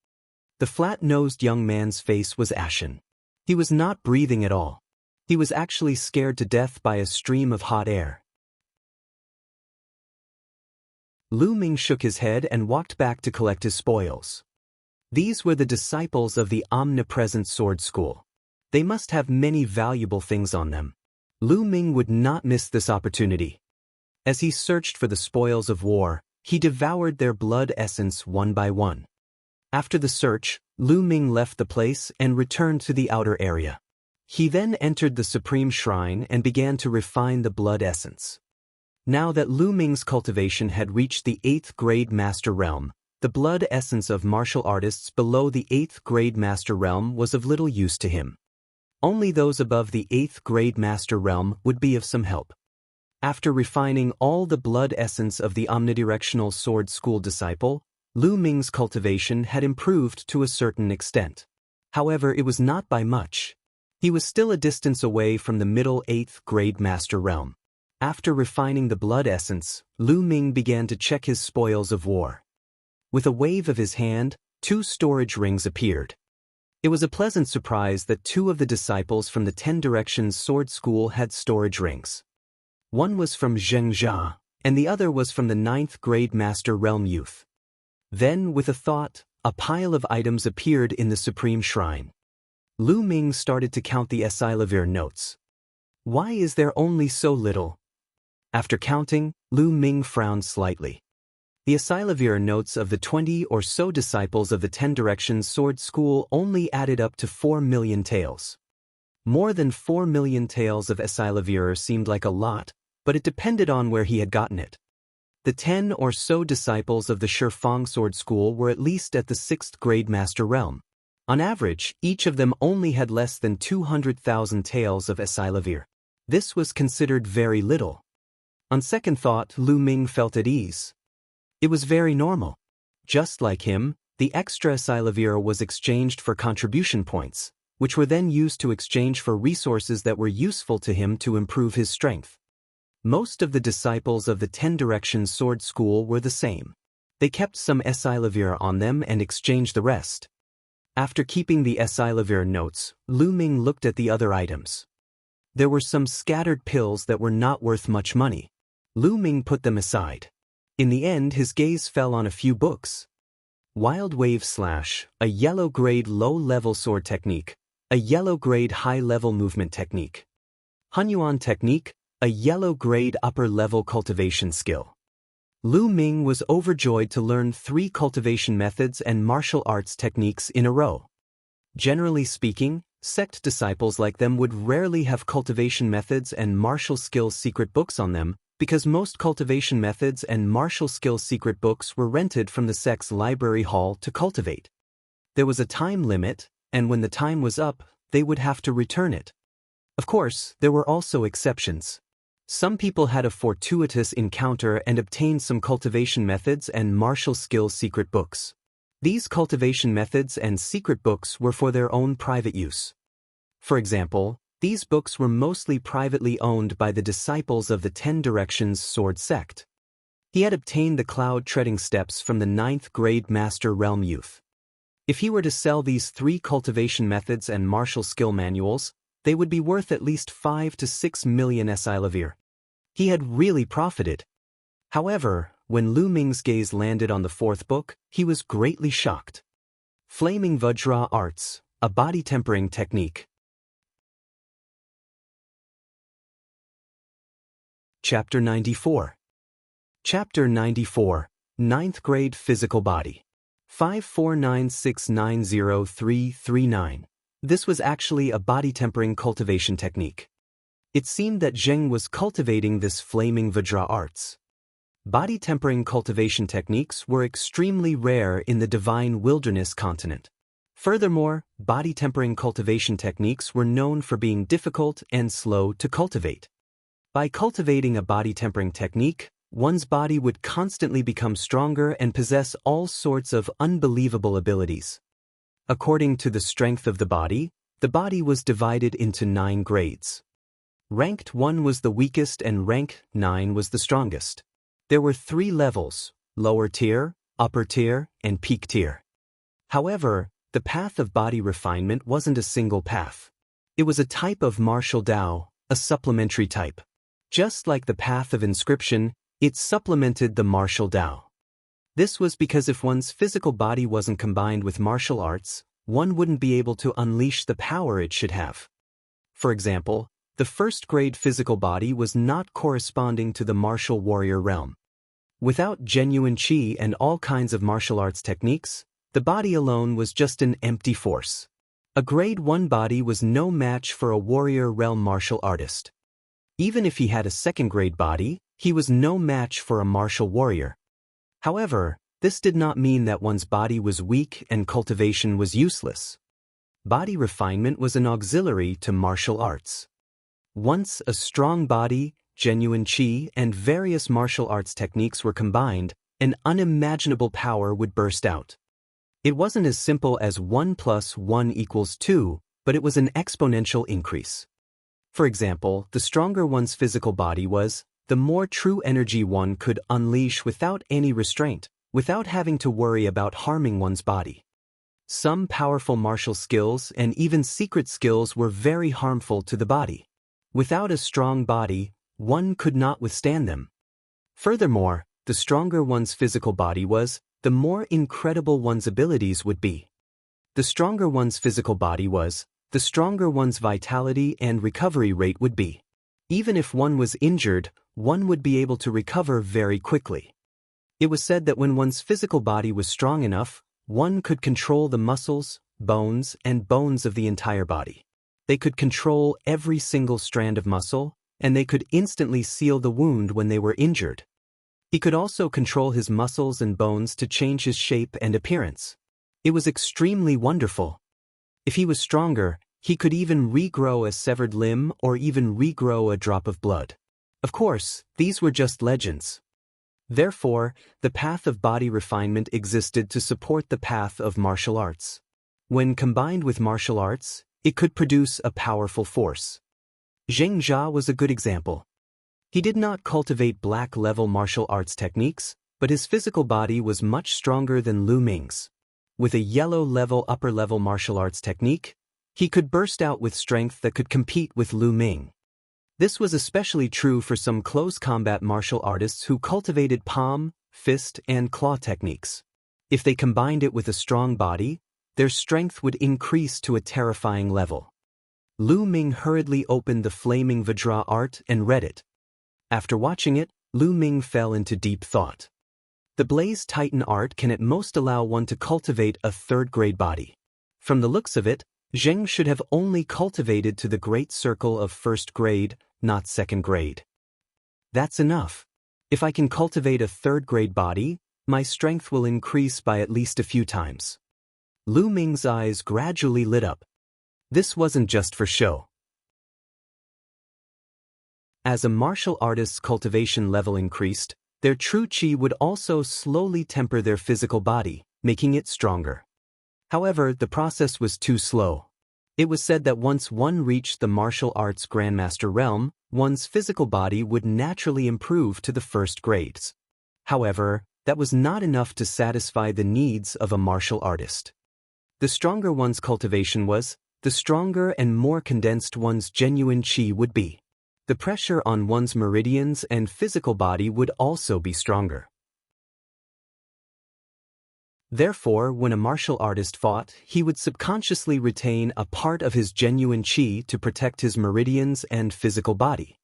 The flat-nosed young man's face was ashen. He was not breathing at all. He was actually scared to death by a stream of hot air. Lu Ming shook his head and walked back to collect his spoils. These were the disciples of the omnipresent sword school. They must have many valuable things on them. Lu Ming would not miss this opportunity. As he searched for the spoils of war, he devoured their blood essence one by one. After the search, Lu Ming left the place and returned to the outer area. He then entered the Supreme Shrine and began to refine the blood essence. Now that Lu Ming's cultivation had reached the 8th grade Master Realm, the blood essence of martial artists below the 8th grade Master Realm was of little use to him. Only those above the 8th grade Master Realm would be of some help. After refining all the blood essence of the omnidirectional sword school disciple, Lu Ming's cultivation had improved to a certain extent. However, it was not by much. He was still a distance away from the middle 8th grade Master Realm. After refining the blood essence, Lu Ming began to check his spoils of war. With a wave of his hand, 2 storage rings appeared. It was a pleasant surprise that 2 of the disciples from the 10 Directions Sword School had storage rings. One was from Zheng Jia, and the other was from the 9th grade Master Realm youth. Then, with a thought, a pile of items appeared in the Supreme Shrine. Lu Ming started to count the Esilavir notes. Why is there only so little? After counting, Lu Ming frowned slightly. The Esilavir notes of the 20 or so disciples of the 10 Directions Sword School only added up to 4 million taels. More than 4 million taels of Esilavir seemed like a lot, but it depended on where he had gotten it. The 10 or so disciples of the Shifang Sword School were at least at the 6th grade Master Realm. On average, each of them only had less than 200,000 taels of Esilavir. This was considered very little. On second thought, Lu Ming felt at ease. It was very normal. Just like him, the extra Esilavir was exchanged for contribution points, which were then used to exchange for resources that were useful to him to improve his strength. Most of the disciples of the 10 Directions Sword School were the same. They kept some Esilavir on them and exchanged the rest. After keeping the Esilavir notes, Lu Ming looked at the other items. There were some scattered pills that were not worth much money. Lu Ming put them aside. In the end, his gaze fell on a few books. Wild Wave Slash, a yellow-grade low-level sword technique, a yellow-grade high-level movement technique. Hunyuan Technique, a yellow-grade upper-level cultivation skill. Lu Ming was overjoyed to learn 3 cultivation methods and martial arts techniques in a row. Generally speaking, sect disciples like them would rarely have cultivation methods and martial skills secret books on them, because most cultivation methods and martial skills secret books were rented from the sect's library hall to cultivate. There was a time limit, and when the time was up, they would have to return it. Of course, there were also exceptions. Some people had a fortuitous encounter and obtained some cultivation methods and martial skills secret books. These cultivation methods and secret books were for their own private use. For example, these books were mostly privately owned by the disciples of the 10 Directions Sword Sect. He had obtained the cloud-treading steps from the 9th grade Master Realm Youth. If he were to sell these 3 cultivation methods and martial skill manuals, they would be worth at least 5 to 6 million Silavir. He had really profited. However, when Lu Ming's gaze landed on the 4th book, he was greatly shocked. Flaming Vajra Arts, a body tempering technique. Chapter 94. Chapter 94, 9th Grade Physical Body. 549690339. This was actually a body tempering cultivation technique. It seemed that Zheng was cultivating this flaming Vajra arts. Body tempering cultivation techniques were extremely rare in the Divine Wilderness continent. Furthermore, body tempering cultivation techniques were known for being difficult and slow to cultivate. By cultivating a body tempering technique, one's body would constantly become stronger and possess all sorts of unbelievable abilities. According to the strength of the body was divided into 9 grades. Ranked 1 was the weakest and rank 9 was the strongest. There were 3 levels: lower tier, upper tier, and peak tier. However, the path of body refinement wasn't a single path. It was a type of martial Tao, a supplementary type. Just like the path of inscription, it supplemented the martial Tao. This was because if one's physical body wasn't combined with martial arts, one wouldn't be able to unleash the power it should have. For example, the 1st grade physical body was not corresponding to the martial warrior realm. Without genuine qi and all kinds of martial arts techniques, the body alone was just an empty force. A grade 1 body was no match for a warrior realm martial artist. Even if he had a 2nd grade body, he was no match for a martial warrior. However, this did not mean that one's body was weak and cultivation was useless. Body refinement was an auxiliary to martial arts. Once a strong body, genuine qi, and various martial arts techniques were combined, an unimaginable power would burst out. It wasn't as simple as 1 + 1 = 2, but it was an exponential increase. For example, the stronger one's physical body was, the more true energy one could unleash without any restraint, without having to worry about harming one's body. Some powerful martial skills and even secret skills were very harmful to the body. Without a strong body, one could not withstand them. Furthermore, the stronger one's physical body was, the more incredible one's abilities would be. The stronger one's physical body was, the stronger one's vitality and recovery rate would be. Even if one was injured, one would be able to recover very quickly. It was said that when one's physical body was strong enough, one could control the muscles, bones, and bones of the entire body. They could control every single strand of muscle, and they could instantly seal the wound when they were injured. He could also control his muscles and bones to change his shape and appearance. It was extremely wonderful. If he was stronger, he could even regrow a severed limb or even regrow a drop of blood. Of course, these were just legends. Therefore, the path of body refinement existed to support the path of martial arts. When combined with martial arts, it could produce a powerful force. Zheng Jia was a good example. He did not cultivate black-level martial arts techniques, but his physical body was much stronger than Lu Ming's. With a yellow-level upper-level martial arts technique, he could burst out with strength that could compete with Lu Ming. This was especially true for some close combat martial artists who cultivated palm, fist, and claw techniques. If they combined it with a strong body, their strength would increase to a terrifying level. Lu Ming hurriedly opened the flaming Vajra art and read it. After watching it, Lu Ming fell into deep thought. The Blaze Titan art can at most allow one to cultivate a third-grade body. From the looks of it, Zheng should have only cultivated to the great circle of first grade, not second grade. That's enough. If I can cultivate a third-grade body, my strength will increase by at least a few times. Lu Ming's eyes gradually lit up. This wasn't just for show. As a martial artist's cultivation level increased, their true qi would also slowly temper their physical body, making it stronger. However, the process was too slow. It was said that once one reached the martial arts grandmaster realm, one's physical body would naturally improve to the first grades. However, that was not enough to satisfy the needs of a martial artist. The stronger one's cultivation was, the stronger and more condensed one's genuine qi would be. The pressure on one's meridians and physical body would also be stronger. Therefore, when a martial artist fought, he would subconsciously retain a part of his genuine qi to protect his meridians and physical body.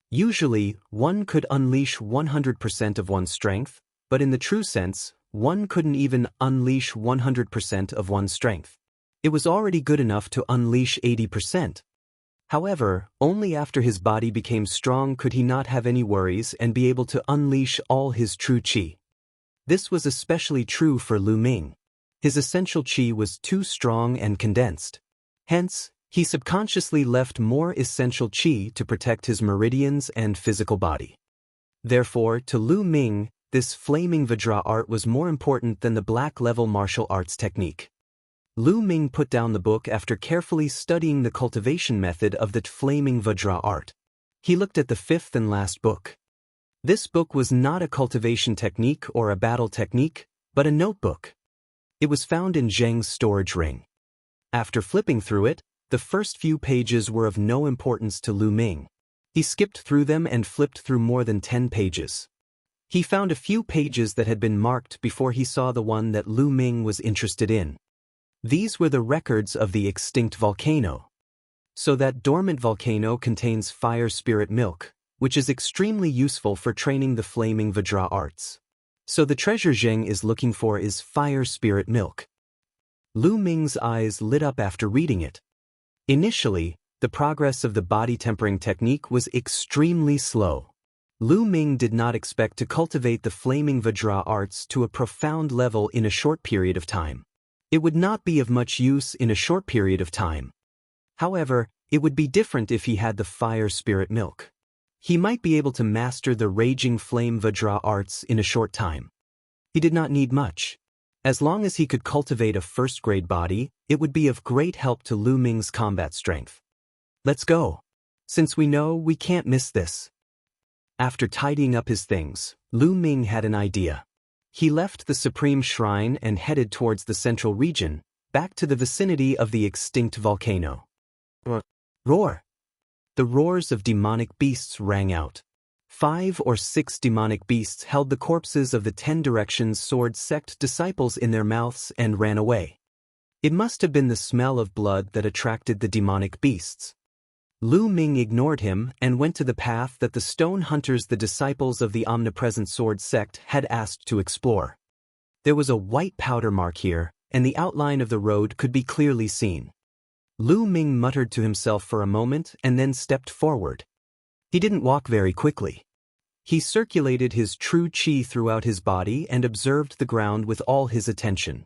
Usually, one could unleash 100% of one's strength, but in the true sense, one couldn't even unleash 100% of one's strength. It was already good enough to unleash 80%. However, only after his body became strong could he not have any worries and be able to unleash all his true qi. This was especially true for Lu Ming. His essential qi was too strong and condensed. Hence, he subconsciously left more essential qi to protect his meridians and physical body. Therefore, to Lu Ming, this flaming Vajra art was more important than the black-level martial arts technique. Lu Ming put down the book after carefully studying the cultivation method of the flaming Vajra art. He looked at the fifth and last book. This book was not a cultivation technique or a battle technique, but a notebook. It was found in Zheng's storage ring. After flipping through it, the first few pages were of no importance to Lu Ming. He skipped through them and flipped through more than 10 pages. He found a few pages that had been marked before he saw the one that Lu Ming was interested in. These were the records of the extinct volcano. So that dormant volcano contains fire spirit milk, which is extremely useful for training the flaming Vajra arts. So the treasure Zheng is looking for is fire spirit milk. Lu Ming's eyes lit up after reading it. Initially, the progress of the body tempering technique was extremely slow. Lu Ming did not expect to cultivate the flaming Vajra arts to a profound level in a short period of time. It would not be of much use in a short period of time. However, it would be different if he had the fire spirit milk. He might be able to master the raging flame Vajra arts in a short time. He did not need much. As long as he could cultivate a first-grade body, it would be of great help to Lu Ming's combat strength. Let's go. Since we know, we can't miss this. After tidying up his things, Lu Ming had an idea. He left the Supreme Shrine and headed towards the central region, back to the vicinity of the extinct volcano. Roar! The roars of demonic beasts rang out. 5 or 6 demonic beasts held the corpses of the 10 Directions Sword sect disciples in their mouths and ran away. It must have been the smell of blood that attracted the demonic beasts. Lu Ming ignored him and went to the path that the stone hunters, the disciples of the omnipresent sword sect, had asked to explore. There was a white powder mark here, and the outline of the road could be clearly seen. Lu Ming muttered to himself for a moment and then stepped forward. He didn't walk very quickly. He circulated his true qi throughout his body and observed the ground with all his attention.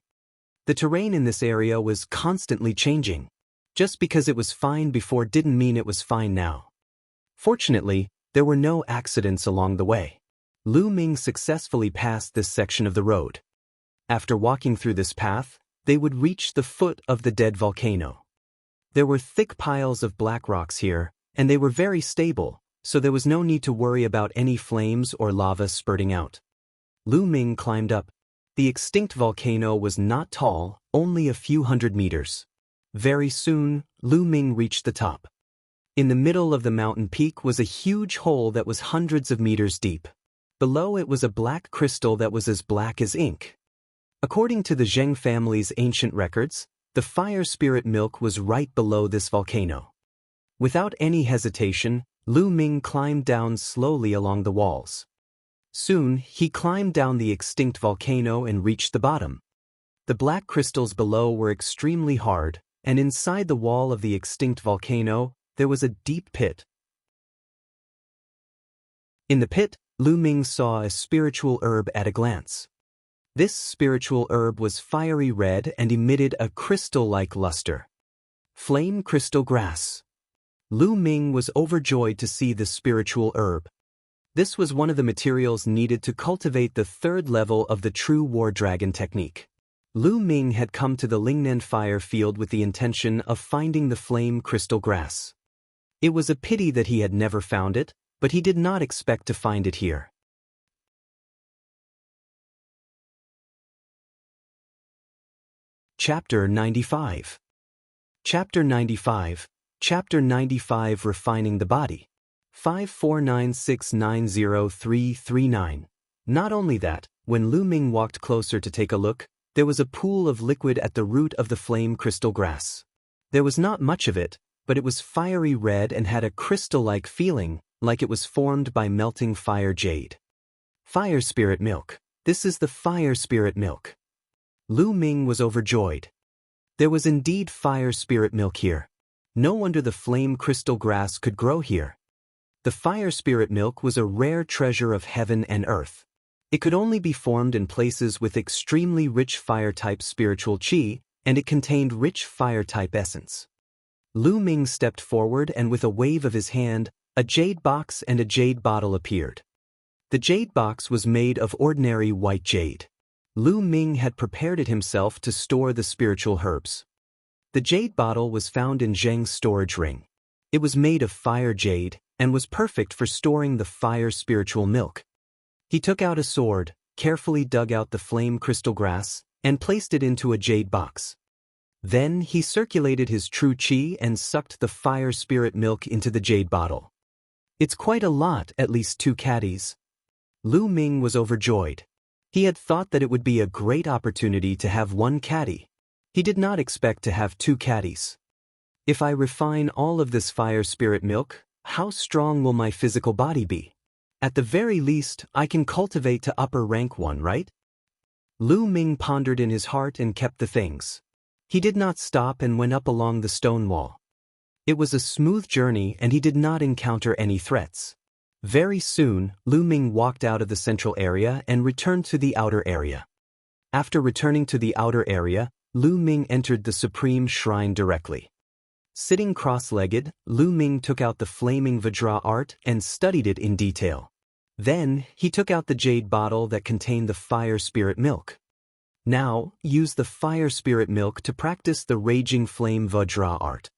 The terrain in this area was constantly changing. Just because it was fine before didn't mean it was fine now. Fortunately, there were no accidents along the way. Lu Ming successfully passed this section of the road. After walking through this path, they would reach the foot of the dead volcano. There were thick piles of black rocks here, and they were very stable, so there was no need to worry about any flames or lava spurting out. Lu Ming climbed up. The extinct volcano was not tall, only a few hundred meters. Very soon, Lu Ming reached the top. In the middle of the mountain peak was a huge hole that was hundreds of meters deep. Below it was a black crystal that was as black as ink. According to the Zheng family's ancient records, the fire spirit milk was right below this volcano. Without any hesitation, Lu Ming climbed down slowly along the walls. Soon, he climbed down the extinct volcano and reached the bottom. The black crystals below were extremely hard, and inside the wall of the extinct volcano, there was a deep pit. In the pit, Lu Ming saw a spiritual herb at a glance. This spiritual herb was fiery red and emitted a crystal-like luster. Flame crystal grass. Lu Ming was overjoyed to see the spiritual herb. This was one of the materials needed to cultivate the third level of the true war dragon technique. Lu Ming had come to the Lingnan fire field with the intention of finding the flame crystal grass. It was a pity that he had never found it, but he did not expect to find it here. Chapter 95. Chapter 95. Chapter 95 Refining the Body. 549690339. Not only that, when Lu Ming walked closer to take a look, there was a pool of liquid at the root of the flame crystal grass. There was not much of it, but it was fiery red and had a crystal-like feeling, like it was formed by melting fire jade. Fire spirit milk. This is the fire spirit milk. Lu Ming was overjoyed. There was indeed fire spirit milk here. No wonder the flame crystal grass could grow here. The fire spirit milk was a rare treasure of heaven and earth. It could only be formed in places with extremely rich fire-type spiritual qi, and it contained rich fire-type essence. Lu Ming stepped forward and with a wave of his hand, a jade box and a jade bottle appeared. The jade box was made of ordinary white jade. Lu Ming had prepared it himself to store the spiritual herbs. The jade bottle was found in Zheng's storage ring. It was made of fire jade, and was perfect for storing the fire spiritual milk. He took out a sword, carefully dug out the flame crystal grass, and placed it into a jade box. Then he circulated his true qi and sucked the fire spirit milk into the jade bottle. It's quite a lot, at least 2 caddies. Lu Ming was overjoyed. He had thought that it would be a great opportunity to have 1 caddy. He did not expect to have 2 caddies. If I refine all of this fire spirit milk, how strong will my physical body be? At the very least, I can cultivate to upper rank 1, right? Lu Ming pondered in his heart and kept the things. He did not stop and went up along the stone wall. It was a smooth journey and he did not encounter any threats. Very soon, Lu Ming walked out of the central area and returned to the outer area. After returning to the outer area, Lu Ming entered the Supreme Shrine directly. Sitting cross-legged, Lu Ming took out the flaming Vajra art and studied it in detail. Then, he took out the jade bottle that contained the fire spirit milk. Now, use the fire spirit milk to practice the raging flame Vajra art.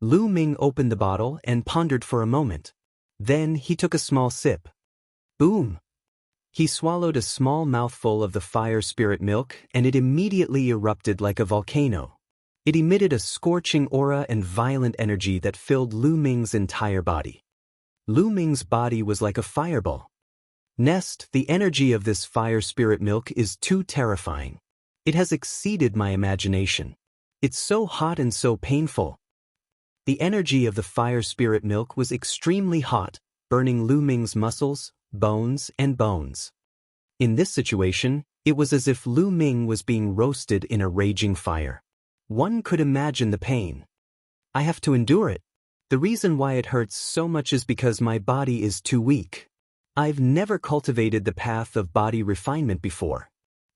Lu Ming opened the bottle and pondered for a moment. Then, he took a small sip. Boom! He swallowed a small mouthful of the fire spirit milk and it immediately erupted like a volcano. It emitted a scorching aura and violent energy that filled Lu Ming's entire body. Lu Ming's body was like a fireball. Nest, the energy of this fire spirit milk is too terrifying. It has exceeded my imagination. It's so hot and so painful. The energy of the fire spirit milk was extremely hot, burning Lu Ming's muscles, bones, and bones. In this situation, it was as if Lu Ming was being roasted in a raging fire. One could imagine the pain. I have to endure it. The reason why it hurts so much is because my body is too weak. I've never cultivated the path of body refinement before.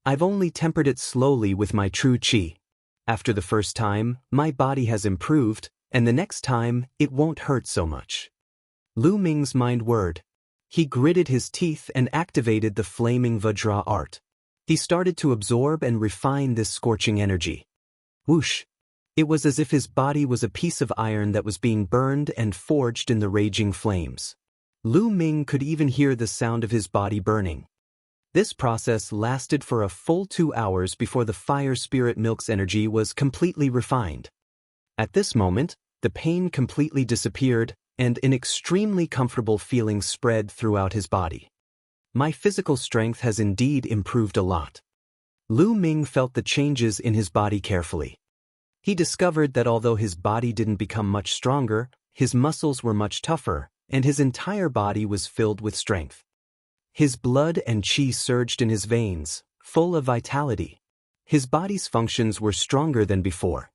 I've only tempered it slowly with my true qi. After the first time, my body has improved, and the next time, it won't hurt so much. Lu Ming's mind whirred. He gritted his teeth and activated the flaming Vajra art. He started to absorb and refine this scorching energy. Whoosh! It was as if his body was a piece of iron that was being burned and forged in the raging flames. Lu Ming could even hear the sound of his body burning. This process lasted for a full 2 hours before the fire spirit milk's energy was completely refined. At this moment, the pain completely disappeared, and an extremely comfortable feeling spread throughout his body. My physical strength has indeed improved a lot. Lu Ming felt the changes in his body carefully. He discovered that although his body didn't become much stronger, his muscles were much tougher, and his entire body was filled with strength. His blood and qi surged in his veins, full of vitality. His body's functions were stronger than before.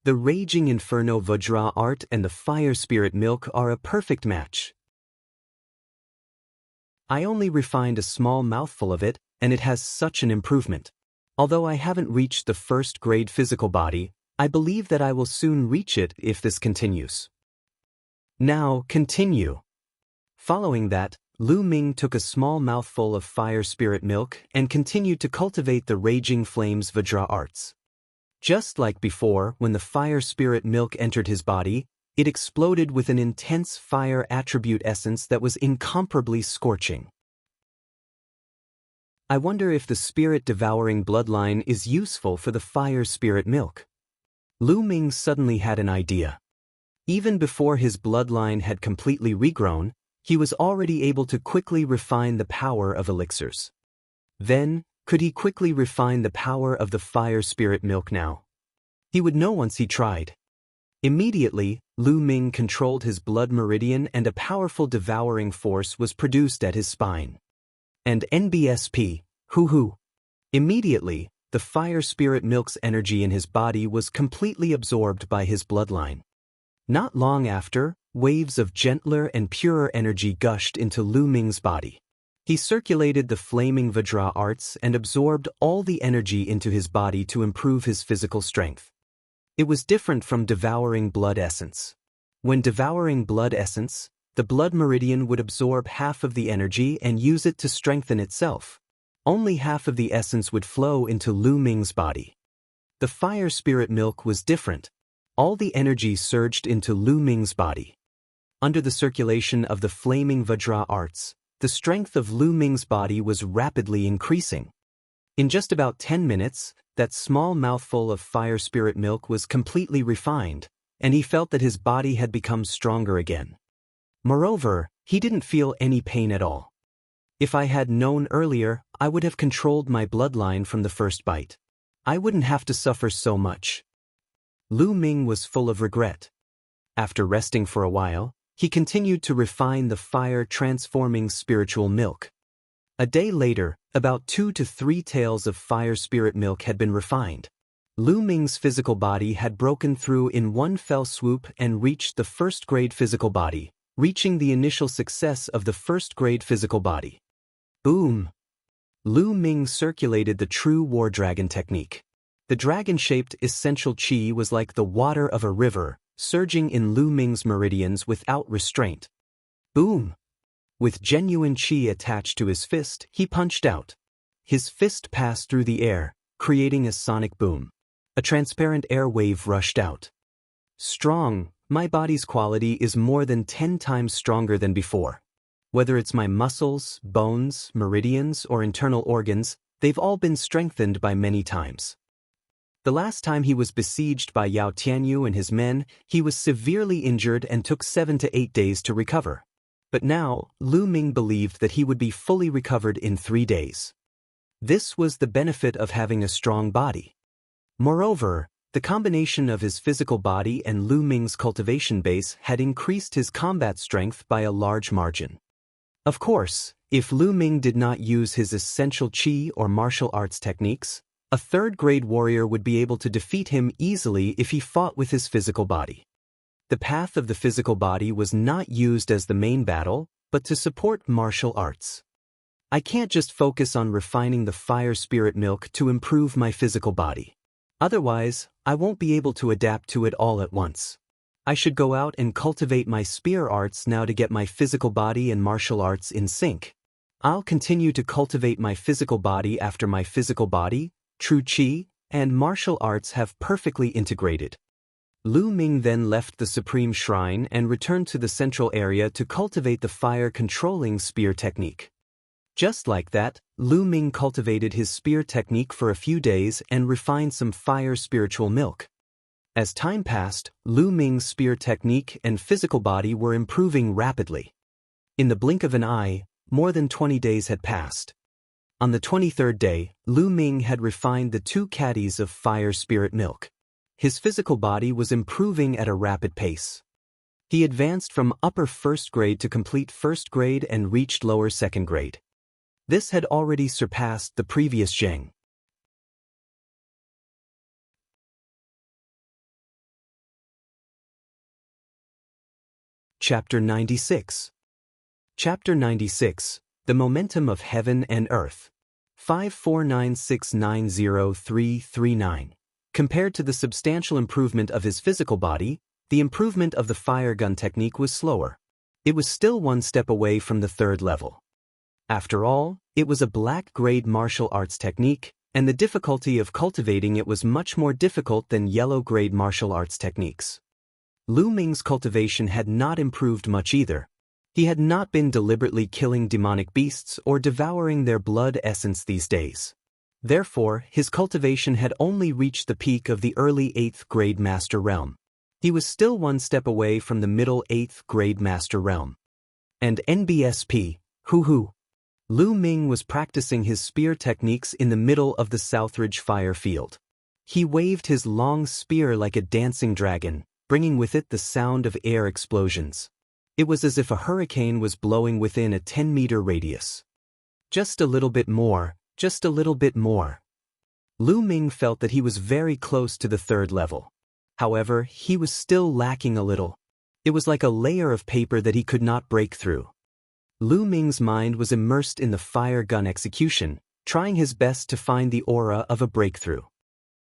The raging inferno Vajra art and the fire spirit milk are a perfect match. I only refined a small mouthful of it, and it has such an improvement. Although I haven't reached the first-grade physical body, I believe that I will soon reach it if this continues. Now, continue. Following that, Lu Ming took a small mouthful of fire spirit milk and continued to cultivate the raging flames Vajra arts. Just like before, when the fire spirit milk entered his body, it exploded with an intense fire attribute essence that was incomparably scorching. I wonder if the spirit-devouring bloodline is useful for the fire spirit milk. Lu Ming suddenly had an idea. Even before his bloodline had completely regrown, he was already able to quickly refine the power of elixirs. Then, could he quickly refine the power of the fire spirit milk now? He would know once he tried. Immediately, Lu Ming controlled his blood meridian and a powerful devouring force was produced at his spine. And NBSP, hoo-hoo. Immediately, the fire spirit milk's energy in his body was completely absorbed by his bloodline. Not long after, waves of gentler and purer energy gushed into Lu Ming's body. He circulated the flaming Vajra arts and absorbed all the energy into his body to improve his physical strength. It was different from devouring blood essence. When devouring blood essence, the blood meridian would absorb half of the energy and use it to strengthen itself. Only half of the essence would flow into Lu Ming's body. The fire spirit milk was different. All the energy surged into Lu Ming's body. Under the circulation of the flaming Vajra arts, the strength of Lu Ming's body was rapidly increasing. In just about 10 minutes, that small mouthful of fire spirit milk was completely refined, and he felt that his body had become stronger again. Moreover, he didn't feel any pain at all. If I had known earlier, I would have controlled my bloodline from the first bite. I wouldn't have to suffer so much. Lu Ming was full of regret. After resting for a while, he continued to refine the fire-transforming spiritual milk. A day later, about 2 to 3 taels of fire spirit milk had been refined. Lu Ming's physical body had broken through in one fell swoop and reached the first-grade physical body, reaching the initial success of the first-grade physical body. Boom! Lu Ming circulated the true war dragon technique. The dragon-shaped essential qi was like the water of a river, surging in Lu Ming's meridians without restraint. Boom! With genuine qi attached to his fist, he punched out. His fist passed through the air, creating a sonic boom. A transparent air wave rushed out. Strong, my body's quality is more than 10 times stronger than before. Whether it's my muscles, bones, meridians, or internal organs, they've all been strengthened by many times. The last time he was besieged by Yao Tianyu and his men, he was severely injured and took 7 to 8 days to recover. But now, Lu Ming believed that he would be fully recovered in 3 days. This was the benefit of having a strong body. Moreover, the combination of his physical body and Lu Ming's cultivation base had increased his combat strength by a large margin. Of course, if Lu Ming did not use his essential qi or martial arts techniques, a third-grade warrior would be able to defeat him easily if he fought with his physical body. The path of the physical body was not used as the main battle, but to support martial arts. I can't just focus on refining the fire spirit milk to improve my physical body. Otherwise, I won't be able to adapt to it all at once. I should go out and cultivate my spear arts now to get my physical body and martial arts in sync. I'll continue to cultivate my physical body after my physical body, true qi, and martial arts have perfectly integrated. Lu Ming then left the Supreme Shrine and returned to the central area to cultivate the fire-controlling spear technique. Just like that, Lu Ming cultivated his spear technique for a few days and refined some fire spiritual milk. As time passed, Lu Ming's spear technique and physical body were improving rapidly. In the blink of an eye, More than 20 days had passed. On the 23rd day, Lu Ming had refined the 2 caddies of fire spirit milk. His physical body was improving at a rapid pace. He advanced from upper first grade to complete first grade and reached lower second grade. This had already surpassed the previous Zheng. Chapter 96. Chapter 96, The Momentum of Heaven and Earth. 549690339. Compared to the substantial improvement of his physical body, the improvement of the fire gun technique was slower. It was still 1 step away from the 3rd level. After all, it was a black-grade martial arts technique, and the difficulty of cultivating it was much more difficult than yellow-grade martial arts techniques. Lu Ming's cultivation had not improved much either. He had not been deliberately killing demonic beasts or devouring their blood essence these days. Therefore, his cultivation had only reached the peak of the early 8th grade Master Realm. He was still 1 step away from the middle 8th grade Master Realm. And NBSP, hoo-hoo. Lu Ming was practicing his spear techniques in the middle of the Southridge fire field. He waved his long spear like a dancing dragon, bringing with it the sound of air explosions. It was as if a hurricane was blowing within a 10-meter radius. Just a little bit more, just a little bit more. Lu Ming felt that he was very close to the 3rd level. However, he was still lacking a little. It was like a layer of paper that he could not break through. Lu Ming's mind was immersed in the fire gun execution, trying his best to find the aura of a breakthrough.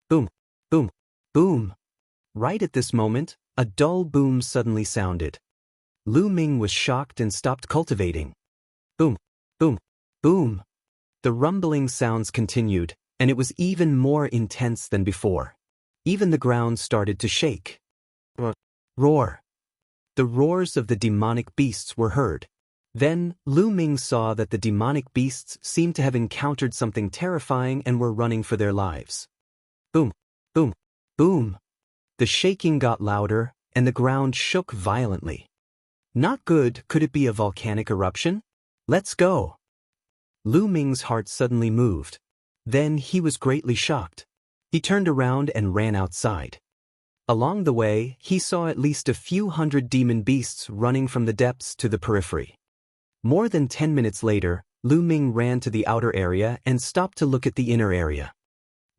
Boom, boom, boom. Right at this moment, a dull boom suddenly sounded. Lu Ming was shocked and stopped cultivating. Boom, boom, boom. The rumbling sounds continued, and it was even more intense than before. Even the ground started to shake. Roar. The roars of the demonic beasts were heard. Then, Lu Ming saw that the demonic beasts seemed to have encountered something terrifying and were running for their lives. Boom, boom, boom. The shaking got louder, and the ground shook violently. Not good. Could it be a volcanic eruption? Let's go. Lu Ming's heart suddenly moved. Then he was greatly shocked. He turned around and ran outside. Along the way, he saw at least a few hundred demon beasts running from the depths to the periphery. More than 10 minutes later, Lu Ming ran to the outer area and stopped to look at the inner area.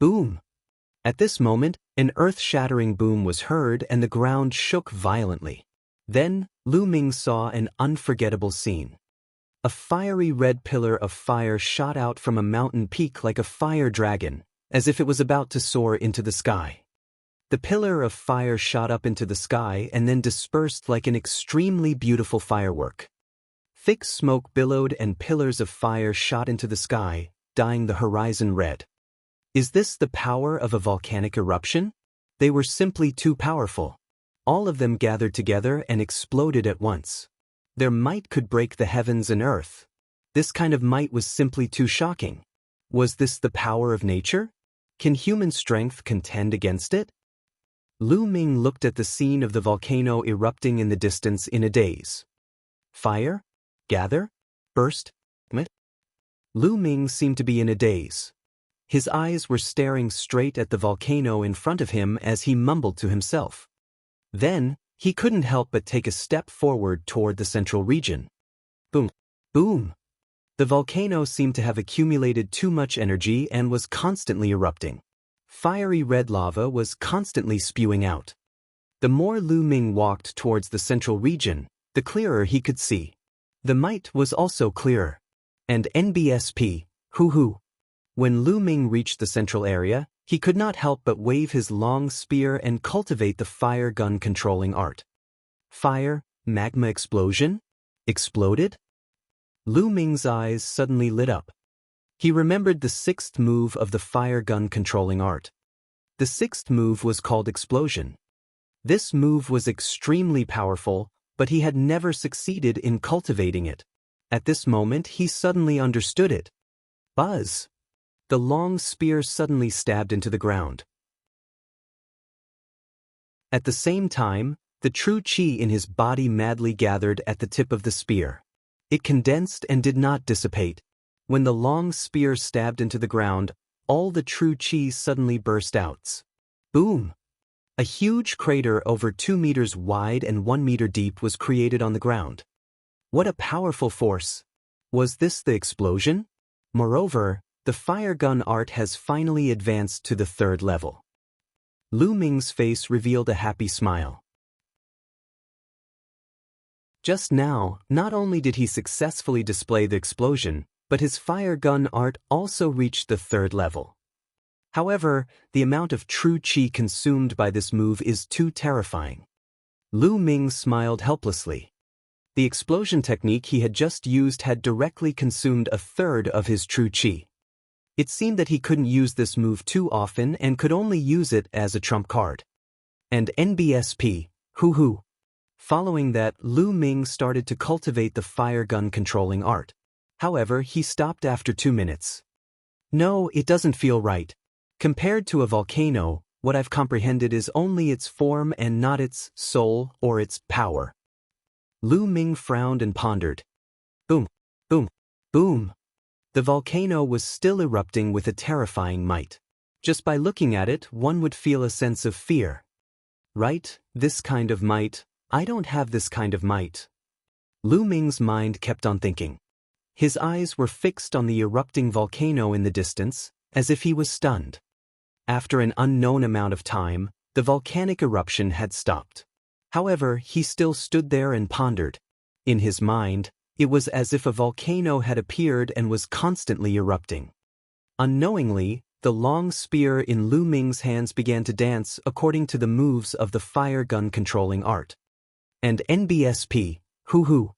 Boom! At this moment, an earth-shattering boom was heard and the ground shook violently. Then, Lu Ming saw an unforgettable scene. A fiery red pillar of fire shot out from a mountain peak like a fire dragon, as if it was about to soar into the sky. The pillar of fire shot up into the sky and then dispersed like an extremely beautiful firework. Thick smoke billowed and pillars of fire shot into the sky, dyeing the horizon red. Is this the power of a volcanic eruption? They were simply too powerful. All of them gathered together and exploded at once. Their might could break the heavens and earth. This kind of might was simply too shocking. Was this the power of nature? Can human strength contend against it? Lu Ming looked at the scene of the volcano erupting in the distance in a daze. Fire? Gather? Burst? Lu Ming seemed to be in a daze. His eyes were staring straight at the volcano in front of him as he mumbled to himself. Then, he couldn't help but take a step forward toward the central region. Boom! Boom! The volcano seemed to have accumulated too much energy and was constantly erupting. Fiery red lava was constantly spewing out. The more Lu Ming walked towards the central region, the clearer he could see. The might was also clearer. And NBSP, hoo-hoo. When Lu Ming reached the central area, he could not help but wave his long spear and cultivate the fire gun controlling art. Fire, magma explosion? Exploded? Lu Ming's eyes suddenly lit up. He remembered the 6th move of the fire gun controlling art. The 6th move was called explosion. This move was extremely powerful, but he had never succeeded in cultivating it. At this moment, he suddenly understood it. Buzz! The long spear suddenly stabbed into the ground. At the same time, the true chi in his body madly gathered at the tip of the spear. It condensed and did not dissipate. When the long spear stabbed into the ground, all the true chi suddenly burst out. Boom! A huge crater over 2 meters wide and 1 meter deep was created on the ground. What a powerful force! Was this the explosion? Moreover, the fire gun art has finally advanced to the 3rd level. Lu Ming's face revealed a happy smile. Just now, not only did he successfully display the explosion, but his fire gun art also reached the 3rd level. However, the amount of true chi consumed by this move is too terrifying. Lu Ming smiled helplessly. The explosion technique he had just used had directly consumed a 1/3 of his true chi. It seemed that he couldn't use this move too often and could only use it as a trump card. And NBSP, hoo. Following that, Lu Ming started to cultivate the fire gun controlling art. However, he stopped after 2 minutes. No, it doesn't feel right. Compared to a volcano, what I've comprehended is only its form and not its soul or its power. Lu Ming frowned and pondered. Boom, boom, boom. The volcano was still erupting with a terrifying might. Just by looking at it, one would feel a sense of fear. Right, this kind of might. I don't have this kind of might. Lu Ming's mind kept on thinking. His eyes were fixed on the erupting volcano in the distance, as if he was stunned. After an unknown amount of time, the volcanic eruption had stopped. However, he still stood there and pondered. In his mind, it was as if a volcano had appeared and was constantly erupting. Unknowingly, the long spear in Lu Ming's hands began to dance according to the moves of the fire gun controlling art. And NBSP, hoo.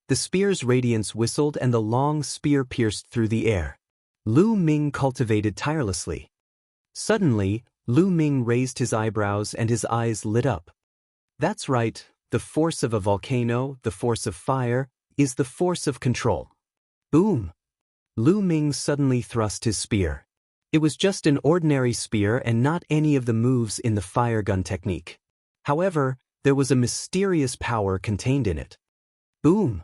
The spear's radiance whistled and the long spear pierced through the air. Lu Ming cultivated tirelessly. Suddenly, Lu Ming raised his eyebrows and his eyes lit up. That's right, the force of a volcano, the force of fire, is the force of control. Boom! Lu Ming suddenly thrust his spear. It was just an ordinary spear and not any of the moves in the fire gun technique. However, there was a mysterious power contained in it. Boom!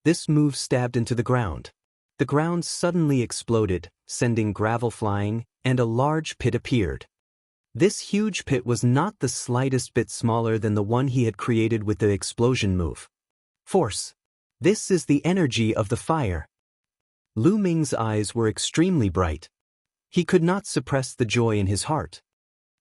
This move stabbed into the ground. The ground suddenly exploded, sending gravel flying, and a large pit appeared. This huge pit was not the slightest bit smaller than the one he had created with the explosion move. Force. This is the energy of the fire. Lu Ming's eyes were extremely bright. He could not suppress the joy in his heart.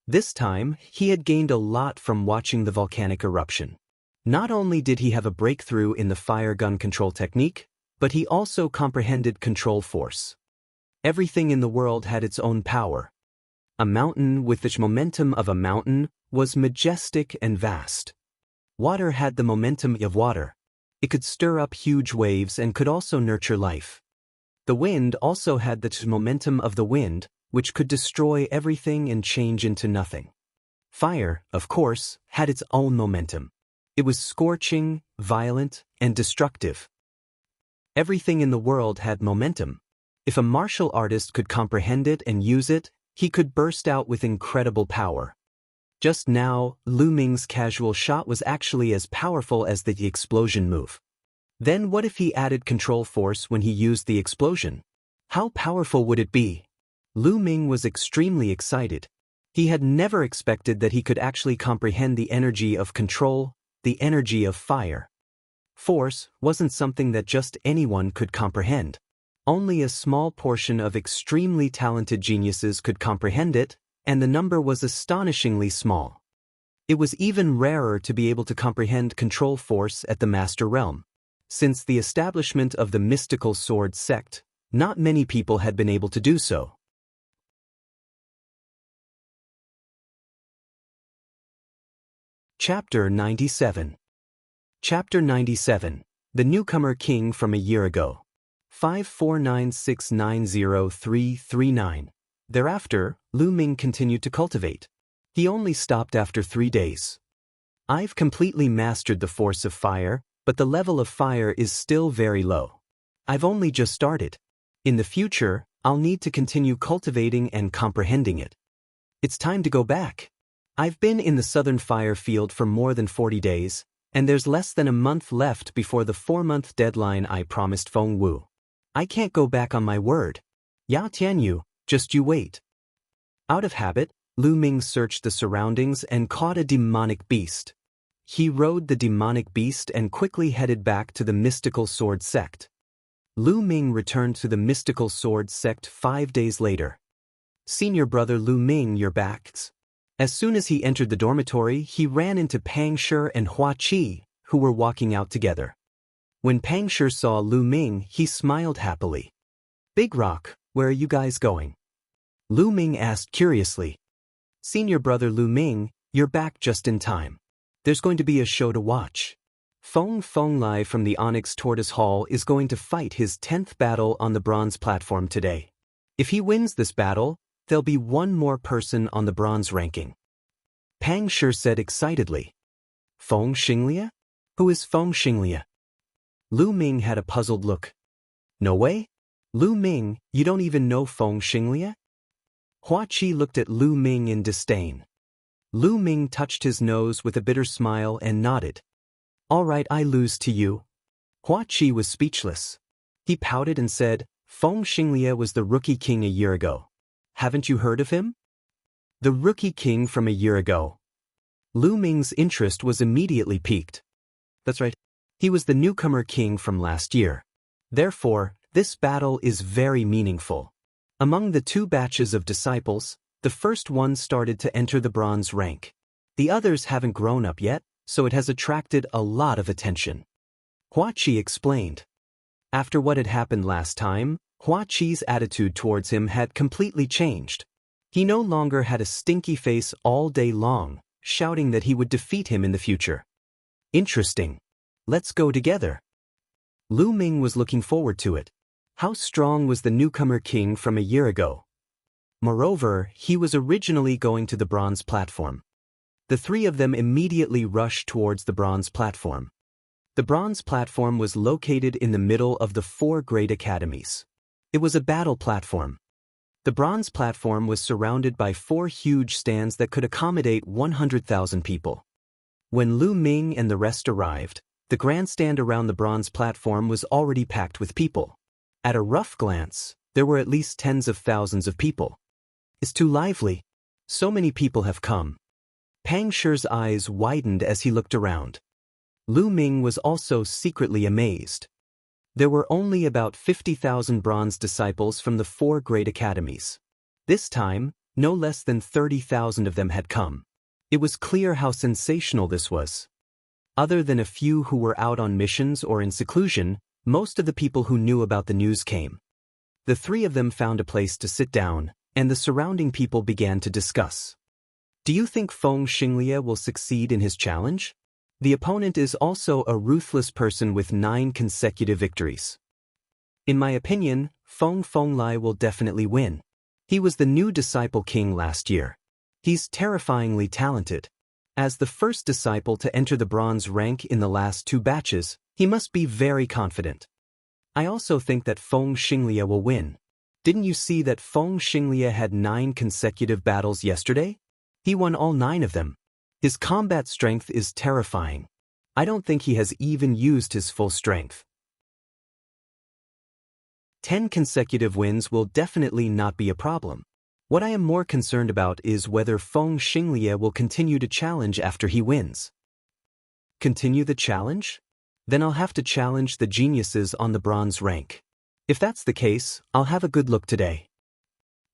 This time, he had gained a lot from watching the volcanic eruption. Not only did he have a breakthrough in the fire gun control technique, but he also comprehended control force. Everything in the world had its own power. A mountain with the momentum of a mountain was majestic and vast. Water had the momentum of water. It could stir up huge waves and could also nurture life. The wind also had the momentum of the wind, which could destroy everything and change into nothing. Fire, of course, had its own momentum. It was scorching, violent, and destructive. Everything in the world had momentum. If a martial artist could comprehend it and use it, he could burst out with incredible power. Just now, Lu Ming's casual shot was actually as powerful as the explosion move. Then what if he added control force when he used the explosion? How powerful would it be? Lu Ming was extremely excited. He had never expected that he could actually comprehend the energy of control, the energy of fire. Force wasn't something that just anyone could comprehend. Only a small portion of extremely talented geniuses could comprehend it, and the number was astonishingly small. It was even rarer to be able to comprehend control force at the Master Realm. Since the establishment of the mystical sword sect, not many people had been able to do so. Chapter 97. Chapter 97. The Newcomer King from a Year Ago. 549690339. Thereafter, Lu Ming continued to cultivate. He only stopped after 3 days. I've completely mastered the force of fire, but the level of fire is still very low. I've only just started. In the future, I'll need to continue cultivating and comprehending it. It's time to go back. I've been in the southern fire field for more than 40 days, And there's less than a month left before the 4-month deadline I promised Feng Wu. I can't go back on my word. Yao Tianyu, just you wait. Out of habit, Lu Ming searched the surroundings and caught a demonic beast. He rode the demonic beast and quickly headed back to the mystical sword sect. Lu Ming returned to the mystical sword sect 5 days later. Senior brother Lu Ming, you're back. As soon as he entered the dormitory, he ran into Pang Shi and Hua Qi, who were walking out together. When Pang Shi saw Lu Ming, he smiled happily. Big Rock, where are you guys going? Lu Ming asked curiously. Senior brother Lu Ming, you're back just in time. There's going to be a show to watch. Feng Lai from the Onyx Tortoise Hall is going to fight his 10th battle on the bronze platform today. If he wins this battle, there'll be one more person on the bronze ranking. Pang Shi said excitedly. Feng Xinglia? Who is Feng Xinglia? Lu Ming had a puzzled look. No way? Lu Ming, you don't even know Feng Xinglia? Hua Qi looked at Lu Ming in disdain. Lu Ming touched his nose with a bitter smile and nodded. All right, I lose to you. Hua Qi was speechless. He pouted and said, Feng Xinglia was the rookie king a year ago. Haven't you heard of him? The rookie king from a year ago. Lu Ming's interest was immediately piqued. That's right. He was the newcomer king from last year. Therefore, this battle is very meaningful. Among the 2 batches of disciples, the first one started to enter the bronze rank. The others haven't grown up yet, so it has attracted a lot of attention. Hua Qi explained. After what had happened last time, Hua Qi's attitude towards him had completely changed. He no longer had a stinky face all day long, shouting that he would defeat him in the future. Interesting. Let's go together. Lu Ming was looking forward to it. How strong was the newcomer king from a year ago? Moreover, he was originally going to the bronze platform. The 3 of them immediately rushed towards the bronze platform. The bronze platform was located in the middle of the 4 great academies. It was a battle platform. The bronze platform was surrounded by 4 huge stands that could accommodate 100,000 people. When Lu Ming and the rest arrived, the grandstand around the bronze platform was already packed with people. At a rough glance, there were at least tens of thousands of people. It's too lively. So many people have come. Pang Shi's eyes widened as he looked around. Lu Ming was also secretly amazed. There were only about 50,000 bronze disciples from the 4 great academies. This time, no less than 30,000 of them had come. It was clear how sensational this was. Other than a few who were out on missions or in seclusion, most of the people who knew about the news came. The 3 of them found a place to sit down, and the surrounding people began to discuss. Do you think Feng Xinglia will succeed in his challenge? The opponent is also a ruthless person with 9 consecutive victories. In my opinion, Feng Lai will definitely win. He was the new disciple king last year. He's terrifyingly talented. As the first disciple to enter the bronze rank in the last 2 batches, he must be very confident. I also think that Feng Xinglia will win. Didn't you see that Feng Xinglia had 9 consecutive battles yesterday? He won all 9 of them. His combat strength is terrifying. I don't think he has even used his full strength. 10 consecutive wins will definitely not be a problem. What I am more concerned about is whether Feng Xinglia will continue to challenge after he wins. Continue the challenge? Then I'll have to challenge the geniuses on the bronze rank. If that's the case, I'll have a good look today.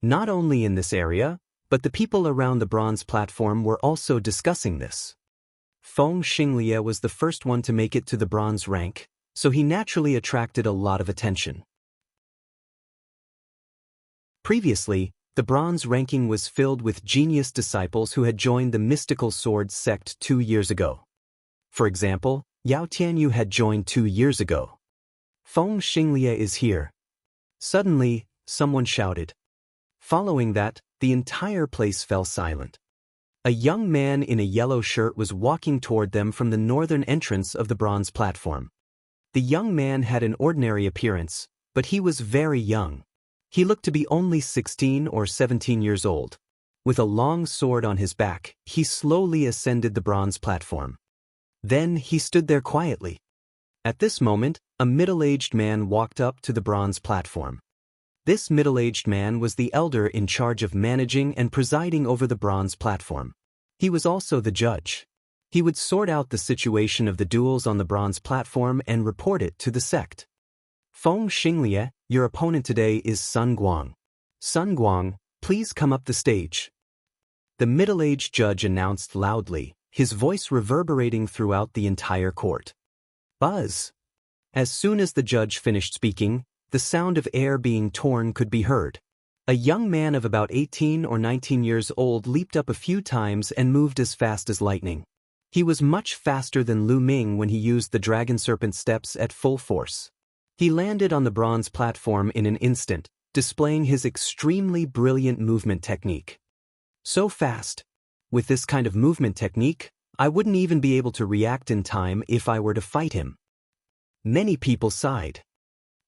Not only in this area, but the people around the bronze platform were also discussing this. Feng Xinglia was the first one to make it to the bronze rank, so he naturally attracted a lot of attention. Previously, the bronze ranking was filled with genius disciples who had joined the mystical sword sect 2 years ago. For example, Yao Tianyu had joined 2 years ago. Feng Xinglia is here. Suddenly, someone shouted. Following that, the entire place fell silent. A young man in a yellow shirt was walking toward them from the northern entrance of the bronze platform. The young man had an ordinary appearance, but he was very young. He looked to be only 16 or 17 years old. With a long sword on his back, he slowly ascended the bronze platform. Then he stood there quietly. At this moment, a middle-aged man walked up to the bronze platform. This middle-aged man was the elder in charge of managing and presiding over the bronze platform. He was also the judge. He would sort out the situation of the duels on the bronze platform and report it to the sect. Feng Xinglie, your opponent today is Sun Guang. Sun Guang, please come up the stage. The middle-aged judge announced loudly, his voice reverberating throughout the entire court. Buzz. As soon as the judge finished speaking, the sound of air being torn could be heard. A young man of about 18 or 19 years old leaped up a few times and moved as fast as lightning. He was much faster than Lu Ming when he used the dragon serpent steps at full force. He landed on the bronze platform in an instant, displaying his extremely brilliant movement technique. So fast. With this kind of movement technique, I wouldn't even be able to react in time if I were to fight him. Many people sighed.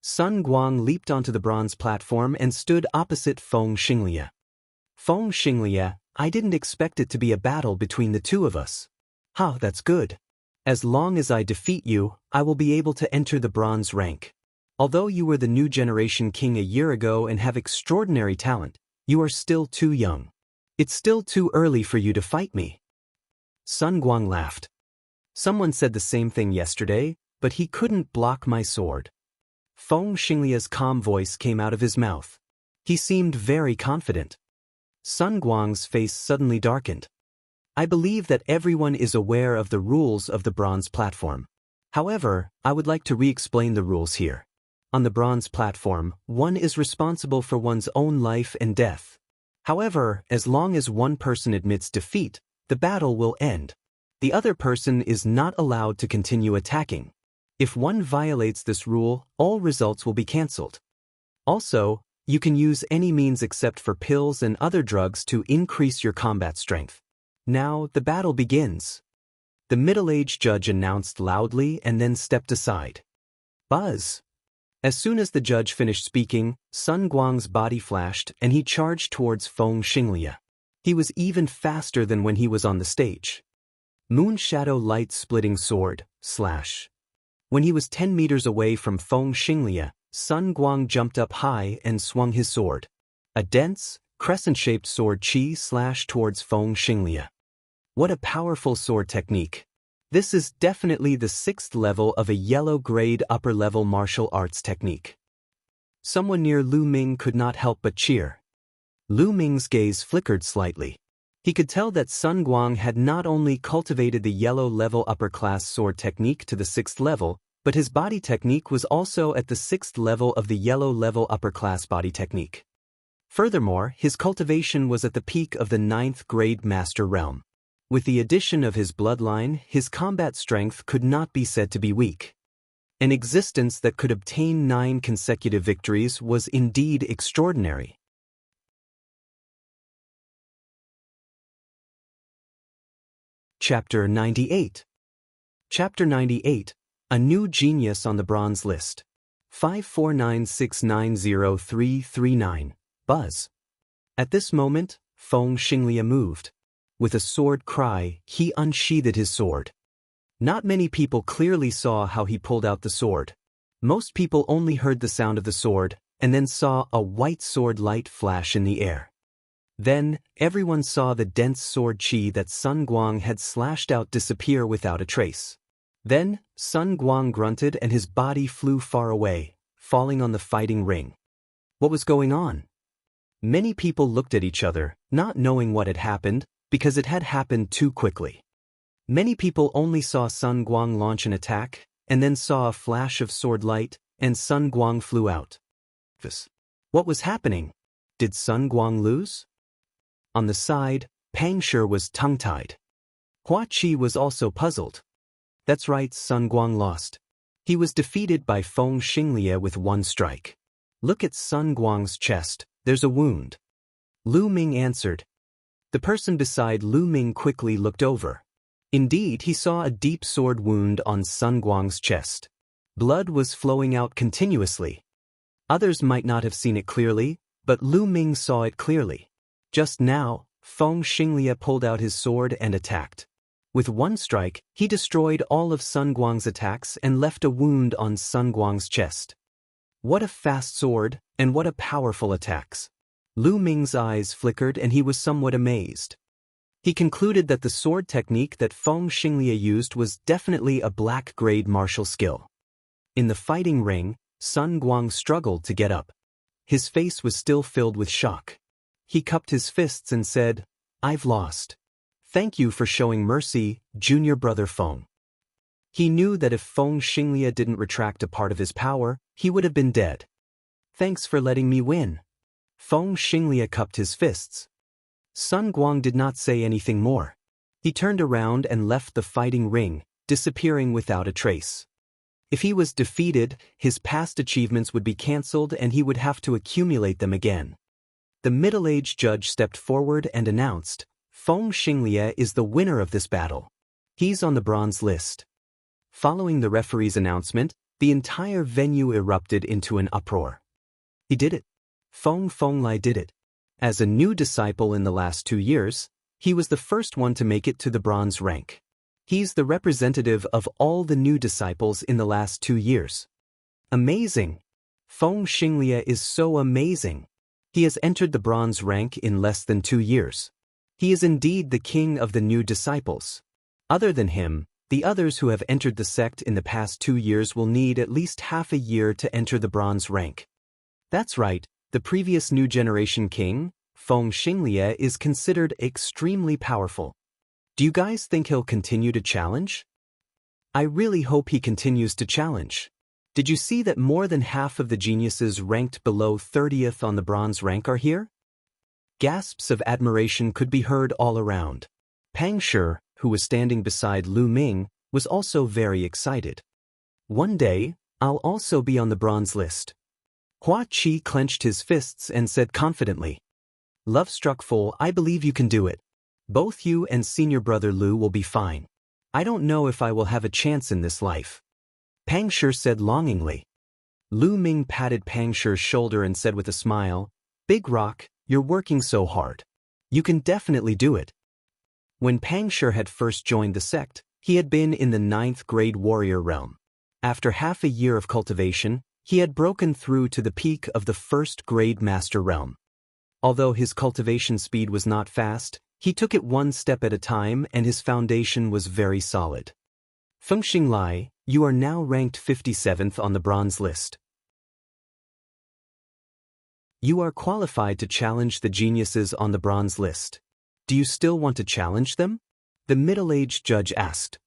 Sun Guang leaped onto the bronze platform and stood opposite Feng Xinglie. Feng Xinglie, I didn't expect it to be a battle between the two of us. That's good. As long as I defeat you, I will be able to enter the bronze rank. Although you were the new generation king a year ago and have extraordinary talent, you are still too young. It's still too early for you to fight me. Sun Guang laughed. Someone said the same thing yesterday, but he couldn't block my sword. Feng Xinglie's calm voice came out of his mouth. He seemed very confident. Sun Guang's face suddenly darkened. I believe that everyone is aware of the rules of the bronze platform. However, I would like to re-explain the rules here. On the bronze platform, one is responsible for one's own life and death. However, as long as one person admits defeat, the battle will end. The other person is not allowed to continue attacking. If one violates this rule, all results will be cancelled. Also, you can use any means except for pills and other drugs to increase your combat strength. Now, the battle begins. The middle-aged judge announced loudly and then stepped aside. Buzz. As soon as the judge finished speaking, Sun Guang's body flashed and he charged towards Feng Xinglie. He was even faster than when he was on the stage. Moon Shadow Light Splitting Sword, slash. When he was 10 meters away from Feng Xinglie, Sun Guang jumped up high and swung his sword. A dense, crescent-shaped sword chi slashed towards Feng Xinglie. What a powerful sword technique. This is definitely the 6th level of a yellow-grade upper-level martial arts technique. Someone near Lu Ming could not help but cheer. Lu Ming's gaze flickered slightly. He could tell that Sun Guang had not only cultivated the yellow-level upper-class sword technique to the 6th level, but his body technique was also at the 6th level of the yellow-level upper-class body technique. Furthermore, his cultivation was at the peak of the 9th grade master realm. With the addition of his bloodline, his combat strength could not be said to be weak. An existence that could obtain 9 consecutive victories was indeed extraordinary. Chapter 98. Chapter 98, A New Genius on the Bronze List. 549690339, Buzz. At this moment, Feng Xinglie moved. With a sword cry, he unsheathed his sword. Not many people clearly saw how he pulled out the sword. Most people only heard the sound of the sword, and then saw a white sword light flash in the air. Then, everyone saw the dense sword chi that Sun Guang had slashed out disappear without a trace. Then, Sun Guang grunted and his body flew far away, falling on the fighting ring. What was going on? Many people looked at each other, not knowing what had happened, because it had happened too quickly. Many people only saw Sun Guang launch an attack, and then saw a flash of sword light, and Sun Guang flew out. What was happening? Did Sun Guang lose? On the side, Pang Shi was tongue-tied. Hua Qi was also puzzled. That's right, Sun Guang lost. He was defeated by Feng Xinglie with one strike. Look at Sun Guang's chest, there's a wound. Lu Ming answered. The person beside Lu Ming quickly looked over. Indeed, he saw a deep sword wound on Sun Guang's chest. Blood was flowing out continuously. Others might not have seen it clearly, but Lu Ming saw it clearly. Just now, Feng Xinglie pulled out his sword and attacked. With one strike, he destroyed all of Sun Guang's attacks and left a wound on Sun Guang's chest. What a fast sword, and what a powerful attacks. Lu Ming's eyes flickered and he was somewhat amazed. He concluded that the sword technique that Feng Xinglie used was definitely a black-grade martial skill. In the fighting ring, Sun Guang struggled to get up. His face was still filled with shock. He cupped his fists and said, "I've lost. Thank you for showing mercy, junior brother Feng." He knew that if Feng Xinglie didn't retract a part of his power, he would have been dead. "Thanks for letting me win." Feng Xinglie cupped his fists. Sun Guang did not say anything more. He turned around and left the fighting ring, disappearing without a trace. If he was defeated, his past achievements would be cancelled and he would have to accumulate them again. The middle-aged judge stepped forward and announced, "Feng Xinglie is the winner of this battle. He's on the bronze list." Following the referee's announcement, the entire venue erupted into an uproar. He did it. Feng Fenglai did it. As a new disciple in the last 2 years, he was the first one to make it to the bronze rank. He's the representative of all the new disciples in the last 2 years. Amazing! Feng Xinglie is so amazing. He has entered the bronze rank in less than 2 years. He is indeed the king of the new disciples. Other than him, the others who have entered the sect in the past 2 years will need at least half a year to enter the bronze rank. That's right, the previous new generation king, Feng Xinglie, is considered extremely powerful. Do you guys think he'll continue to challenge? I really hope he continues to challenge. Did you see that more than half of the geniuses ranked below 30th on the bronze rank are here? Gasps of admiration could be heard all around. Pang Shi, who was standing beside Lu Ming, was also very excited. "One day, I'll also be on the bronze list." Hua Qi clenched his fists and said confidently, "Love struck full, I believe you can do it. Both you and senior brother Lu will be fine. I don't know if I will have a chance in this life." Pang Shi said longingly. Lu Ming patted Pang Shi's shoulder and said with a smile, "Big Rock, you're working so hard. You can definitely do it." When Pang Shi had first joined the sect, he had been in the 9th grade warrior realm. After half a year of cultivation, he had broken through to the peak of the 1st grade master realm. Although his cultivation speed was not fast, he took it one step at a time and his foundation was very solid. "Feng Xinglie, you are now ranked 57th on the bronze list. You are qualified to challenge the geniuses on the bronze list. Do you still want to challenge them?" the middle-aged judge asked.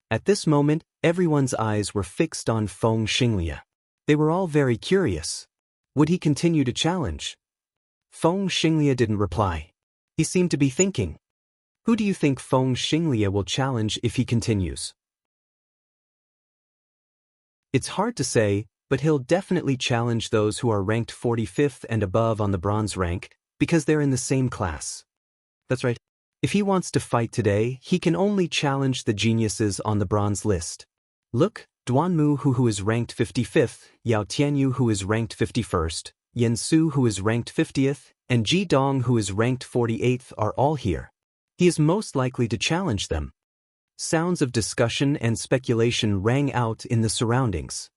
At this moment, everyone's eyes were fixed on Feng Xinglie. They were all very curious. Would he continue to challenge? Feng Xinglie didn't reply. He seemed to be thinking. Who do you think Feng Xinglie will challenge if he continues? It's hard to say, but he'll definitely challenge those who are ranked 45th and above on the bronze rank, because they're in the same class. That's right. If he wants to fight today, he can only challenge the geniuses on the bronze list. Look, Duanmu who is ranked 55th, Yao Tianyu who is ranked 51st, Yen Su who is ranked 50th, and Ji Dong who is ranked 48th are all here. He is most likely to challenge them. Sounds of discussion and speculation rang out in the surroundings.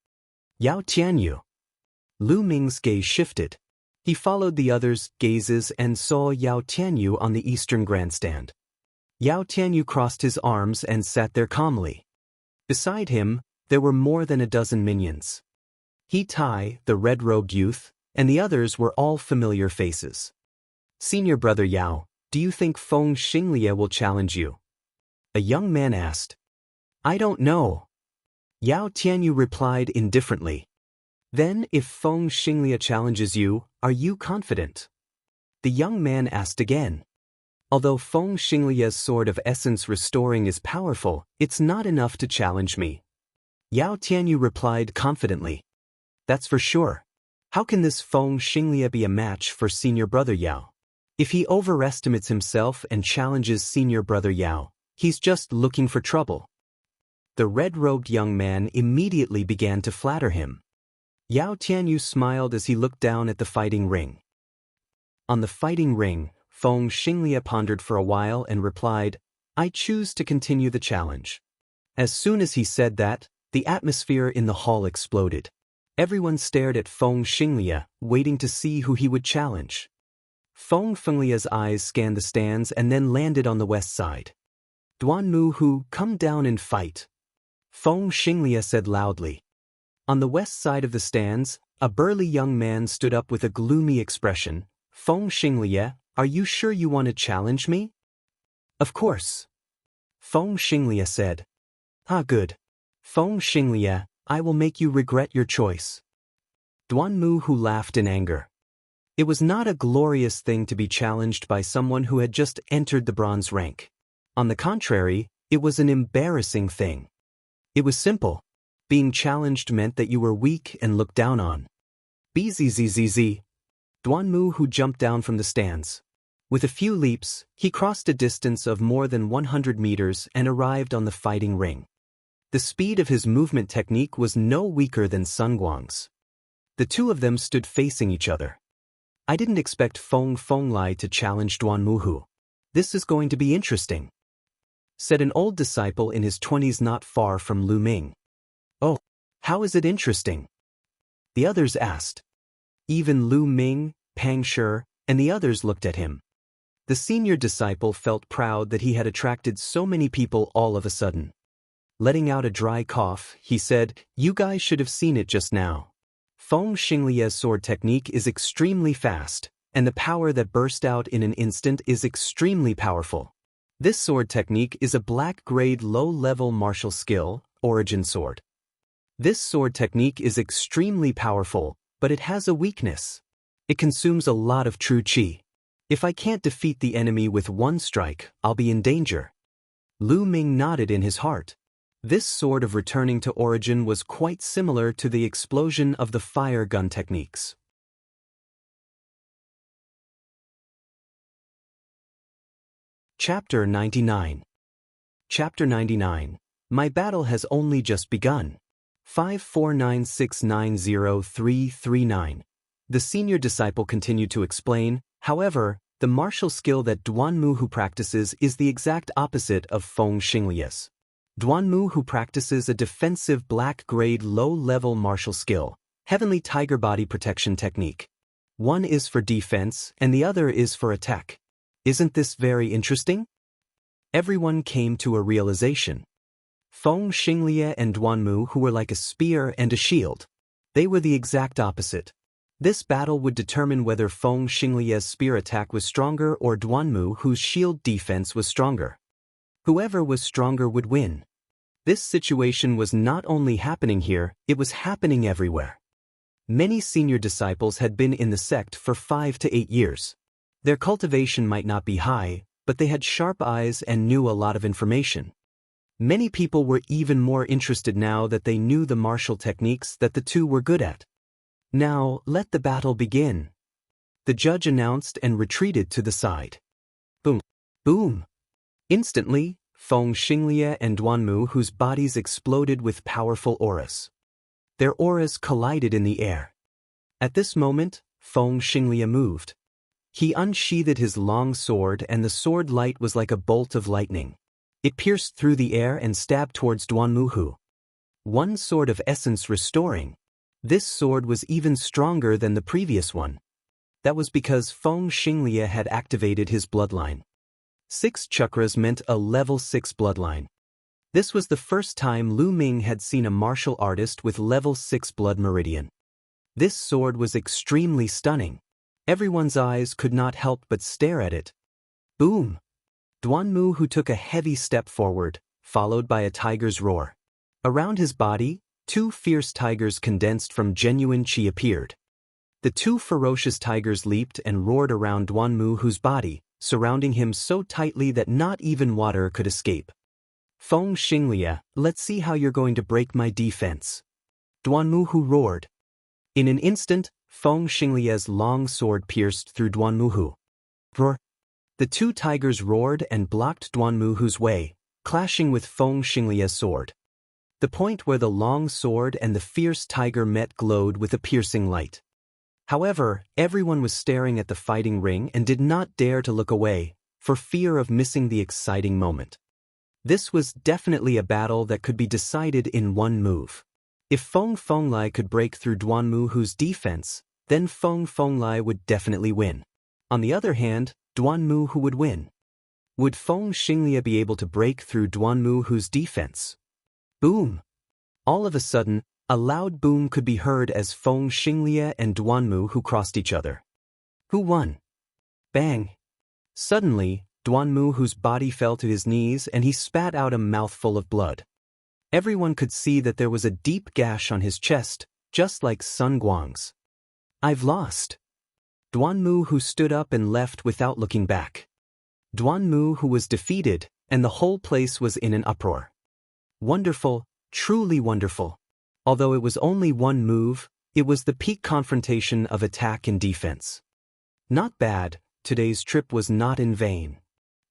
Yao Tianyu. Lu Ming's gaze shifted. He followed the others' gazes and saw Yao Tianyu on the eastern grandstand. Yao Tianyu crossed his arms and sat there calmly. Beside him, there were more than a dozen minions. He Tai, the red-robed youth, and the others were all familiar faces. "Senior brother Yao, do you think Feng Xinglie will challenge you?" a young man asked. "I don't know." Yao Tianyu replied indifferently. "Then, if Feng Xinglie challenges you, are you confident?" the young man asked again. "Although Feng Xinglie's sword of essence restoring is powerful, it's not enough to challenge me." Yao Tianyu replied confidently. "That's for sure. How can this Feng Xinglie be a match for senior brother Yao? If he overestimates himself and challenges senior brother Yao, he's just looking for trouble." The red-robed young man immediately began to flatter him. Yao Tianyu smiled as he looked down at the fighting ring. On the fighting ring, Feng Xinglie pondered for a while and replied, I choose to continue the challenge. As soon as he said that, the atmosphere in the hall exploded. Everyone stared at Feng Xinglie, waiting to see who he would challenge. Feng Xinglie's eyes scanned the stands and then landed on the west side. Duanmu, come down and fight. Feng Xinglie said loudly. On the west side of the stands, a burly young man stood up with a gloomy expression. Feng Xinglie, are you sure you want to challenge me? Of course. Feng Xinglie said. Ah, good. Feng Xinglie, I will make you regret your choice. Duanmu laughed in anger. It was not a glorious thing to be challenged by someone who had just entered the bronze rank. On the contrary, it was an embarrassing thing. It was simple. Being challenged meant that you were weak and looked down on. Bzzz. Duanmu jumped down from the stands. With a few leaps, he crossed a distance of more than 100 meters and arrived on the fighting ring. The speed of his movement technique was no weaker than Sun Guang's. The two of them stood facing each other. I didn't expect Feng Xinglie to challenge Duanmu. This is going to be interesting, said an old disciple in his 20s not far from Lu Ming. Oh, how is it interesting? The others asked. Even Lu Ming, Pang Shi, and the others looked at him. The senior disciple felt proud that he had attracted so many people all of a sudden. Letting out a dry cough, he said, "You guys should have seen it just now. Feng Xinglie's sword technique is extremely fast, and the power that burst out in an instant is extremely powerful. This sword technique is a black-grade low-level martial skill, origin sword. This sword technique is extremely powerful, but it has a weakness. It consumes a lot of true qi. If I can't defeat the enemy with one strike, I'll be in danger." Lu Ming nodded in his heart. This sort of returning to origin was quite similar to the explosion of the fire gun techniques. Chapter 99. Chapter 99. My battle has only just begun. 549690339. The senior disciple continued to explain, however, the martial skill that Duanmu practices is the exact opposite of Feng Xinglie's. Duanmu practices a defensive black-grade low-level martial skill, Heavenly Tiger Body Protection Technique. One is for defense and the other is for attack. Isn't this very interesting? Everyone came to a realization. Feng Xinglie and Duanmu were like a spear and a shield. They were the exact opposite. This battle would determine whether Feng Xinglie's spear attack was stronger or Duanmu shield defense was stronger. Whoever was stronger would win. This situation was not only happening here, it was happening everywhere. Many senior disciples had been in the sect for 5 to 8 years. Their cultivation might not be high, but they had sharp eyes and knew a lot of information. Many people were even more interested now that they knew the martial techniques that the two were good at. Now, let the battle begin. The judge announced and retreated to the side. Boom. Boom. Instantly, Feng Xinglie and Duanmu bodies exploded with powerful auras. Their auras collided in the air. At this moment, Feng Xinglie moved. He unsheathed his long sword and the sword light was like a bolt of lightning. It pierced through the air and stabbed towards Duanmu. One sword of essence restoring. This sword was even stronger than the previous one. That was because Feng Xinglie had activated his bloodline. 6 chakras meant a level 6 bloodline. This was the first time Lu Ming had seen a martial artist with level 6 blood meridian. This sword was extremely stunning. Everyone's eyes could not help but stare at it. Boom! Duanmu took a heavy step forward, followed by a tiger's roar. Around his body, 2 fierce tigers condensed from genuine qi appeared. The 2 ferocious tigers leaped and roared around Duanmu's body, surrounding him so tightly that not even water could escape. Feng Xinglie, let's see how you're going to break my defense. Duanmu roared. In an instant, Feng Xinglie's long sword pierced through Duanmu. Roar! The 2 tigers roared and blocked Duanmu's way, clashing with Feng Xinglie's sword. The point where the long sword and the fierce tiger met glowed with a piercing light. However, everyone was staring at the fighting ring and did not dare to look away, for fear of missing the exciting moment. This was definitely a battle that could be decided in one move. If Feng Fenglai could break through Duanmu's defense, then Feng Fenglai would definitely win. On the other hand, Duanmu would win. Would Feng Xinglia be able to break through Duanmu's defense? Boom! All of a sudden, a loud boom could be heard as Feng Xinglia and Duanmu crossed each other. Who won? Bang! Suddenly, Duanmu's body fell to his knees and he spat out a mouthful of blood. Everyone could see that there was a deep gash on his chest, just like Sun Guang's. I've lost. Duanmu stood up and left without looking back. Duanmu was defeated, and the whole place was in an uproar. Wonderful, truly wonderful. Although it was only one move, it was the peak confrontation of attack and defense. Not bad, today's trip was not in vain.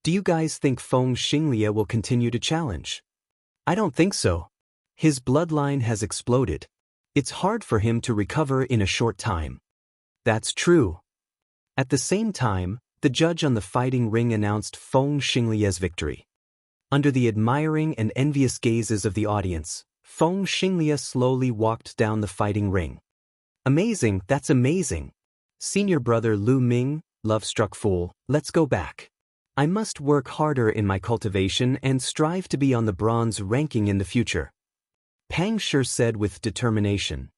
Do you guys think Feng Xinglia will continue to challenge? I don't think so. His bloodline has exploded. It's hard for him to recover in a short time. That's true. At the same time, the judge on the fighting ring announced Feng Xinglia's victory. Under the admiring and envious gazes of the audience, Feng Xinglia slowly walked down the fighting ring. Amazing, that's amazing. Senior brother Lu Ming, love-struck fool, let's go back. I must work harder in my cultivation and strive to be on the bronze ranking in the future. Pang Shi said with determination.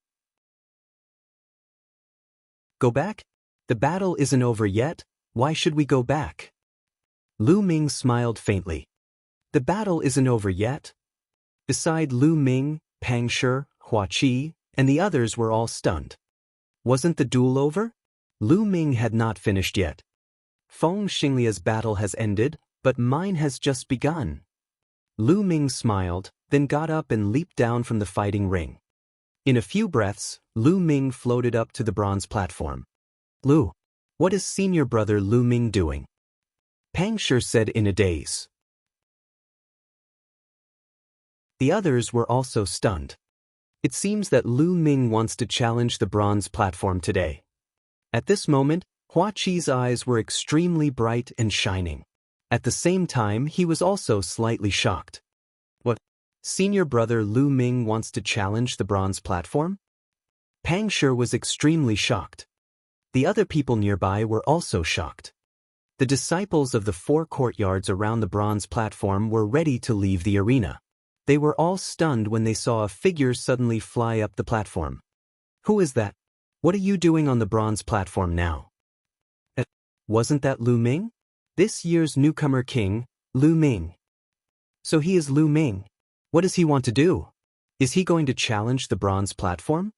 Go back? The battle isn't over yet, why should we go back? Lu Ming smiled faintly. The battle isn't over yet? Beside Lu Ming, Pang Shi, Hua Qi, and the others were all stunned. Wasn't the duel over? Lu Ming had not finished yet. Feng Xinglia's battle has ended, but mine has just begun. Lu Ming smiled, then got up and leaped down from the fighting ring. In a few breaths, Lu Ming floated up to the bronze platform. Lu, what is senior brother Lu Ming doing? Pang Shi said in a daze. The others were also stunned. It seems that Lu Ming wants to challenge the bronze platform today. At this moment, Hua Qi's eyes were extremely bright and shining. At the same time, he was also slightly shocked. What? Senior brother Lu Ming wants to challenge the bronze platform? Pang Shi was extremely shocked. The other people nearby were also shocked. The disciples of the 4 courtyards around the bronze platform were ready to leave the arena. They were all stunned when they saw a figure suddenly fly up the platform. Who is that? What are you doing on the bronze platform now? Wasn't that Lu Ming? This year's newcomer king, Lu Ming. So he is Lu Ming. What does he want to do? Is he going to challenge the bronze platform?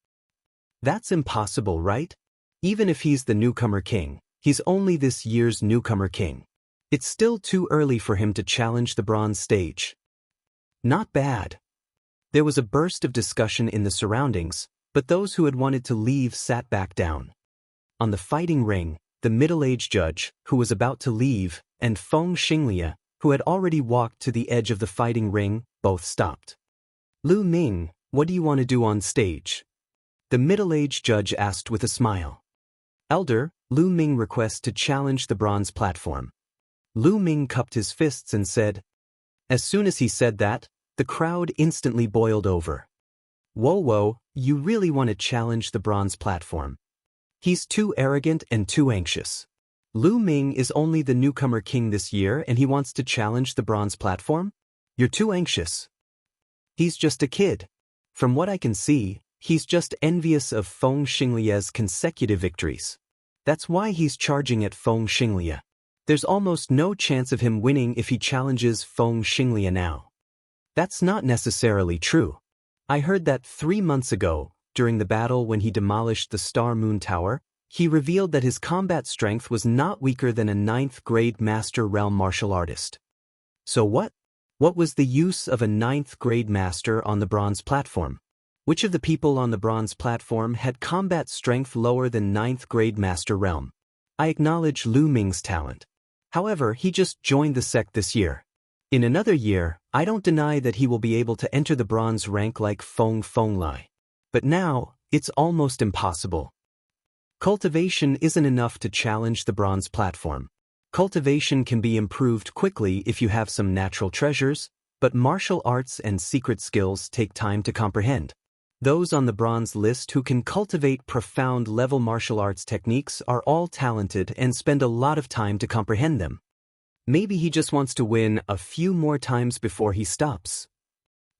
That's impossible, right? Even if he's the newcomer king, he's only this year's newcomer king. It's still too early for him to challenge the bronze stage. Not bad. There was a burst of discussion in the surroundings, but those who had wanted to leave sat back down. On the fighting ring, the middle-aged judge, who was about to leave, and Feng Xinglia, who had already walked to the edge of the fighting ring, both stopped. Lu Ming, what do you want to do on stage? The middle-aged judge asked with a smile. Elder, Lu Ming requests to challenge the bronze platform. Lu Ming cupped his fists and said. As soon as he said that, the crowd instantly boiled over. Whoa, you really want to challenge the bronze platform? He's too arrogant and too anxious. Lu Ming is only the newcomer king this year and he wants to challenge the bronze platform? You're too anxious. He's just a kid. From what I can see, he's just envious of Feng Xinglia's consecutive victories. That's why he's charging at Feng Xinglia. There's almost no chance of him winning if he challenges Feng Xinglia now. That's not necessarily true. I heard that 3 months ago, during the battle when he demolished the Star Moon Tower, he revealed that his combat strength was not weaker than a 9th-grade Master Realm martial artist. So what? What was the use of a 9th-grade master on the bronze platform? Which of the people on the bronze platform had combat strength lower than 9th-grade Master Realm? I acknowledge Lu Ming's talent. However, he just joined the sect this year. In another year, I don't deny that he will be able to enter the bronze rank like Feng Fenglai. But now, it's almost impossible. Cultivation isn't enough to challenge the bronze platform. Cultivation can be improved quickly if you have some natural treasures, but martial arts and secret skills take time to comprehend. Those on the bronze list who can cultivate profound-level martial arts techniques are all talented and spend a lot of time to comprehend them. Maybe he just wants to win a few more times before he stops.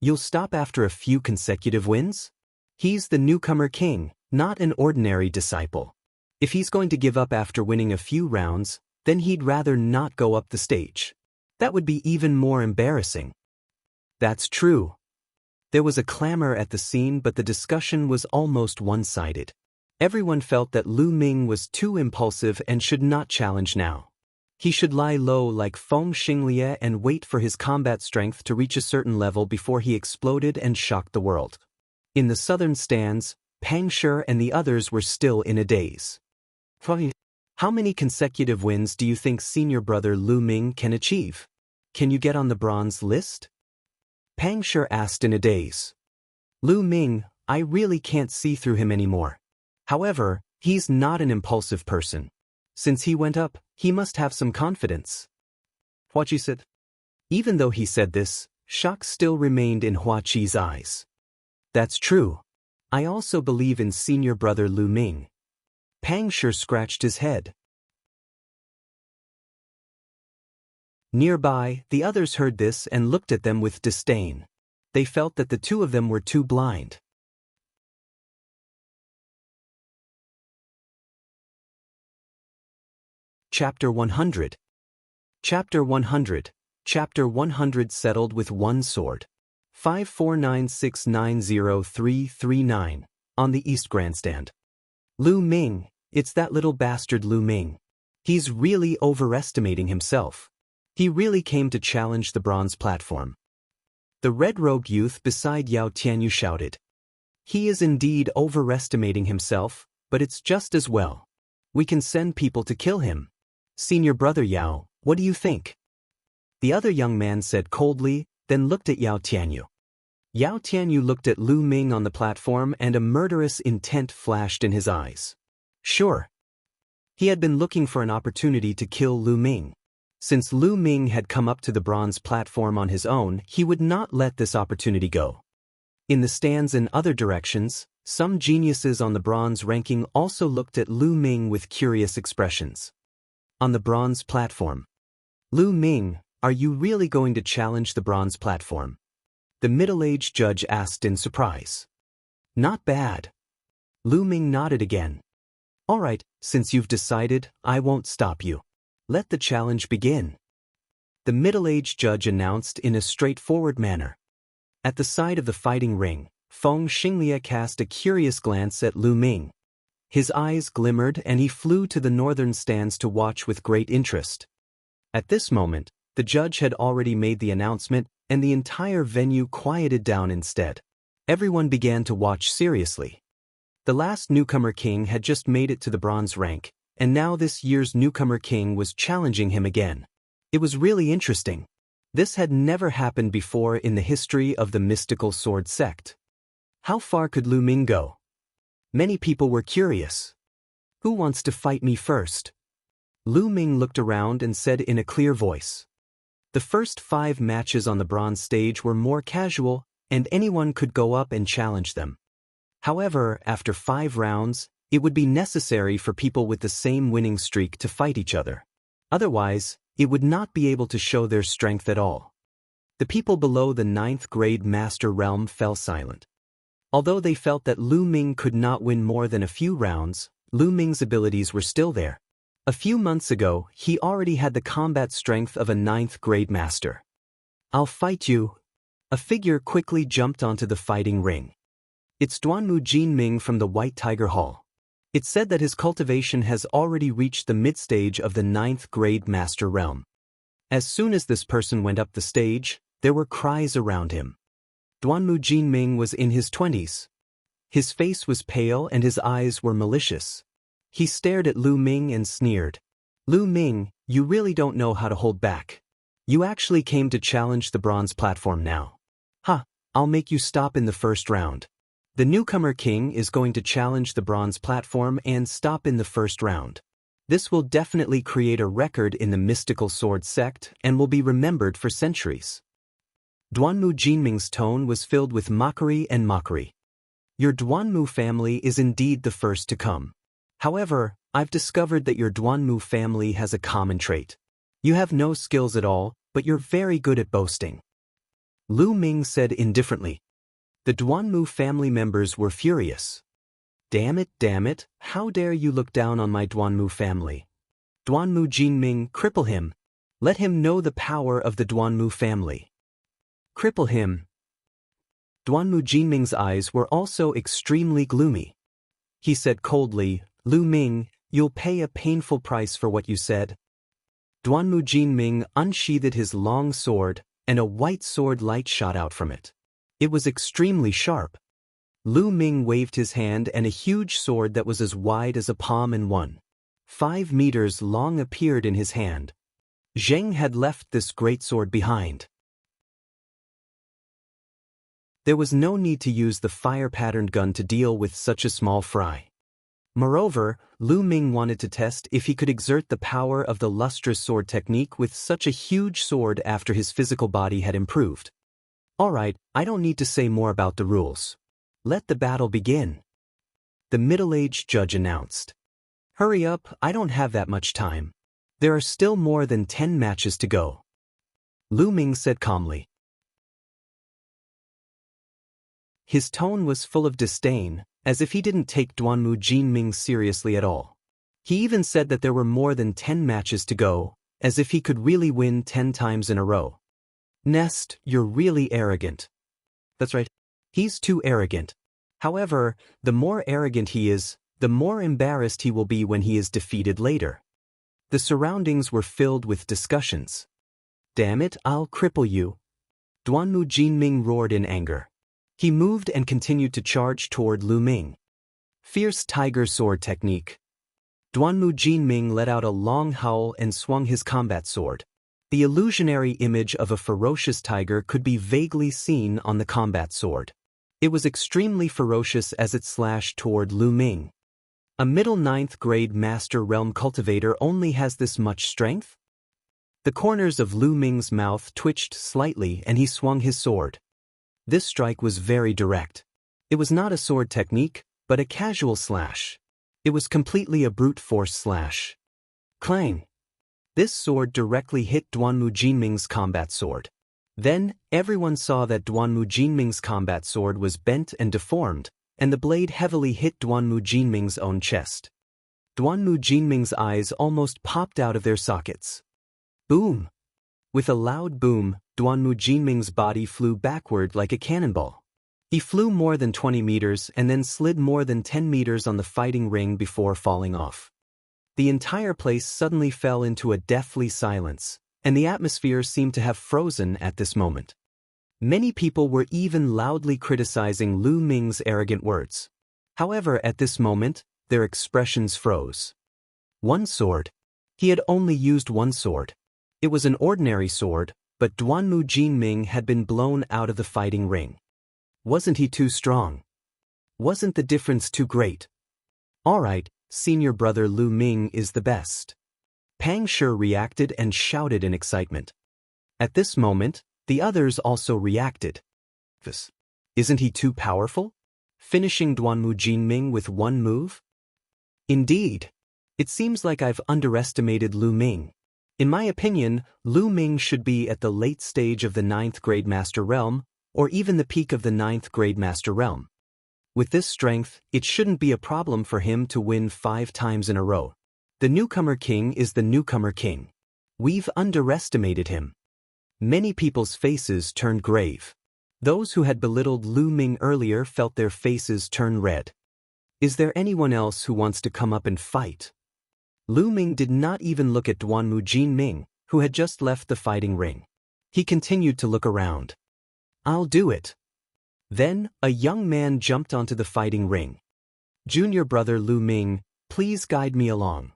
You'll stop after a few consecutive wins? He's the newcomer king, not an ordinary disciple. If he's going to give up after winning a few rounds, then he'd rather not go up the stage. That would be even more embarrassing. That's true. There was a clamor at the scene, but the discussion was almost one-sided. Everyone felt that Lu Ming was too impulsive and should not challenge now. He should lie low like Feng Xinglie and wait for his combat strength to reach a certain level before he exploded and shocked the world. In the southern stands, Pang Shi and the others were still in a daze. How many consecutive wins do you think senior brother Lu Ming can achieve? Can you get on the bronze list? Pang Shi asked in a daze. Lu Ming, I really can't see through him anymore. However, he's not an impulsive person. Since he went up, he must have some confidence. Hua Qi said. Even though he said this, shock still remained in Hua Qi's eyes. That's true. I also believe in senior brother Lu Ming. Pang Shi scratched his head. Nearby, the others heard this and looked at them with disdain. They felt that the two of them were too blind. Chapter 100. Chapter 100. Chapter 100 settled with one sword. 549690339, on the East Grandstand. Lu Ming, it's that little bastard Lu Ming. He's really overestimating himself. He really came to challenge the bronze platform. The red-robed youth beside Yao Tianyu shouted. He is indeed overestimating himself, but it's just as well. We can send people to kill him. Senior brother Yao, what do you think? The other young man said coldly, then looked at Yao Tianyu. Yao Tianyu looked at Lu Ming on the platform and a murderous intent flashed in his eyes. Sure. He had been looking for an opportunity to kill Lu Ming. Since Lu Ming had come up to the bronze platform on his own, he would not let this opportunity go. In the stands in other directions, some geniuses on the bronze ranking also looked at Lu Ming with curious expressions. On the bronze platform. Lu Ming, are you really going to challenge the bronze platform? The middle-aged judge asked in surprise. Not bad. Lu Ming nodded again. All right, since you've decided, I won't stop you. Let the challenge begin. The middle-aged judge announced in a straightforward manner. At the side of the fighting ring, Feng Xinglie cast a curious glance at Lu Ming. His eyes glimmered and he flew to the northern stands to watch with great interest. At this moment, the judge had already made the announcement and the entire venue quieted down instead. Everyone began to watch seriously. The last newcomer king had just made it to the bronze rank, and now this year's newcomer king was challenging him again. It was really interesting. This had never happened before in the history of the mystical sword sect. How far could Lu Ming go? Many people were curious. Who wants to fight me first? Lu Ming looked around and said in a clear voice. The first 5 matches on the bronze stage were more casual, and anyone could go up and challenge them. However, after 5 rounds, it would be necessary for people with the same winning streak to fight each other. Otherwise, it would not be able to show their strength at all. The people below the 9th grade master realm fell silent. Although they felt that Lu Ming could not win more than a few rounds, Lu Ming's abilities were still there. A few months ago, he already had the combat strength of a 9th grade master. I'll fight you. A figure quickly jumped onto the fighting ring. It's Duanmu Jinming from the White Tiger Hall. It's said that his cultivation has already reached the mid-stage of the 9th grade master realm. As soon as this person went up the stage, there were cries around him. Duanmu Jinming was in his 20s. His face was pale and his eyes were malicious. He stared at Lu Ming and sneered. Lu Ming, you really don't know how to hold back. You actually came to challenge the bronze platform now. Ha, I'll make you stop in the first round. The newcomer king is going to challenge the bronze platform and stop in the first round. This will definitely create a record in the mystical sword sect and will be remembered for centuries. Duanmu Jinming's tone was filled with mockery and mockery. Your Duanmu family is indeed the first to come. However, I've discovered that your Duanmu family has a common trait. You have no skills at all, but you're very good at boasting. Lu Ming said indifferently. The Duanmu family members were furious. Damn it, how dare you look down on my Duanmu family? Duanmu Jinming, cripple him. Let him know the power of the Duanmu family. Cripple him. Duanmu Jinming's eyes were also extremely gloomy. He said coldly, Lu Ming, you'll pay a painful price for what you said. Duanmu Jinming unsheathed his long sword, and a white sword light shot out from it. It was extremely sharp. Lu Ming waved his hand and a huge sword that was as wide as a palm and 1.5 meters long appeared in his hand. Zheng had left this great sword behind. There was no need to use the fire-patterned gun to deal with such a small fry. Moreover, Lu Ming wanted to test if he could exert the power of the lustrous sword technique with such a huge sword after his physical body had improved. Alright, I don't need to say more about the rules. Let the battle begin. The middle-aged judge announced. Hurry up, I don't have that much time. There are still more than 10 matches to go. Lu Ming said calmly. His tone was full of disdain, as if he didn't take Duanmu Jinming seriously at all. He even said that there were more than 10 matches to go, as if he could really win 10 times in a row. Nest, you're really arrogant. That's right. He's too arrogant. However, the more arrogant he is, the more embarrassed he will be when he is defeated later. The surroundings were filled with discussions. Damn it, I'll cripple you. Duanmu Jinming roared in anger. He moved and continued to charge toward Lu Ming. Fierce tiger sword technique. Duanmu Jinming let out a long howl and swung his combat sword. The illusionary image of a ferocious tiger could be vaguely seen on the combat sword. It was extremely ferocious as it slashed toward Lu Ming. A middle 9th grade Master Realm cultivator only has this much strength? The corners of Lu Ming's mouth twitched slightly and he swung his sword. This strike was very direct. It was not a sword technique, but a casual slash. It was completely a brute force slash. Clang! This sword directly hit Duanmu Jinming's combat sword. Then, everyone saw that Duanmu Jinming's combat sword was bent and deformed, and the blade heavily hit Duanmu Jinming's own chest. Duanmu Jinming's eyes almost popped out of their sockets. Boom! With a loud boom, Duanmu Jinming's body flew backward like a cannonball. He flew more than 20 meters and then slid more than 10 meters on the fighting ring before falling off. The entire place suddenly fell into a deathly silence, and the atmosphere seemed to have frozen at this moment. Many people were even loudly criticizing Lu Ming's arrogant words. However, at this moment, their expressions froze. One sword. He had only used one sword. It was an ordinary sword, but Duanmu Jinming had been blown out of the fighting ring. Wasn't he too strong? Wasn't the difference too great? Alright, senior brother Lu Ming is the best. Pang Shi reacted and shouted in excitement. At this moment, the others also reacted. Isn't he too powerful? Finishing Duanmu Jinming with one move? Indeed. It seems like I've underestimated Lu Ming. In my opinion, Lu Ming should be at the late stage of the 9th grade Master Realm, or even the peak of the 9th grade Master Realm. With this strength, it shouldn't be a problem for him to win 5 times in a row. The newcomer king is the newcomer king. We've underestimated him. Many people's faces turned grave. Those who had belittled Lu Ming earlier felt their faces turn red. Is there anyone else who wants to come up and fight? Lu Ming did not even look at Duanmu Jinming, who had just left the fighting ring. He continued to look around. I'll do it. Then, a young man jumped onto the fighting ring. Junior brother Lu Ming, please guide me along.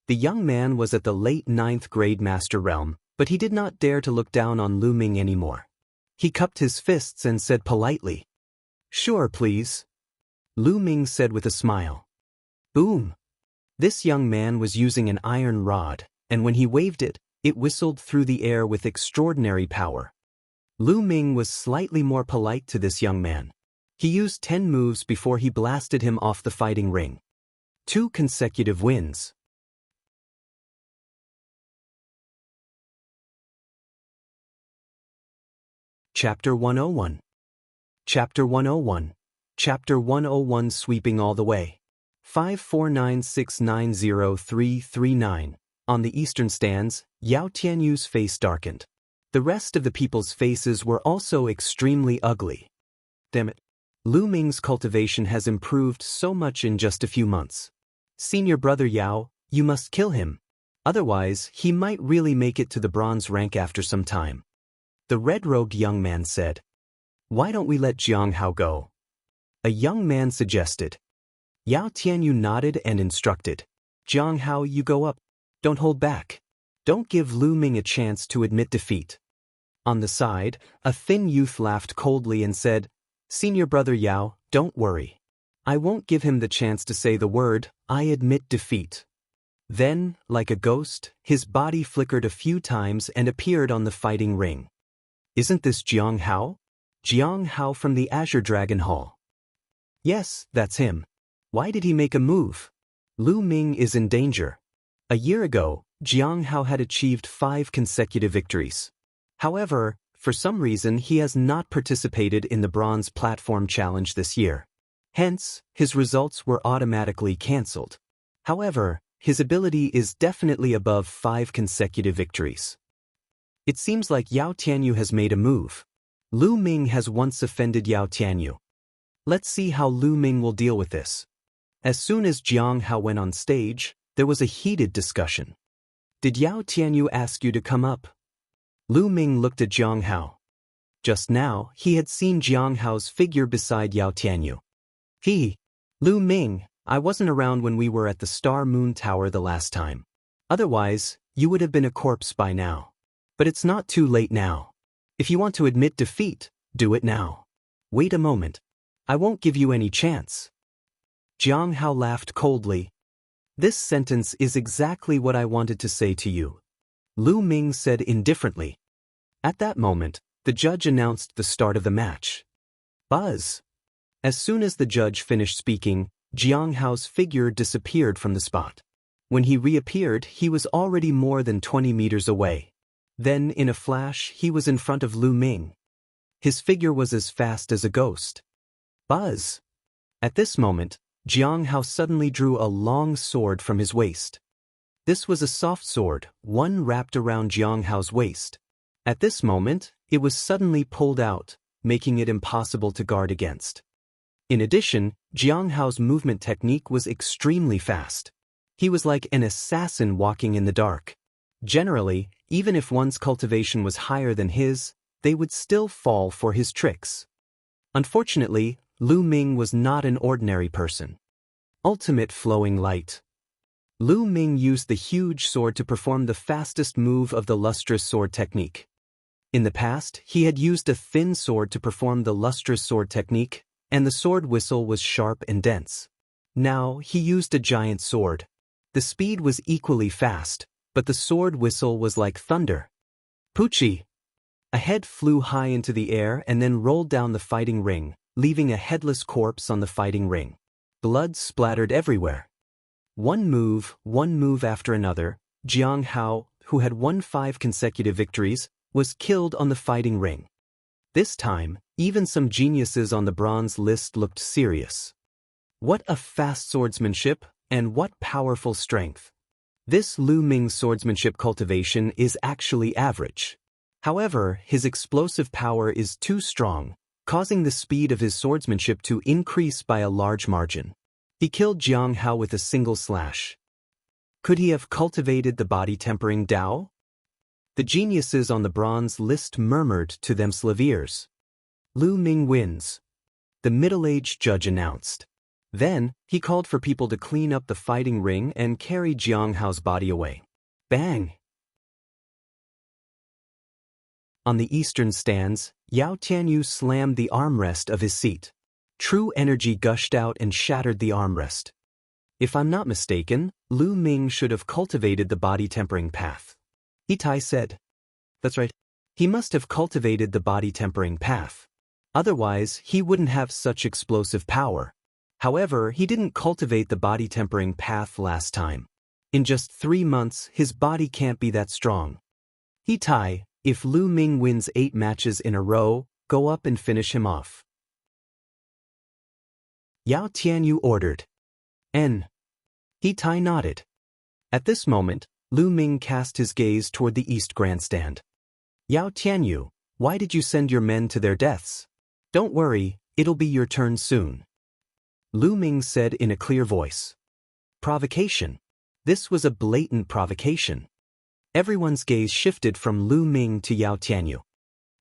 The young man was at the late 9th grade Master Realm, but he did not dare to look down on Lu Ming anymore. He cupped his fists and said politely, Sure, please. Lu Ming said with a smile. Boom. This young man was using an iron rod, and when he waved it, it whistled through the air with extraordinary power. Lu Ming was slightly more polite to this young man. He used 10 moves before he blasted him off the fighting ring. 2 consecutive wins. Chapter 101. Chapter 101. Chapter 101 Sweeping All the Way. 549690339. On the eastern stands, Yao Tianyu's face darkened. The rest of the people's faces were also extremely ugly. Damn it. Lu Ming's cultivation has improved so much in just a few months. Senior brother Yao, you must kill him. Otherwise, he might really make it to the bronze rank after some time. The red-robed young man said. Why don't we let Jiang Hao go? A young man suggested. Yao Tianyu nodded and instructed. Jiang Hao, you go up. Don't hold back. Don't give Lu Ming a chance to admit defeat. On the side, a thin youth laughed coldly and said, Senior brother Yao, don't worry. I won't give him the chance to say the word, I admit defeat. Then, like a ghost, his body flickered a few times and appeared on the fighting ring. Isn't this Jiang Hao? Jiang Hao from the Azure Dragon Hall. Yes, that's him. Why did he make a move? Lu Ming is in danger. A year ago, Jiang Hao had achieved 5 consecutive victories. However, for some reason he has not participated in the Bronze Platform Challenge this year. Hence, his results were automatically cancelled. However, his ability is definitely above 5 consecutive victories. It seems like Yao Tianyu has made a move. Lu Ming has once offended Yao Tianyu. Let's see how Lu Ming will deal with this. As soon as Jiang Hao went on stage, there was a heated discussion. Did Yao Tianyu ask you to come up? Lu Ming looked at Jiang Hao. Just now, he had seen Jiang Hao's figure beside Yao Tianyu. Lu Ming, I wasn't around when we were at the Star Moon Tower the last time. Otherwise, you would have been a corpse by now. But it's not too late now. If you want to admit defeat, do it now. Wait a moment. I won't give you any chance. Jiang Hao laughed coldly. This sentence is exactly what I wanted to say to you. Lu Ming said indifferently. At that moment, the judge announced the start of the match. Buzz. As soon as the judge finished speaking, Jiang Hao's figure disappeared from the spot. When he reappeared, he was already more than 20 meters away. Then, in a flash, he was in front of Lu Ming. His figure was as fast as a ghost. Buzz. At this moment, Jiang Hao suddenly drew a long sword from his waist. This was a soft sword, one wrapped around Jiang Hao's waist. At this moment, it was suddenly pulled out, making it impossible to guard against. In addition, Jiang Hao's movement technique was extremely fast. He was like an assassin walking in the dark. Generally, even if one's cultivation was higher than his, they would still fall for his tricks. Unfortunately, Lu Ming was not an ordinary person. Ultimate Flowing Light. Lu Ming used the huge sword to perform the fastest move of the lustrous sword technique. In the past, he had used a thin sword to perform the lustrous sword technique, and the sword whistle was sharp and dense. Now, he used a giant sword. The speed was equally fast, but the sword whistle was like thunder. Poochie! A head flew high into the air and then rolled down the fighting ring, leaving a headless corpse on the fighting ring. Blood splattered everywhere. One move after another, Jiang Hao, who had won 5 consecutive victories, was killed on the fighting ring. This time, even some geniuses on the bronze list looked serious. What a fast swordsmanship, and what powerful strength. This Lu Ming's swordsmanship cultivation is actually average. However, his explosive power is too strong, causing the speed of his swordsmanship to increase by a large margin. He killed Jiang Hao with a single slash. Could he have cultivated the body-tempering Dao? The geniuses on the bronze list murmured to themselves ears. Lu Ming wins. The middle-aged judge announced. Then, he called for people to clean up the fighting ring and carry Jiang Hao's body away. Bang! On the eastern stands, Yao Tianyu slammed the armrest of his seat. True energy gushed out and shattered the armrest. If I'm not mistaken, Lu Ming should have cultivated the body-tempering path. Tai said. That's right. He must have cultivated the body-tempering path. Otherwise, he wouldn't have such explosive power. However, he didn't cultivate the body-tempering path last time. In just 3 months, his body can't be that strong. He Tai, if Lu Ming wins 8 matches in a row, go up and finish him off. Yao Tianyu ordered. He Tai nodded. At this moment, Lu Ming cast his gaze toward the east grandstand. Yao Tianyu, why did you send your men to their deaths? Don't worry, it'll be your turn soon. Lu Ming said in a clear voice. Provocation. This was a blatant provocation. Everyone's gaze shifted from Lu Ming to Yao Tianyu.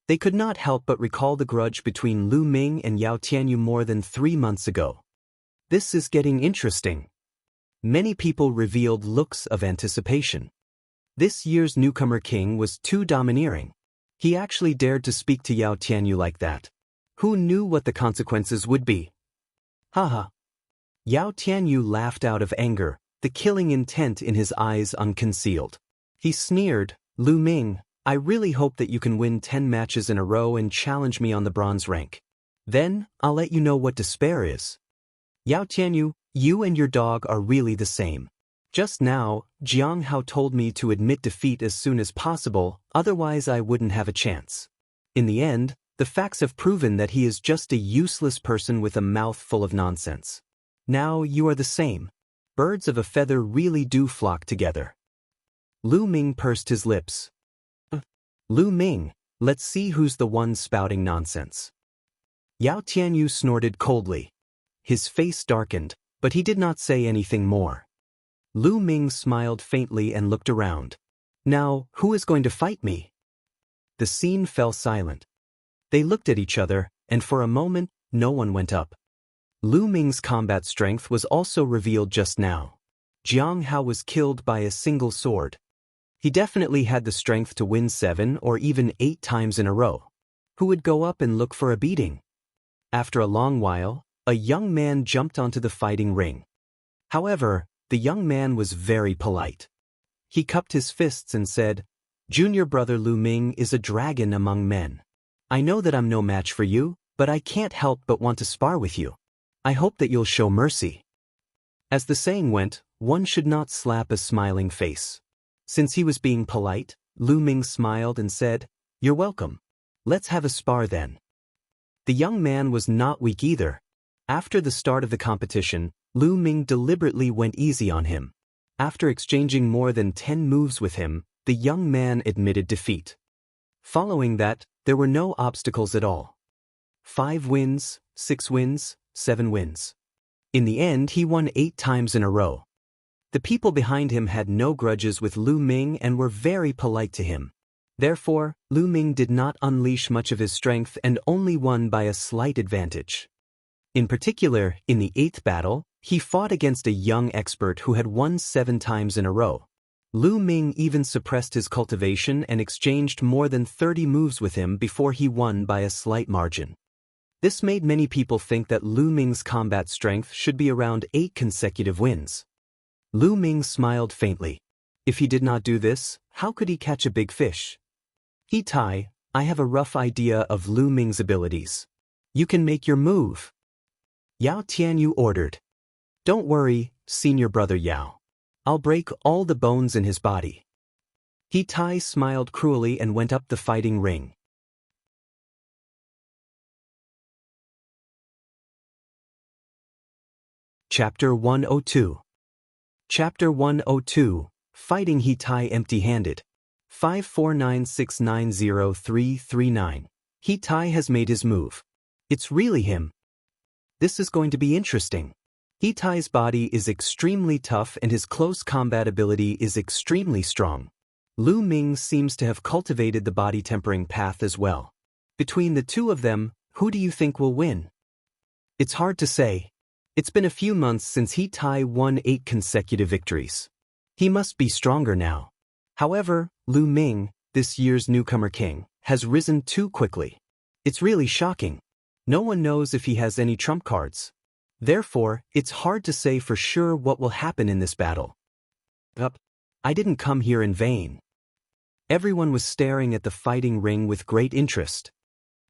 They could not help but recall the grudge between Lu Ming and Yao Tianyu more than 3 months ago. This is getting interesting. Many people revealed looks of anticipation. This year's newcomer king was too domineering. He actually dared to speak to Yao Tianyu like that. Who knew what the consequences would be? Haha. Yao Tianyu laughed out of anger, the killing intent in his eyes unconcealed. He sneered, Lu Ming, I really hope that you can win 10 matches in a row and challenge me on the bronze rank. Then, I'll let you know what despair is. Yao Tianyu, you and your dog are really the same. Just now, Jiang Hao told me to admit defeat as soon as possible, otherwise I wouldn't have a chance. In the end, the facts have proven that he is just a useless person with a mouth full of nonsense. Now you are the same. Birds of a feather really do flock together. Lu Ming pursed his lips. Lu Ming, let's see who's the one spouting nonsense. Yao Tianyu snorted coldly. His face darkened, but he did not say anything more. Lu Ming smiled faintly and looked around. Now, who is going to fight me? The scene fell silent. They looked at each other, and for a moment, no one went up. Lu Ming's combat strength was also revealed just now. Jiang Hao was killed by a single sword. He definitely had the strength to win 7 or even 8 times in a row. Who would go up and look for a beating? After a long while, a young man jumped onto the fighting ring. However, the young man was very polite. He cupped his fists and said, Junior brother Lu Ming is a dragon among men. I know that I'm no match for you, but I can't help but want to spar with you. I hope that you'll show mercy. As the saying went, one should not slap a smiling face. Since he was being polite, Lu Ming smiled and said, You're welcome. Let's have a spar then. The young man was not weak either. After the start of the competition, Lu Ming deliberately went easy on him. After exchanging more than 10 moves with him, the young man admitted defeat. Following that, there were no obstacles at all. 5 wins, 6 wins, 7 wins. In the end, he won 8 times in a row. The people behind him had no grudges with Lu Ming and were very polite to him. Therefore, Lu Ming did not unleash much of his strength and only won by a slight advantage. In particular, in the 8th battle, he fought against a young expert who had won 7 times in a row. Lu Ming even suppressed his cultivation and exchanged more than 30 moves with him before he won by a slight margin. This made many people think that Lu Ming's combat strength should be around 8 consecutive wins. Lu Ming smiled faintly. If he did not do this, how could he catch a big fish? He Tai, I have a rough idea of Lu Ming's abilities. You can make your move. Yao Tianyu ordered. Don't worry, senior brother Yao. I'll break all the bones in his body. He Tai smiled cruelly and went up the fighting ring. Chapter 102. Chapter 102, Fighting He Tai Empty-Handed. 549690339. He Tai has made his move. It's really him. This is going to be interesting. He Tai's body is extremely tough and his close combat ability is extremely strong. Lu Ming seems to have cultivated the body tempering path as well. Between the two of them, who do you think will win? It's hard to say. It's been a few months since He Tai won 8 consecutive victories. He must be stronger now. However, Lu Ming, this year's newcomer king, has risen too quickly. It's really shocking. No one knows if he has any trump cards. Therefore, it's hard to say for sure what will happen in this battle. I didn't come here in vain. Everyone was staring at the fighting ring with great interest.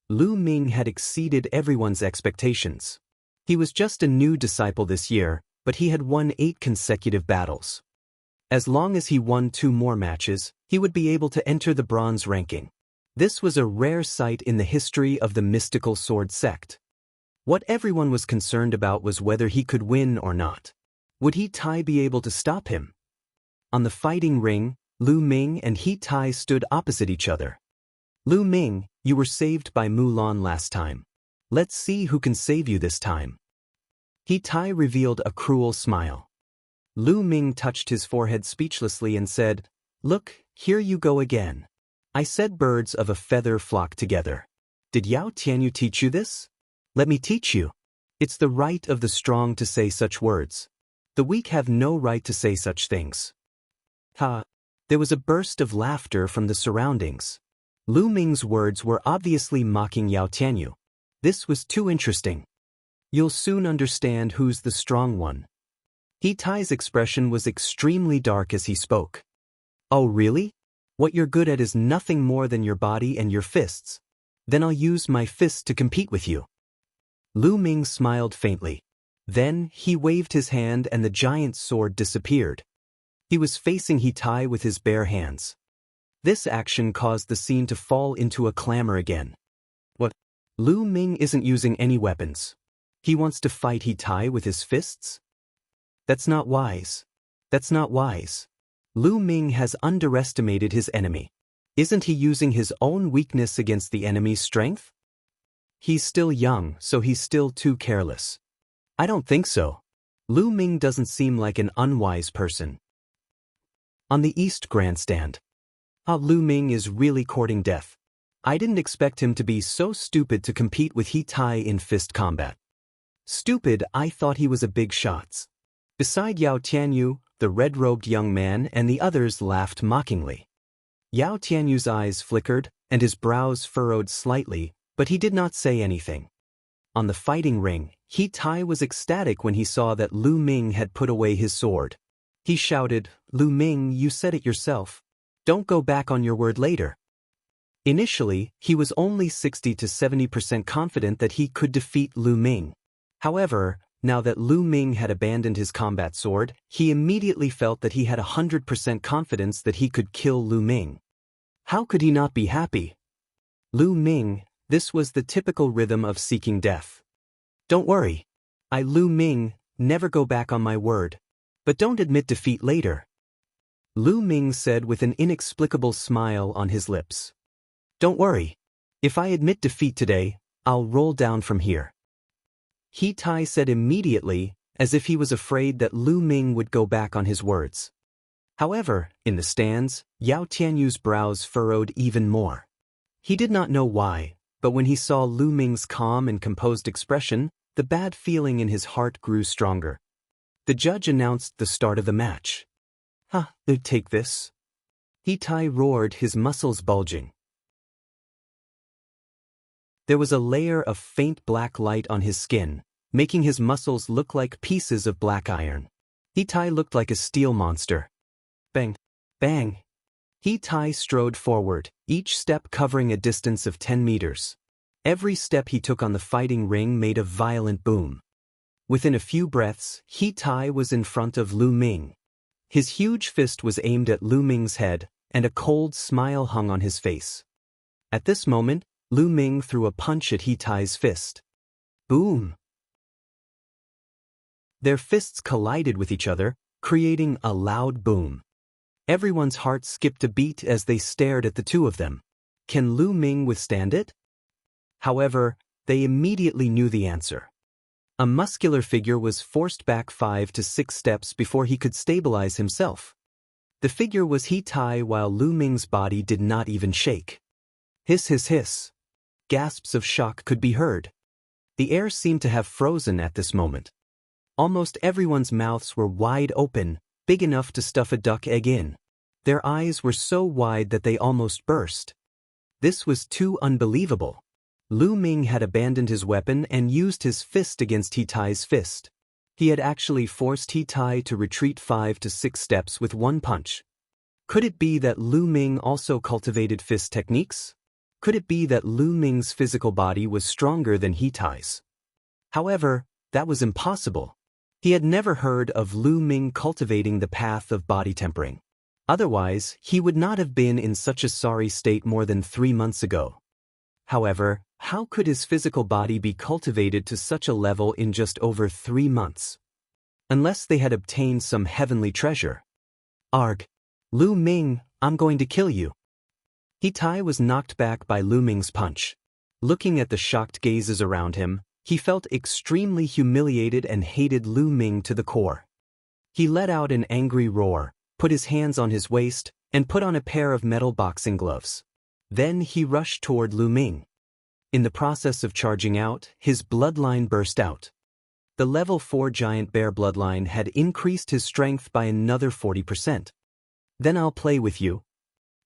Lu Ming had exceeded everyone's expectations. He was just a new disciple this year, but he had won 8 consecutive battles. As long as he won 2 more matches, he would be able to enter the bronze ranking. This was a rare sight in the history of the mystical sword sect. What everyone was concerned about was whether he could win or not. Would He Tai be able to stop him? On the fighting ring, Lu Ming and He Tai stood opposite each other. Lu Ming, you were saved by Mulan last time. Let's see who can save you this time. He Tai revealed a cruel smile. Lu Ming touched his forehead speechlessly and said, "Look, here you go again. I said birds of a feather flock together. Did Yao Tianyu teach you this? Let me teach you. It's the right of the strong to say such words. The weak have no right to say such things." Ha! There was a burst of laughter from the surroundings. Lu Ming's words were obviously mocking Yao Tianyu. This was too interesting. You'll soon understand who's the strong one. He Tai's expression was extremely dark as he spoke. Oh really? What you're good at is nothing more than your body and your fists. Then I'll use my fists to compete with you. Lu Ming smiled faintly. Then he waved his hand and the giant sword disappeared. He was facing He Tai with his bare hands. This action caused the scene to fall into a clamor again. What? Lu Ming isn't using any weapons. He wants to fight He Tai with his fists? That's not wise. That's not wise. Lu Ming has underestimated his enemy. Isn't he using his own weakness against the enemy's strength? He's still young, so he's still too careless. I don't think so. Lu Ming doesn't seem like an unwise person. On the East Grandstand. Lu Ming is really courting death. I didn't expect him to be so stupid to compete with He Tai in fist combat. Stupid, I thought he was a big shots. Beside Yao Tianyu, the red-robed young man and the others laughed mockingly. Yao Tianyu's eyes flickered, and his brows furrowed slightly, but he did not say anything. On the fighting ring, He Tai was ecstatic when he saw that Lu Ming had put away his sword. He shouted, "Lu Ming, you said it yourself. Don't go back on your word later." Initially, he was only 60 to 70% confident that he could defeat Lu Ming. However, now that Lu Ming had abandoned his combat sword, he immediately felt that he had 100% confidence that he could kill Lu Ming. How could he not be happy? Lu Ming, this was the typical rhythm of seeking death. Don't worry. I, Lu Ming, never go back on my word. But don't admit defeat later. Lu Ming said with an inexplicable smile on his lips. Don't worry. If I admit defeat today, I'll roll down from here. He Tai said immediately, as if he was afraid that Lu Ming would go back on his words. However, in the stands, Yao Tianyu's brows furrowed even more. He did not know why, but when he saw Lu Ming's calm and composed expression, the bad feeling in his heart grew stronger. The judge announced the start of the match. Take this. He Tai roared, his muscles bulging. There was a layer of faint black light on his skin, making his muscles look like pieces of black iron. He Tai looked like a steel monster. Bang! Bang! He Tai strode forward, each step covering a distance of 10 meters. Every step he took on the fighting ring made a violent boom. Within a few breaths, He Tai was in front of Lu Ming. His huge fist was aimed at Lu Ming's head, and a cold smile hung on his face. At this moment, Lu Ming threw a punch at He Tai's fist. Boom! Their fists collided with each other, creating a loud boom. Everyone's heart skipped a beat as they stared at the two of them. Can Lu Ming withstand it? However, they immediately knew the answer. A muscular figure was forced back 5 to 6 steps before he could stabilize himself. The figure was He Tai, while Lu Ming's body did not even shake. Hiss, hiss, hiss. Gasps of shock could be heard. The air seemed to have frozen at this moment. Almost everyone's mouths were wide open, big enough to stuff a duck egg in. Their eyes were so wide that they almost burst. This was too unbelievable. Lu Ming had abandoned his weapon and used his fist against He Tai's fist. He had actually forced He Tai to retreat 5 to 6 steps with one punch. Could it be that Lu Ming also cultivated fist techniques? Could it be that Lu Ming's physical body was stronger than He Tai's? However, that was impossible. He had never heard of Lu Ming cultivating the path of body tempering. Otherwise, he would not have been in such a sorry state more than 3 months ago. However, how could his physical body be cultivated to such a level in just over 3 months? Unless they had obtained some heavenly treasure. Arg! Lu Ming, I'm going to kill you. He Tai was knocked back by Lu Ming's punch. Looking at the shocked gazes around him, he felt extremely humiliated and hated Lu Ming to the core. He let out an angry roar, put his hands on his waist, and put on a pair of metal boxing gloves. Then he rushed toward Lu Ming. In the process of charging out, his bloodline burst out. The level 4 giant bear bloodline had increased his strength by another 40%. Then I'll play with you.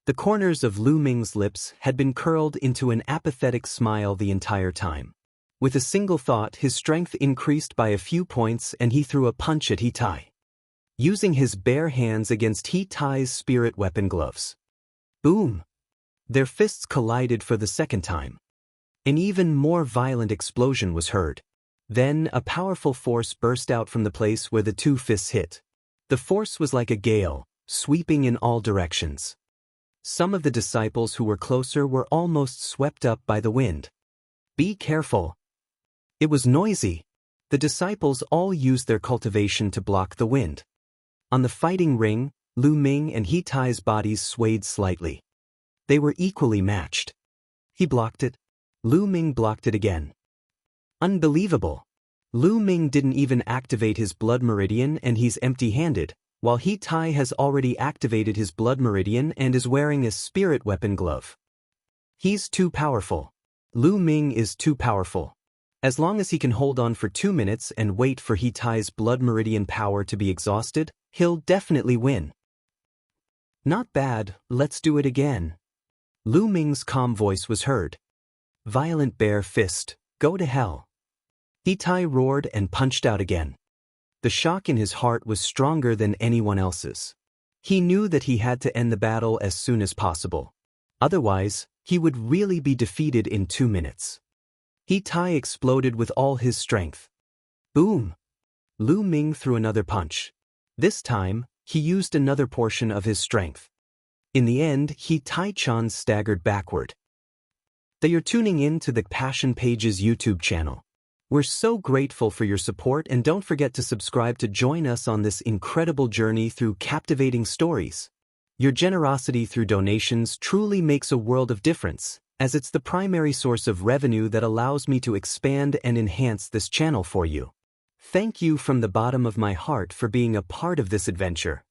The corners of Lu Ming's lips had been curled into an apathetic smile the entire time. With a single thought, his strength increased by a few points and he threw a punch at He Tai, using his bare hands against He Tai's spirit weapon gloves. Boom! Their fists collided for the second time. An even more violent explosion was heard. Then a powerful force burst out from the place where the two fists hit. The force was like a gale, sweeping in all directions. Some of the disciples who were closer were almost swept up by the wind. Be careful. It was noisy. The disciples all used their cultivation to block the wind. On the fighting ring, Lu Ming and He Tai's bodies swayed slightly. They were equally matched. He blocked it. Lu Ming blocked it again. Unbelievable. Lu Ming didn't even activate his blood meridian and he's empty-handed, while He Tai has already activated his blood meridian and is wearing a spirit weapon glove. He's too powerful. Lu Ming is too powerful. As long as he can hold on for 2 minutes and wait for He Tai's blood meridian power to be exhausted, he'll definitely win. Not bad, let's do it again. Lu Ming's calm voice was heard. Violent bear fist, go to hell. He Tai roared and punched out again. The shock in his heart was stronger than anyone else's. He knew that he had to end the battle as soon as possible. Otherwise, he would really be defeated in 2 minutes. He Tai exploded with all his strength. Boom! Lu Ming threw another punch. This time, he used another portion of his strength. In the end, He Tai-chan staggered backward. You're tuning in to the Passion Pages YouTube channel. We're so grateful for your support and don't forget to subscribe to join us on this incredible journey through captivating stories. Your generosity through donations truly makes a world of difference, as it's the primary source of revenue that allows me to expand and enhance this channel for you. Thank you from the bottom of my heart for being a part of this adventure.